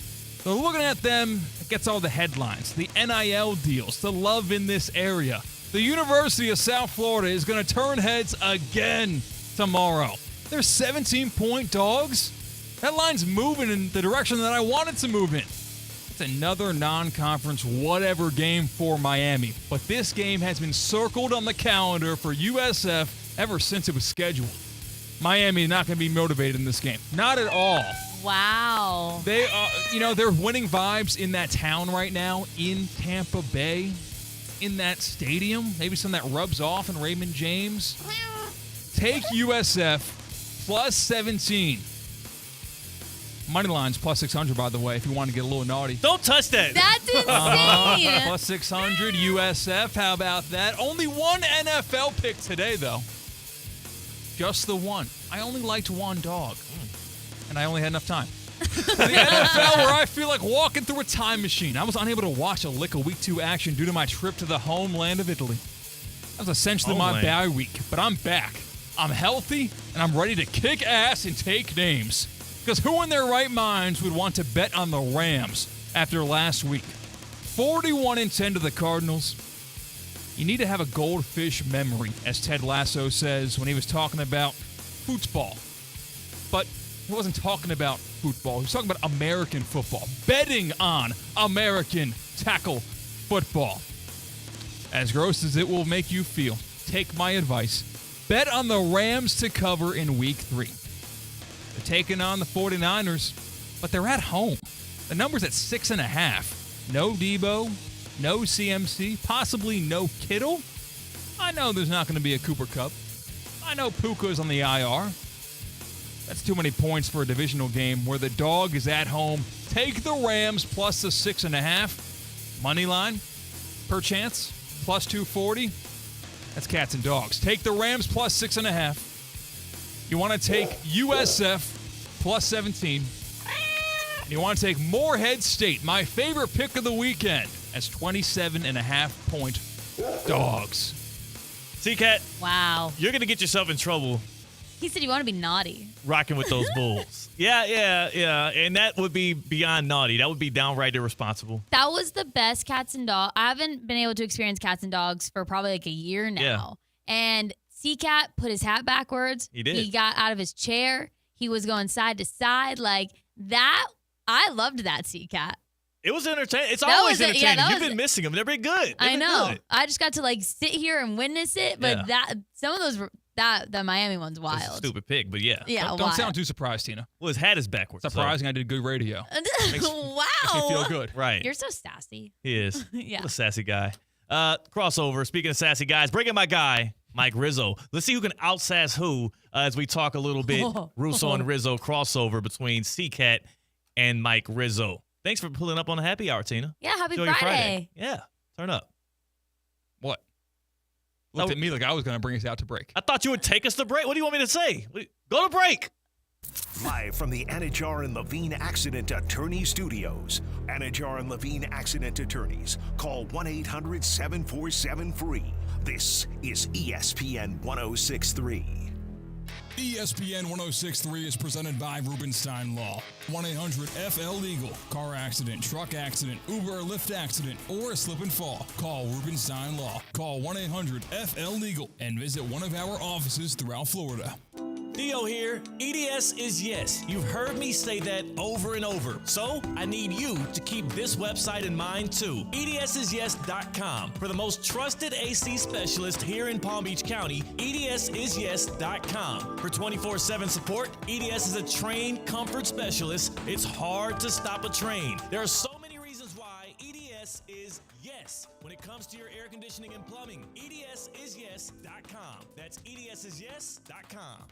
They're looking at them, it gets all the headlines, the NIL deals, the love in this area. The University of South Florida is going to turn heads again tomorrow. They're 17-point dogs. That line's moving in the direction that I want it to move in. It's another non-conference whatever game for Miami. But this game has been circled on the calendar for USF ever since it was scheduled. Miami is not going to be motivated in this game. Not at all. Wow. They are, they're winning vibes in that town right now, in Tampa Bay, in that stadium. Maybe some that rubs off in Raymond James. Take USF plus 17. Money line's plus 600, by the way, if you want to get a little naughty. Don't touch that. That's insane. Plus 600 USF. How about that? Only one NFL pick today, though. Just the one. I only liked one dog. And I only had enough time. The NFL, where I feel like walking through a time machine. I was unable to watch a lick of Week 2 action due to my trip to the homeland of Italy. That was essentially my bye week, but I'm back. I'm healthy, and I'm ready to kick ass and take names. Because who in their right minds would want to bet on the Rams after last week? 41-10 to the Cardinals. You need to have a goldfish memory, as Ted Lasso says when he was talking about football. But he wasn't talking about football. He was talking about American football. Betting on American tackle football. As gross as it will make you feel, take my advice. Bet on the Rams to cover in Week 3. They're taking on the 49ers, but they're at home. The number's at 6.5. No Debo, no CMC, possibly no Kittle. I know there's not going to be a Cooper Kupp. I know Puka's on the IR. That's too many points for a divisional game where the dog is at home. Take the Rams plus the 6.5. Money line, per chance, plus 240. That's cats and dogs. Take the Rams plus 6.5. You want to take USF plus 17. And you want to take Moorhead State, my favorite pick of the weekend, as 27.5-point dogs. See, Kat? Wow. You're going to get yourself in trouble. He said you want to be naughty. Rocking with those Bulls. Yeah. And that would be beyond naughty. That would be downright irresponsible. That was the best cats and dogs. I haven't been able to experience cats and dogs for probably like a year now. Yeah. And C-Cat put his hat backwards. He did. He got out of his chair. He was going side to side. Like that. I loved that C-Cat. It was entertaining. It's always entertaining. You've been missing them. They're been good. I know. I just got to like sit here and witness it. But some of those, the Miami one's wild. It's a stupid pick, but yeah. Yeah, Don't sound too surprised, Tina. Well, his hat is backwards. Surprising I did good radio. Wow. Makes me feel good. Right. You're so sassy. He is. Yeah. What a sassy guy. Crossover. Speaking of sassy guys, bring in my guy, Mike Rizzo. Let's see who can outsass who as we talk a little bit. Russo and Rizzo crossover between C-Cat and Mike Rizzo. Thanks for pulling up on the happy hour, Tina. Yeah, happy Enjoy your Friday. Yeah, turn up. What? Looked at me like I was going to bring us out to break. I thought you would take us to break. What do you want me to say? Go to break. Live from the Anajar and Levine Accident Attorney Studios. Anajar and Levine Accident Attorneys. Call 1-800-747-FREE. This is ESPN 1063. ESPN 1063 is presented by Rubenstein Law. 1-800-FL-LEGAL. Car accident, truck accident, Uber or Lyft accident, or a slip and fall. Call Rubenstein Law. Call 1-800-FL-LEGAL and visit one of our offices throughout Florida. Theo here. EDS is yes. You've heard me say that over and over. So I need you to keep this website in mind too. EDSIsYes.com. For the most trusted AC specialist here in Palm Beach County, EDSIsYes.com. For 24/7 support, EDS is a trained comfort specialist. It's hard to stop a train. There are so many reasons why EDS is yes. When it comes to your air conditioning and plumbing, EDSIsYes.com. That's EDSIsYes.com.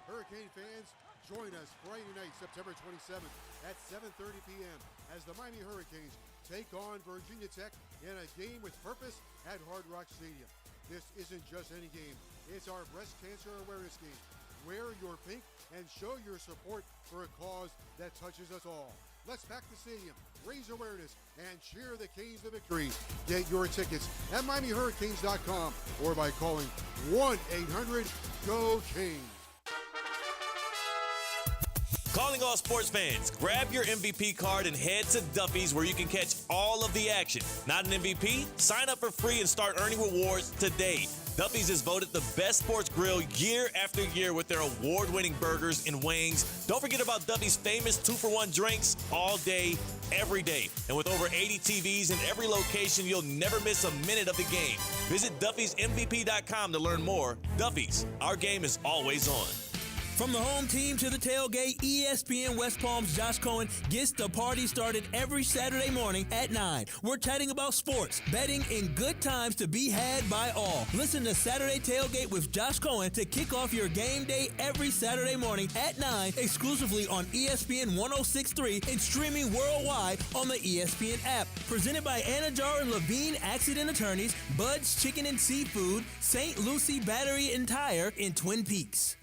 Hurricane fans, join us Friday night, September 27th at 7:30 p.m. as the Miami Hurricanes take on Virginia Tech in a game with purpose at Hard Rock Stadium. This isn't just any game. It's our breast cancer awareness game. Wear your pink and show your support for a cause that touches us all. Let's pack the stadium, raise awareness, and cheer the Canes to victory. Get your tickets at MiamiHurricanes.com or by calling 1-800-GO-CANES. Calling all sports fans, grab your MVP card and head to Duffy's where you can catch all of the action. Not an MVP? Sign up for free and start earning rewards today. Duffy's is voted the best sports grill year after year with their award-winning burgers and wings. Don't forget about Duffy's famous 2-for-1 drinks all day, every day. And with over 80 TVs in every location, you'll never miss a minute of the game. Visit Duffy'sMVP.com to learn more. Duffy's, our game is always on. From the home team to the tailgate, ESPN West Palm's Josh Cohen gets the party started every Saturday morning at 9. We're chatting about sports, betting, and good times to be had by all. Listen to Saturday Tailgate with Josh Cohen to kick off your game day every Saturday morning at 9, exclusively on ESPN 106.3 and streaming worldwide on the ESPN app. Presented by Anajar and Levine Accident Attorneys, Bud's Chicken and Seafood, St. Lucie Battery and Tire in Twin Peaks.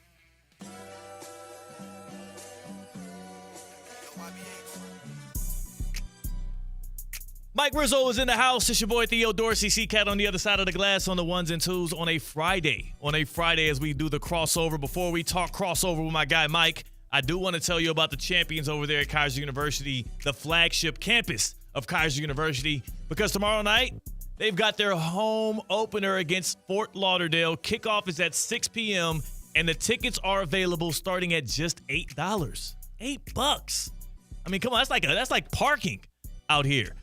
Mike Rizzo is in the house. It's your boy Theo Dorsey, C-Cat on the other side of the glass on the ones and twos on a Friday. On a Friday as we do the crossover. Before we talk crossover with my guy Mike, I do want to tell you about the champions over there at Kaiser University, the flagship campus of Kaiser University, because tomorrow night they've got their home opener against Fort Lauderdale. Kickoff is at 6 p.m., and the tickets are available starting at just $8. $8. I mean, come on, that's like parking out here.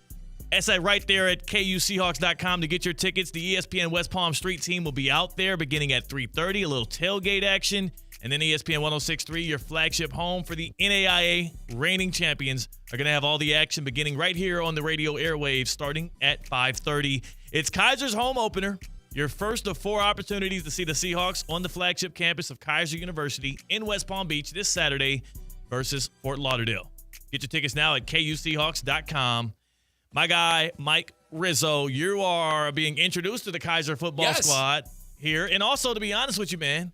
That's right there at KUSeahawks.com to get your tickets. The ESPN West Palm Street team will be out there beginning at 3:30, a little tailgate action. And then ESPN 106.3, your flagship home for the NAIA reigning champions, are going to have all the action beginning right here on the radio airwaves starting at 5:30. It's Kaiser's home opener. Your first of 4 opportunities to see the Seahawks on the flagship campus of Kaiser University in West Palm Beach this Saturday versus Fort Lauderdale. Get your tickets now at KUSeahawks.com. My guy, Mike Rizzo, you are being introduced to the Kaiser football squad here. And also, to be honest with you, man,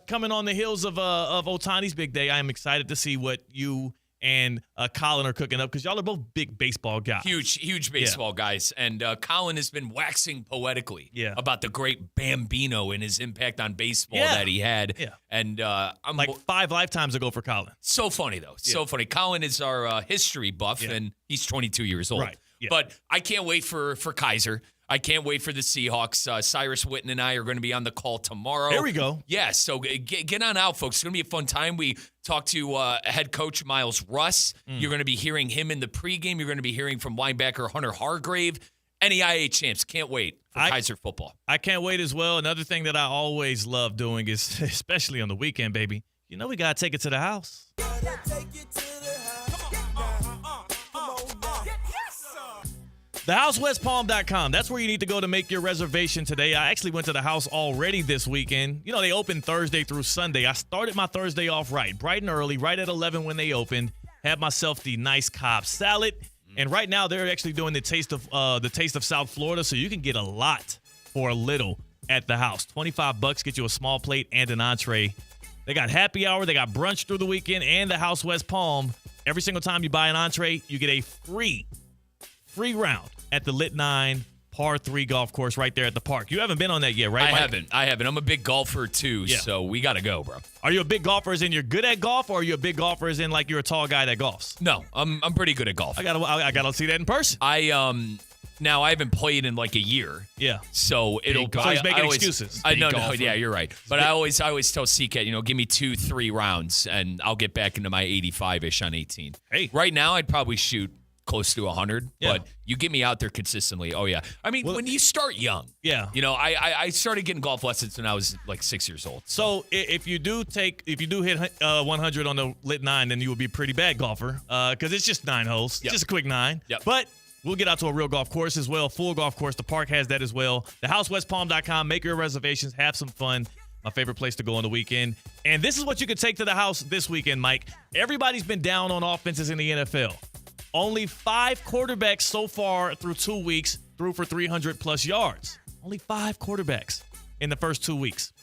coming on the heels of Otani's big day, I am excited to see what you and Colin are cooking up because y'all are both big baseball guys. Huge baseball guys. And Colin has been waxing poetically about the great Bambino and his impact on baseball that he had. Yeah. And I'm like 5 lifetimes ago for Colin. So funny, though. So funny. Colin is our history buff, and he's 22 years old. Right. Yeah. But I can't wait for Kaiser. I can't wait for the Seahawks. Cyrus Witten and I are going to be on the call tomorrow. There we go. Yeah, so get on out, folks. It's going to be a fun time. We talked to head coach Miles Russ. You're going to be hearing him in the pregame. You're going to be hearing from linebacker Hunter Hargrave. NAIA champs. Can't wait for Kaiser football. I can't wait as well. Another thing that I always love doing is, especially on the weekend, baby, you know we got to take it to the house. TheHouseWestPalm.com. That's where you need to go to make your reservation today. I actually went to the house already this weekend. You know, they open Thursday through Sunday. I started my Thursday off right, bright and early, right at 11 when they opened. Had myself the nice Cobb salad. And right now they're actually doing the taste of South Florida, so you can get a lot for a little at the house. $25 get you a small plate and an entree. They got happy hour, they got brunch through the weekend, and the House West Palm. Every single time you buy an entree, you get a free round at the Lit 9 Par 3 golf course right there at the park. You haven't been on that yet, right, Mike? I haven't. I'm a big golfer, too, so we got to go, bro. Are you a big golfer as in you're good at golf, or are you a big golfer as in like you're a tall guy that golfs? No, I'm pretty good at golf. I gotta see that in person. Now, I haven't played in like a year. Yeah. So it'll. So he's making excuses. No, yeah, you're right. But I always tell CCAT, give me 2-3 rounds, and I'll get back into my 85-ish on 18. Hey. Right now, I'd probably shoot close to 100, Yeah. but you get me out there consistently. Oh, yeah. I mean, when you start young. Yeah. I started getting golf lessons when I was like 6 years old. So if you do hit 100 on the lit 9, then you will be a pretty bad golfer because it's just 9 holes. Yep. Just a quick 9. Yep. But we'll get out to a real golf course as well, full golf course. The park has that as well. TheHouseWestPalm.com. Make your reservations. Have some fun. My favorite place to go on the weekend. And this is what you could take to the house this weekend, Mike. Everybody's been down on offenses in the NFL. Only 5 quarterbacks so far through 2 weeks threw for 300-plus yards. Only 5 quarterbacks in the first 2 weeks.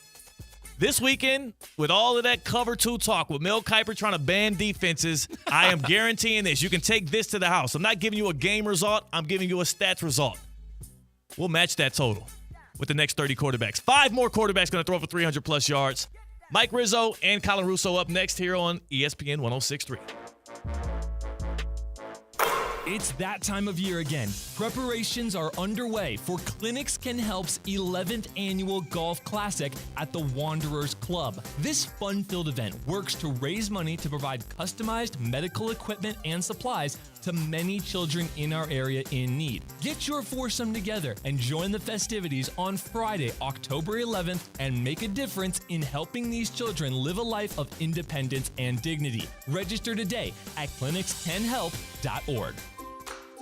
This weekend, with all of that cover 2 talk, with Mel Kiper trying to ban defenses, I am guaranteeing this. You can take this to the house. I'm not giving you a game result. I'm giving you a stats result. We'll match that total with the next 30 quarterbacks. 5 more quarterbacks going to throw for 300-plus yards. Mike Rizzo and Colin Russo up next here on ESPN 106.3. It's that time of year again. Preparations are underway for Clinics Can Help's 11th annual Golf Classic at the Wanderers Club. This fun-filled event works to raise money to provide customized medical equipment and supplies to many children in our area in need. Get your foursome together and join the festivities on Friday, October 11th, and make a difference in helping these children live a life of independence and dignity. Register today at clinicscanhelp.org.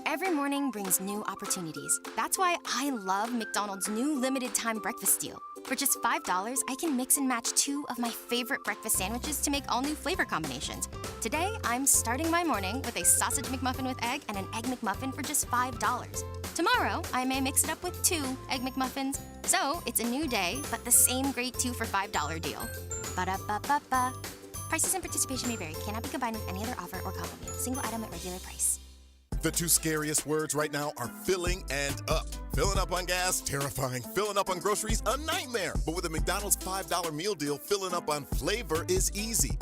Every morning brings new opportunities. That's why I love McDonald's new limited time breakfast deal. For just $5, I can mix and match 2 of my favorite breakfast sandwiches to make all new flavor combinations. Today, I'm starting my morning with a sausage McMuffin with egg and an egg McMuffin for just $5. Tomorrow, I may mix it up with 2 egg McMuffins. So, it's a new day, but the same great 2 for $5 deal. Ba-da-ba-ba-ba. Prices and participation may vary. Cannot be combined with any other offer or combo meal. Single item at regular price. The 2 scariest words right now are filling and up. Filling up on gas, terrifying. Filling up on groceries, a nightmare. But with a McDonald's $5 meal deal, filling up on flavor is easy.